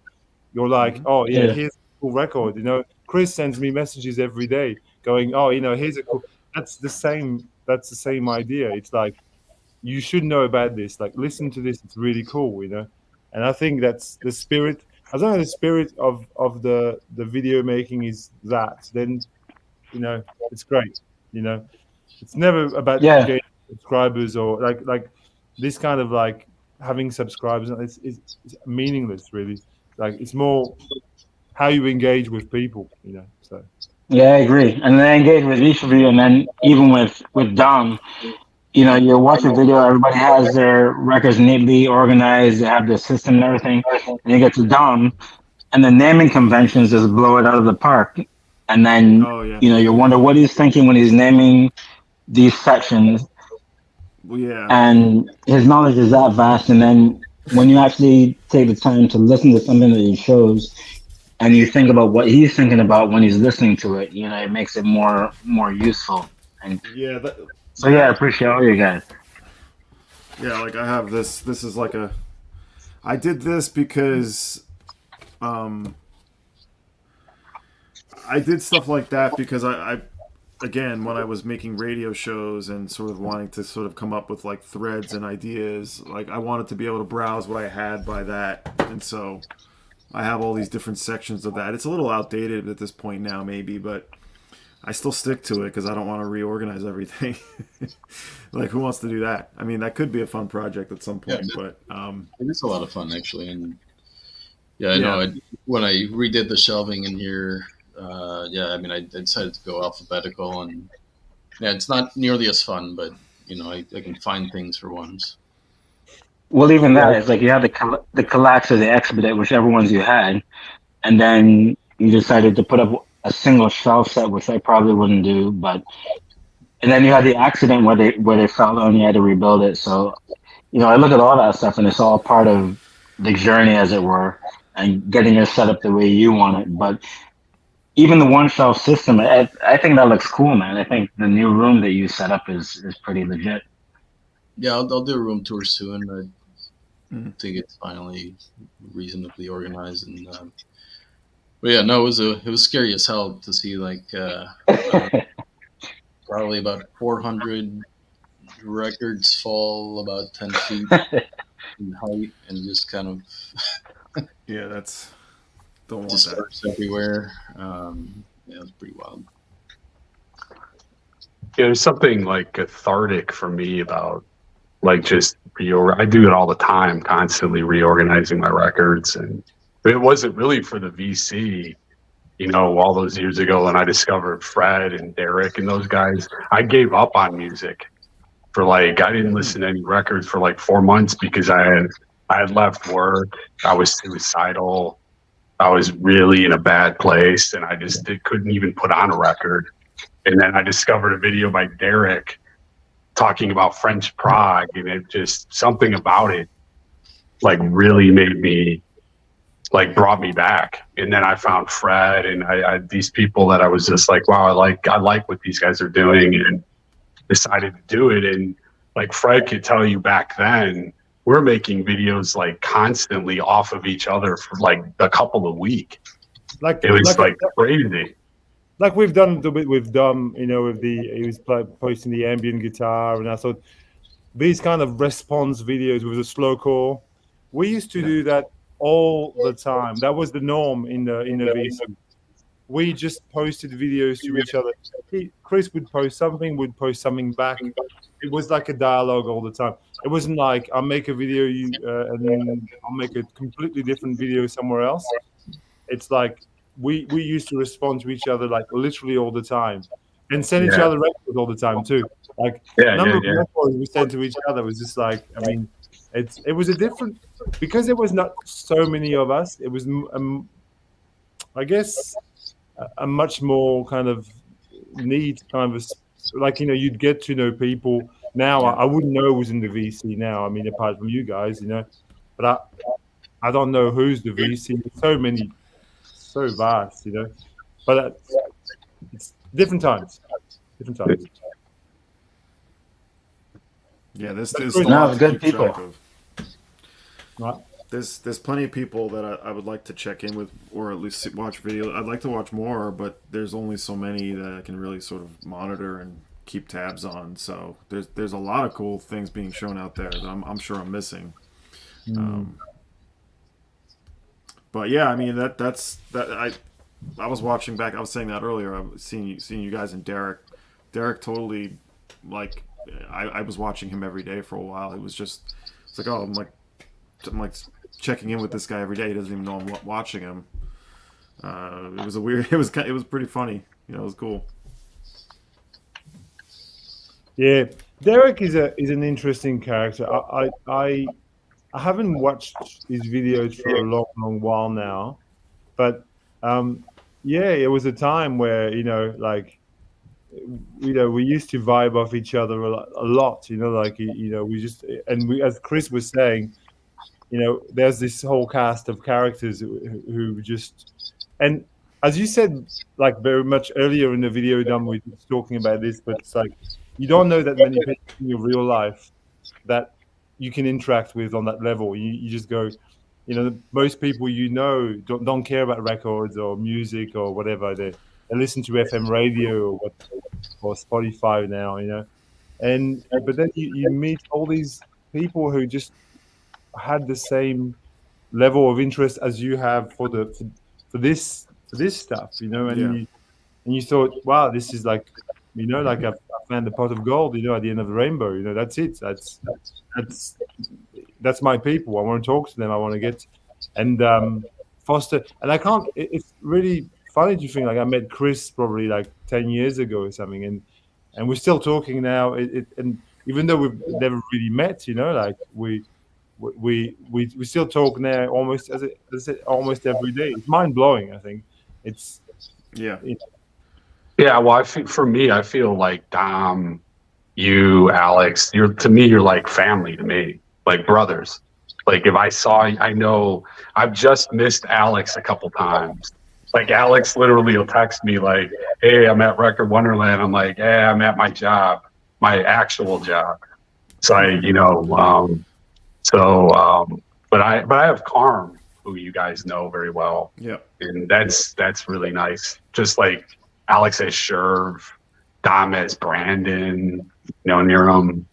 You're like, hmm oh yeah, Yeah. here's a cool record. Chris sends me messages every day, going, oh, here's a cool. That's the same. That's the same idea. It's like you should know about this. Like, listen to this. It's really cool. And I think that's the spirit. As long as the spirit of the video making is that, then it's great. It's never about Yeah. getting subscribers or like this kind of like having subscribers. It's meaningless, really. Like, it's more how you engage with people. So Yeah, I agree. And then I engage with each of you, and then even with Dom, you watch a video, everybody has their records neatly organized, they have their system and everything. And you get to Dom, and the naming conventions just blow it out of the park. And then, Oh yeah, you wonder what he's thinking when he's naming these sections, well, yeah, and his knowledge is that vast. And then when you actually take the time to listen to something that he shows, and you think about what he's thinking about when he's listening to it, it makes it more useful. And yeah. so, yeah, I appreciate all you guys. Yeah, like I have this. This is like I did this because I did stuff like that because I again, when I was making radio shows and sort of wanting to sort of come up with like threads and ideas, like I wanted to be able to browse what I had by that, and so I have all these different sections of that. It's a little outdated at this point now, maybe, but I still stick to it because I don't want to reorganize everything. Like, who wants to do that? I mean, that could be a fun project at some point, but It's a lot of fun actually, and yeah, I know. When I redid the shelving in here, yeah, I mean, I decided to go alphabetical, and yeah, it's not nearly as fun, but I can find things for once. Well, even yeah, that, it's like you had the collapse or the expedite, whichever ones you had, and then you decided to put up a single shelf set, which I probably wouldn't do. But and then you had the accident where they fell down, and you had to rebuild it. So I look at all that stuff, and it's all part of the journey, as it were, and getting it set up the way you want it. But even the one shelf system, I think that looks cool, man. I think the new room that you set up is pretty legit. Yeah, I'll do a room tour soon. I Mhm. think it's finally reasonably organized, and but yeah, no, it was scary as hell to see like probably about 400 records fall about 10 feet in height, and just kind of yeah, that's don't want that. dispersed everywhere. Yeah, it was pretty wild. Yeah, there's something like cathartic for me about like just I do it all the time, constantly reorganizing my records, and it wasn't really for the VC. You know, all those years ago when I discovered Fred and Derek and those guys, I gave up on music for like, I didn't listen to any records for like 4 months because I had left work. I was suicidal. I was really in a bad place, and I just couldn't even put on a record. And then I discovered a video by Derek talking about French Prague, and it just, something about it like really made me, like brought me back. And then I found Fred and I these people that I was just like, wow, I like what these guys are doing, and decided to do it. And like Fred could tell you back then, we're making videos like constantly off of each other for like a couple of weeks. Like It was like crazy. Like we've done a little bit with Dom, you know, with he was posting the ambient guitar, and I thought these kind of response videos with a slow core, we used to do that all the time. That was the norm in the VC. We just posted videos to each other. Chris would post something, would post something back. It was like a dialogue all the time. It wasn't like I'll make a video, and then I'll make a completely different video somewhere else. It's like we used to respond to each other like literally all the time, and send each other records all the time too. Like number of records we sent to each other was just like, I mean, it was a different, because there was not so many of us. It was I guess a much more kind of neat kind of like, you know, you'd get to know people. Now I wouldn't know who's in the VC now. I mean, apart from you guys, you know, but I don't know who's the VC. So many, so vast, you know. But it's different times. Different times. Yeah, there's No, a lot to good keep people. track of. Right. There's plenty of people that I would like to check in with, or at least watch video. I'd like to watch more, but there's only so many that I can really sort of monitor and keep tabs on. So there's a lot of cool things being shown out there that I'm sure I'm missing. But yeah, I mean that's I was watching back. I was saying that earlier. I was seeing you guys and Derek. Derek totally, like, I was watching him every day for a while. It was just, it's like, oh, I'm like checking in with this guy every day. He doesn't even know I'm watching him. It was a weird. It was pretty funny. You know, it was cool. Yeah, Derek is an interesting character. I haven't watched his videos for a long while now, but yeah, it was a time where, you know, like, you know, we used to vibe off each other a lot. You know, like, you know, we just, and we, as Chris was saying, you know, there's this whole cast of characters who just, and as you said, like very much earlier in the video, Dom, we were talking about this, but it's like, you don't know that many people in your real life that you can interact with on that level. You just go, you know, most people, you know, don't care about records or music or whatever. They listen to FM radio or Spotify now, you know. And but then you meet all these people who just had the same level of interest as you have for this stuff, you know. And you thought, wow, this is like, you know, like I found the pot of gold, you know, at the end of the rainbow. You know, that's it. That's my people. I want to talk to them. I want to get and foster. And I can't. It's really funny to think like I met Chris probably like 10 years ago or something, and we're still talking now. And even though we've never really met, you know, like we still talk now almost as I said, almost every day. It's mind blowing. I think it's Yeah. Yeah, well, for me, I feel like Dom, you, Alex, you're like family to me, like brothers. Like if I know I've just missed Alex a couple times. Like Alex literally will text me like, "Hey, I'm at Record Wonderland." I'm like, "Hey, I'm at my job, my actual job." So but I have Carm, who you guys know very well. Yeah. And that's really nice. Just like Alex has Sherv, Dom has Brandon, you know, Niram,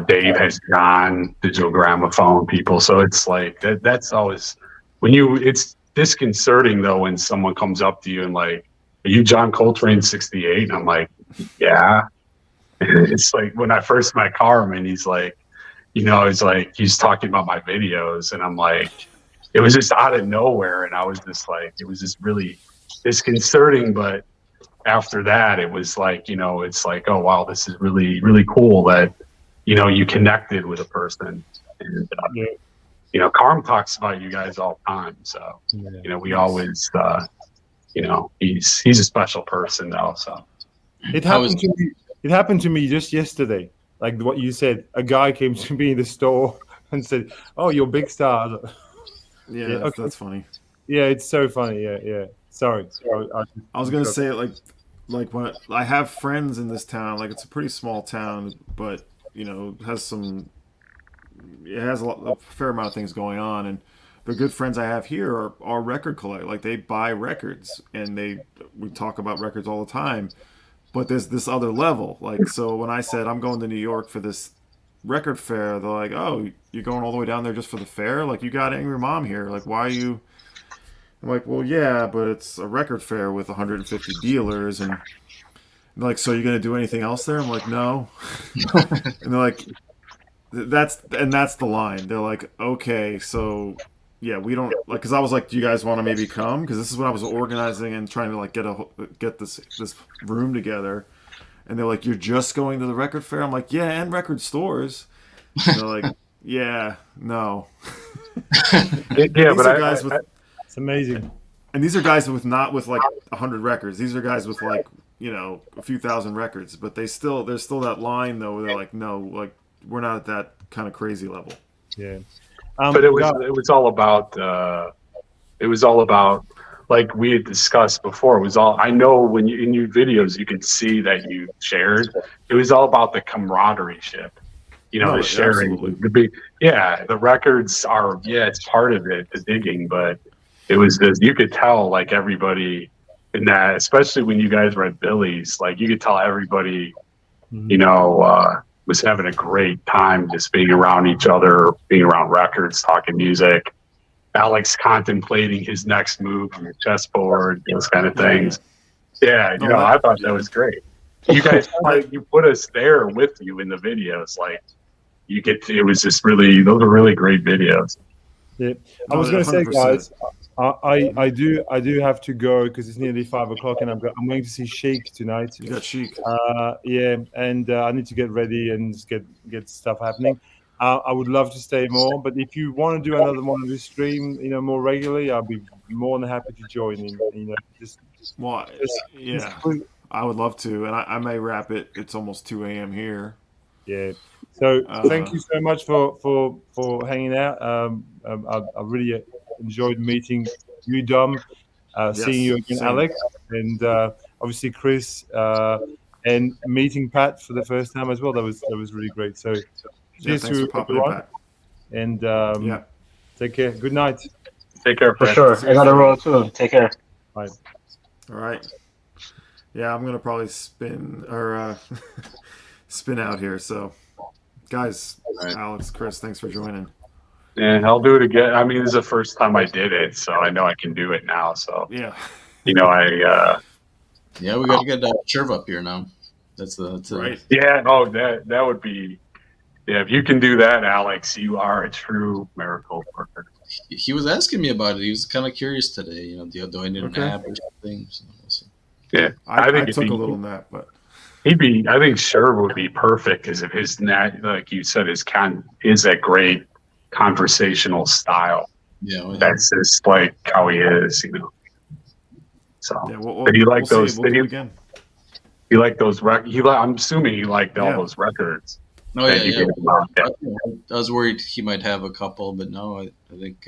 Dave has John, Digital Gramophone people. So it's like that's always it's disconcerting though when someone comes up to you and like are you John Coltrane 68? And I'm like, yeah. And it's like when I first met Carmen, he's like, he's talking about my videos, and I'm like, it was just out of nowhere, and I was just like, it was just really disconcerting. But after that, it was like, it's like, oh wow, this is really, really cool that you connected with a person, and Carm talks about you guys all the time, so we always, he's a special person though. So It happened to me. It happened to me just yesterday. Like what you said, a guy came to me in the store and said, "Oh, you're a big star." Yeah, okay. that's funny. Yeah, it's so funny. Yeah. Sorry. I was gonna say like when I have friends in this town, like it's a pretty small town, but it has a fair amount of things going on, and the good friends I have here are record collectors. Like they buy records, and we talk about records all the time. But there's this other level. Like, so when I said I'm going to New York for this record fair, they're like, "Oh, you're going all the way down there just for the fair? Like, you got Angry Mom here. Like, why are you?" I'm like, "Well, yeah, but it's a record fair with 150 dealers, and they're like, so you're gonna do anything else there?" I'm like, "No." And they're like, that's the line. They're like, "Okay, so yeah, we don't like," because I was like, "Do you guys want to maybe come?" Because this is when I was organizing and trying to like get this room together, and they're like, "You're just going to the record fair?" I'm like, "Yeah, and record stores." And they're like, "Yeah, no." Yeah, but it's amazing. And these are guys not with like 100 records. These are guys with like a few thousand records, but there's still that line though where they're like, "No, like we're not at that kind of crazy level." Yeah. But it was all about like we had discussed before. It was all, I know when in your videos you can see that you shared. It was all about the camaraderie ship. The sharing. The records are it's part of it, the digging, but it was this. You could tell like everybody in that, especially when you guys were at Billy's, like you could tell everybody, was having a great time just being around each other, being around records, talking music. Alex contemplating his next move on the chessboard, those kind of things. Yeah, I thought that was great. You guys, you put us there with you in the videos. Like, it was just really, those are really great videos. Yeah, I was going to say, guys, I do have to go because it's nearly 5 o'clock, and I'm going to see Sheik tonight. You got Sheik. Yeah, and I need to get ready and just get stuff happening. I would love to stay more, but if you want to do another one of this stream, more regularly, I'll be more than happy to join in. I would love to, and I may wrap it. It's almost 2 a.m. here. Yeah. So thank you so much for hanging out. I really enjoyed meeting you, Dom. Seeing you again, same. Alex, and obviously Chris, and meeting Pat for the first time as well. That was really great. So cheers thanks to for popping in, everyone, Pat. and take care. Good night. Take care, for sure. I gotta roll too. Take care. Bye. All right. Yeah, I'm gonna probably spin out here. So, guys, right. Alex, Chris, thanks for joining. And I'll do it again. I mean, this is the first time I did it, so I know I can do it now. So yeah, we got to get Cherv up here now. That's right. Yeah. Oh, that would be. Yeah, if you can do that, Alex, you are a true miracle worker. He was asking me about it. He was kind of curious today. Do I need an app or something? So. Yeah, I took a little nap, but I think Sherv would be perfect because of his like you said, is that great conversational style. Yeah, that's just like how he is, So, did you like those? Did you like those records? I'm assuming you liked all those records. Oh yeah. I was worried he might have a couple, but no, I think.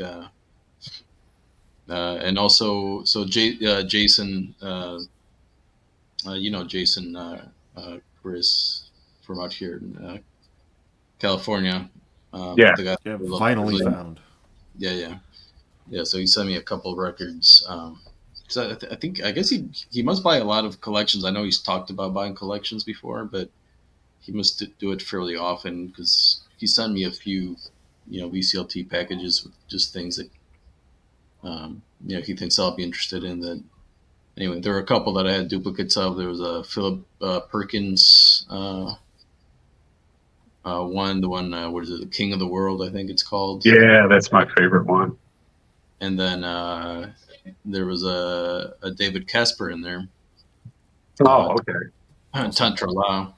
And also, so Jason, Jason, Chris from out here in California. The guy finally found. Yeah. So he sent me a couple records. So I guess he must buy a lot of collections. I know he's talked about buying collections before, but he must do it fairly often because he sent me a few, VCLT packages with just things that, he thinks I'll be interested in that anyway, there were a couple that I had duplicates of. There was a Philip Perkins one, what is it, the King of the World, I think it's called. Yeah, that's my favorite one. And then there was a David Casper in there. Oh, okay. Tantra Lao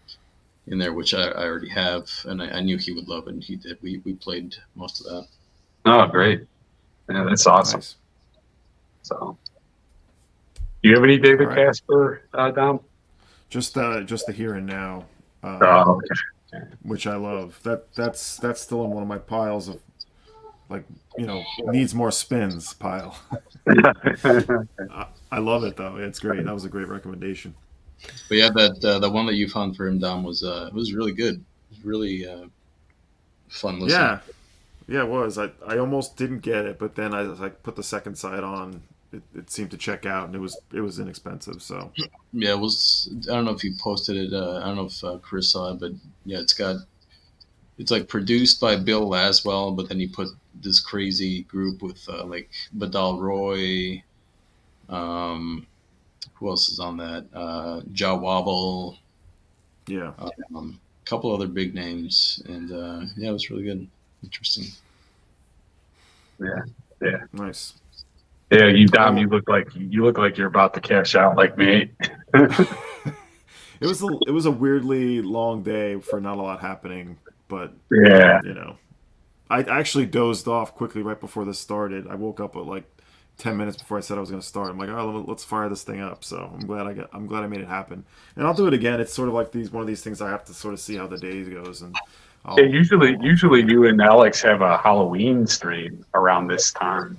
in there, which I already have, and I knew he would love it, and he did. We played most of that. Oh, great. Yeah, that's awesome. Nice. So, do you have any David All right. Casper, Dom? Just the here and now, Oh, okay. which I love. That's still in one of my piles of, like, needs more spins pile. I love it though. It's great. That was a great recommendation. But yeah, that the one that you found for him, Dom, was really good. It was really fun listening. Yeah, it was. I almost didn't get it, but then I put the second side on. It seemed to check out, and it was inexpensive. So Yeah, it was. I don't know if you posted it. I don't know if Chris saw it, but yeah, it's like produced by Bill Laswell, but then he put this crazy group with like Badal Roy. Who else is on that? Ja Wobble. yeah, A couple other big names, and yeah, it was really good. Interesting. Yeah. nice. Yeah, you Dom, you look like you're about to cash out like me. It was a weirdly long day for not a lot happening, but Yeah. I actually dozed off quickly right before this started. I woke up at like 10 minutes before I said I was going to start. I'm like, oh, let's fire this thing up. So I'm glad I made it happen, and I'll do it again. It's sort of like one of these things I have to sort of see how the day goes, and Yeah, usually you and Alex have a Halloween stream around this time.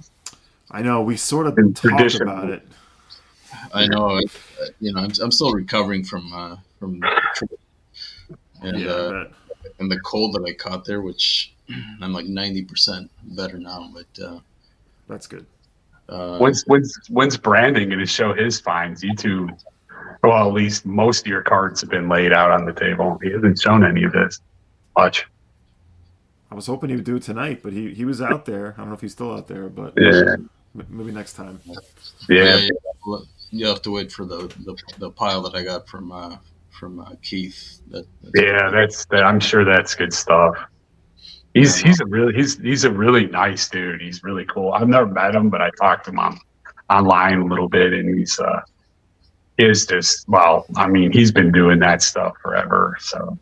I know we sort of Been talked traditional. about it. I know. I'm still recovering from the trip and Yeah, I bet. and the cold that I caught there, which I'm like 90% better now. But That's good. When's Brandon going to show his finds? You two, well, at least most of your cards have been laid out on the table. He hasn't shown any of this much. I was hoping he would do it tonight, but he was out there. I don't know if he's still out there, but Yeah. maybe next time. Yeah. you have to wait for the pile that I got from Keith. I'm sure that's good stuff. He's a really nice dude. He's really cool. I've never met him, but I talked to him online a little bit, and he's just, well, I mean, he's been doing that stuff forever. So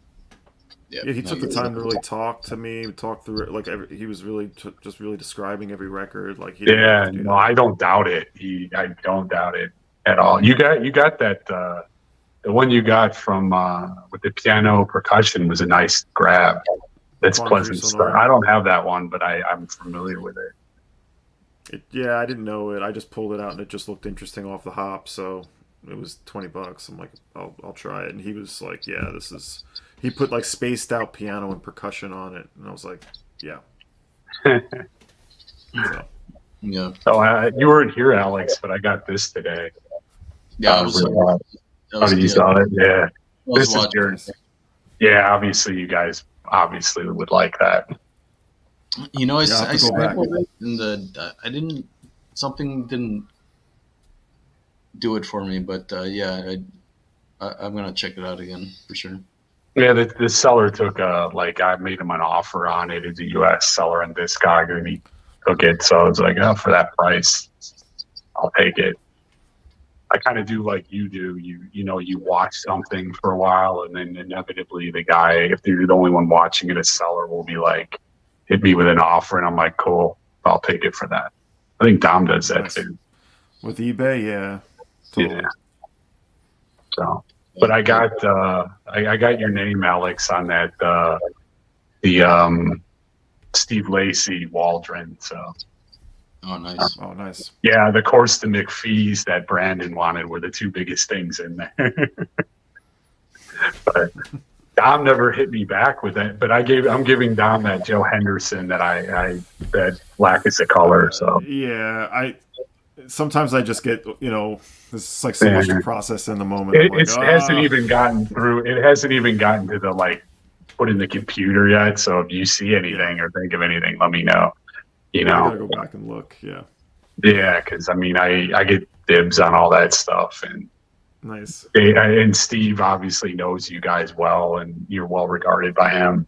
Yeah, he took the time to really talk to me, talk through it. Like he was really just really describing every record. Like he didn't have to do that. I don't doubt it. I don't doubt it at all. You got that the one you got from with the piano percussion was a nice grab. That's Quandary pleasant stuff. Sonora. I don't have that one, but I'm familiar with it. Yeah, I didn't know it. I just pulled it out and it just looked interesting off the hop. So it was $20. I'm like, I'll try it. And he was like, yeah, this is. He put like spaced out piano and percussion on it, and I was like, yeah. So, Yeah. So you weren't here, Alex, but I got this today. Yeah, I was. You saw it? Yeah. I was This is watching. your. Yeah, obviously you guys obviously would like that. I Yeah, I'll have to go back. sampled it, and something didn't do it for me, but yeah, I'm gonna check it out again for sure. Yeah, the seller took I made him an offer on it. It's a U.S. seller and Discog, and he took it. So I was like, oh, for that price, I'll take it. I kind of do like you do. You watch something for a while, and then inevitably the guy, if you're the only one watching it, a seller will be like, hit me with an offer, and I'm like, cool, I'll take it for that. I think Dom does that Nice. too. with eBay, yeah. Totally. Yeah. So, but I got I got your name, Alex, on that the Steve Lacy Waldron. So Oh, nice. Oh, nice. yeah, the course to McPhee's that Brandon wanted were the two biggest things in there. But Dom never hit me back with that. But I'm giving Dom that Joe Henderson that that black is the color. So Yeah, sometimes I just get this is like so much to process in the moment. I'm like, hasn't even gotten through. It hasn't even gotten to the put in the computer yet. So if you see anything or think of anything, let me know. I gotta go back and look. Yeah. Yeah, because I mean, I get dibs on all that stuff. And Nice. and Steve obviously knows you guys well, and you're well regarded by him.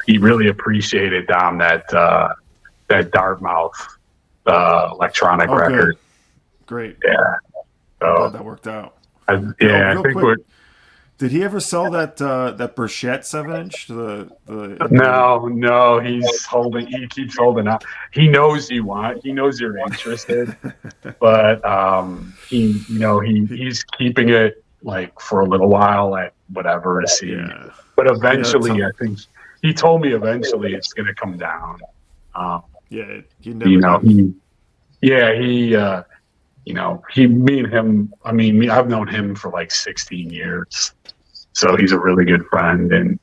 He really appreciated, Dom, that Dartmouth electronic Oh, good. record. Great. Yeah. Glad So that worked out. I real think quick, did he ever sell that Burchette 7-inch to the? no, he keeps holding out. He knows you want. He knows you're interested, but he's keeping it like for a little while at whatever to see. Yeah. But eventually, Yeah, I think he told me eventually it's going to come down. Yeah. He never. Me and him. I mean, I've known him for like 16 years, so he's a really good friend, and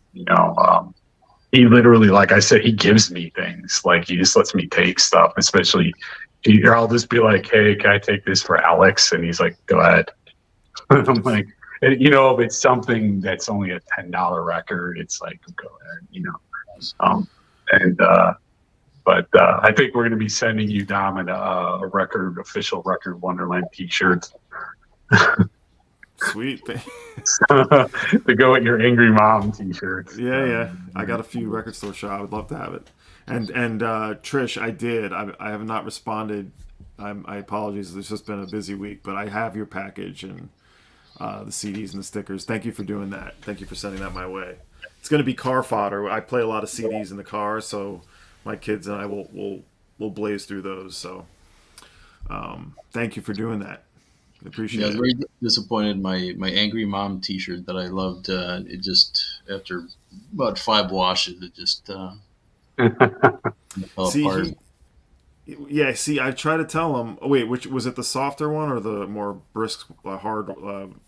he literally, like I said, he gives me things. Like he just lets me take stuff, especially. I'll just be like, "Hey, can I take this for Alex?" And he's like, "Go ahead." I'm like, and, if it's something that's only a $10 record, it's like, go ahead, But I think we're going to be sending you, Dom, a official record Wonderland T-shirt Sweet. to go with your Angry Mom T-shirts. Yeah. I got a few record store shop. I would love to have it. And Trish, I did. I have not responded. I apologize. It's just been a busy week, but I have your package and the CDs and the stickers. Thank you for doing that. Thank you for sending that my way. It's going to be car fodder. I play a lot of CDs in the car, so my kids and I will blaze through those. So thank you for doing that. I appreciate Yeah, I was it. very disappointed. My Angry Mom T-shirt that I loved, it just after about 5 washes, it just fell See, apart. see, I try to tell him. Oh, wait, which was it? The softer one or the more brisk, hard,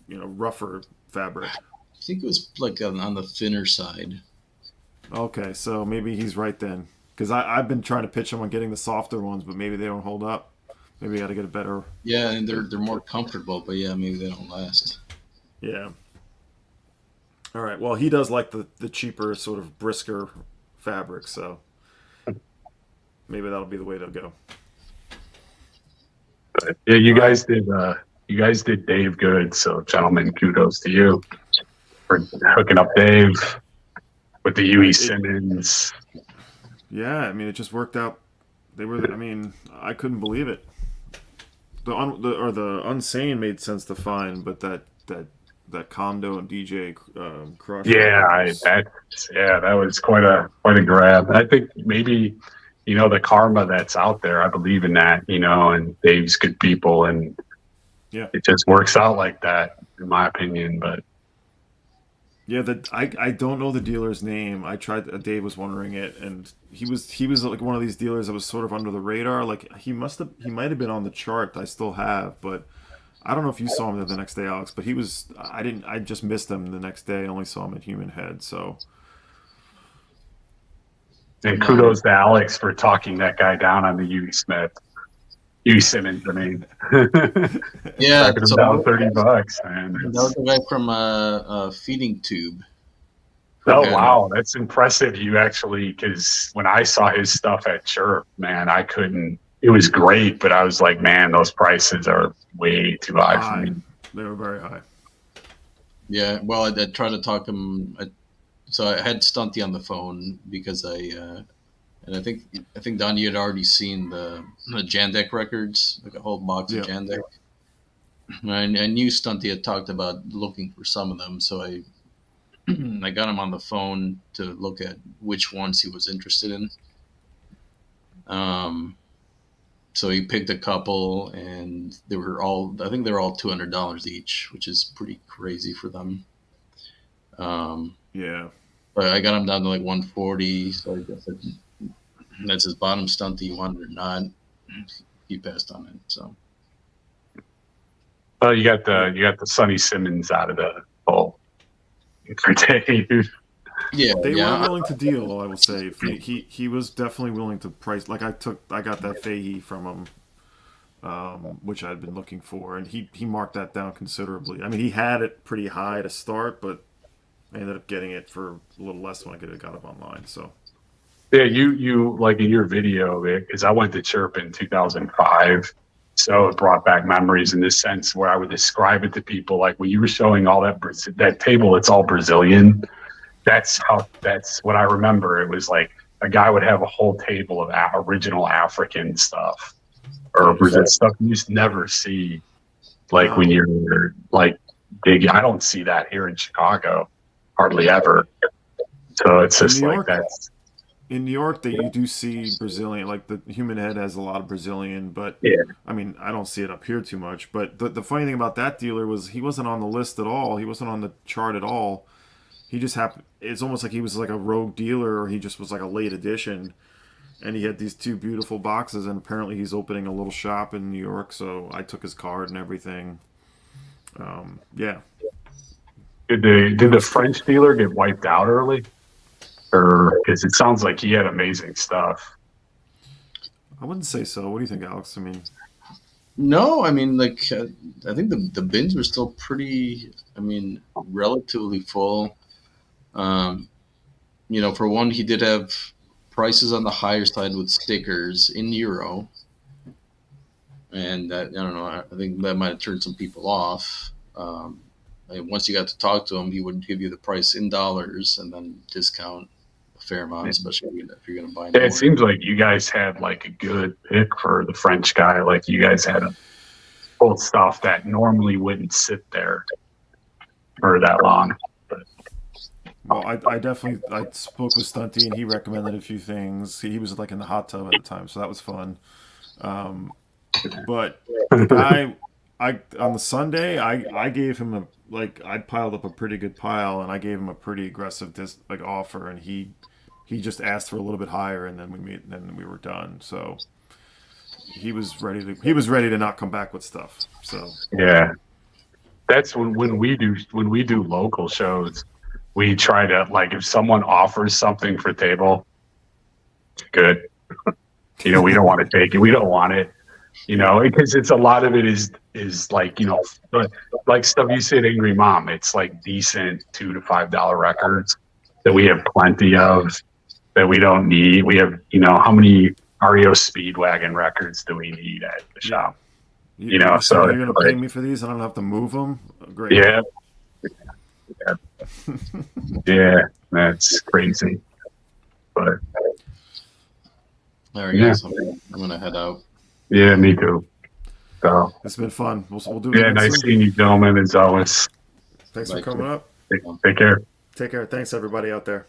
rougher fabric? I think it was like on the thinner side. Okay, so maybe he's right then. Because I've been trying to pitch him on getting the softer ones, but maybe they don't hold up. Maybe I got to get a better. Yeah, and they're more comfortable, but yeah, maybe they don't last. Yeah. All right. Well, he does like the cheaper, sort of brisker fabric, so maybe that'll be the way to go. But, yeah, you guys did Dave good. So, gentlemen, kudos to you for hooking up Dave with the Huey Simmons. Yeah, I mean, it just worked out. They were. I mean, I couldn't believe it. The Unsane made sense to find, but that Condo and DJ Crush. Yeah, that was quite a grab. I think maybe the karma that's out there. I believe in that, and Dave's good people, and it just works out like that, in my opinion. But yeah, I don't know the dealer's name. I tried. Dave was wondering it, and he was like one of these dealers that was sort of under the radar. Like he might have been on the chart that I still have, but I don't know if you saw him there the next day, Alex. But he was. I just missed him the next day. I only saw him at Human Head. So. And kudos to Alex for talking that guy down on the Huey Simmons. I mean, Yeah, talking so about $30, man. that was the guy from Feeding Tube. Oh Okay. wow, that's impressive. You actually, because when I saw his stuff at Chirp, man, I couldn't. It was great, but I was like, man, those prices are way too high for me. They were very high. Yeah, well, I tried to talk him. So I had Stunty on the phone because and I think Don, you had already seen the Jandek records, like a whole box of Jandek. And I knew Stunty had talked about looking for some of them, so I got him on the phone to look at which ones he was interested in. So he picked a couple, and I think they were all $200 each, which is pretty crazy for them. Yeah. But I got him down to like 140, so I guess that's his bottom stunt that he wanted or not. He passed on it. So Well, you got the Sonny Simmons out of the hole for Dave. yeah, They yeah. were willing to deal, I will say. He was definitely willing to price. Like I got that Fahey from him, which I'd been looking for, and he marked that down considerably. I mean, he had it pretty high to start, but I ended up getting it for a little less when I could have got it online. So Yeah, you like in your video, because I went to Chirp in 2005, So it brought back memories in this sense where I would describe it to people like when you were showing all that table, it's all Brazilian. That's what I remember. It was like a guy would have a whole table of original African stuff or Brazil stuff you just never see. Like when you're like big, I don't see that here in Chicago hardly ever. So it's just like that's. In New York, that you do see Brazilian, like the Human Head has a lot of Brazilian, but Yeah. I mean, I don't see it up here too much. But the funny thing about that dealer was he wasn't on the list at all. He wasn't on the chart at all. He just happened. It's almost like he was like a rogue dealer, or he just was like a late addition. And he had these two beautiful boxes, and apparently he's opening a little shop in New York. So I took his card and everything. Yeah. Did the French dealer get wiped out early? Or because it sounds like he had amazing stuff. I wouldn't say so. What do you think, Alex? I mean, No, I mean, like, I think the bins were still pretty, I mean, relatively full. You know, for one, he did have prices on the higher side with stickers in euro. And that, I don't know, I think that might have turned some people off. And once you got to talk to him, he would give you the price in dollars and then discount a fair amount, especially if you're going to buy more. It seems like you guys had like a good pick for the French guy. Like you guys had old stuff that normally wouldn't sit there for that long. But well, I definitely I spoke with Stunty and he recommended a few things. He was like in the hot tub at the time, so that was fun. But I on the Sunday I gave him I piled up a pretty good pile and I gave him a pretty aggressive offer, and he just asked for a little bit higher, and then we were done. So he was ready to not come back with stuff. So yeah, that's when we do local shows, we try to like if someone offers something for table, good. You know, we don't want to take it. We don't want it. You know, because it's a lot of it is like, you know, like stuff you said, Angry Mom. It's like decent $2 to $5 records that we have plenty of that we don't need. We have, you know, how many REO Speedwagon records do we need at the shop? You know, so you're gonna pay me for these, and I don't have to move them. Great. Yeah, yeah, that's crazy. But All right, guys, I'm going to head out. yeah, me too. So It's been fun. We'll do it yeah, again nice soon. seeing you, gentlemen, as always. Thanks for Bye. coming up. Take care. Take care. Thanks everybody out there.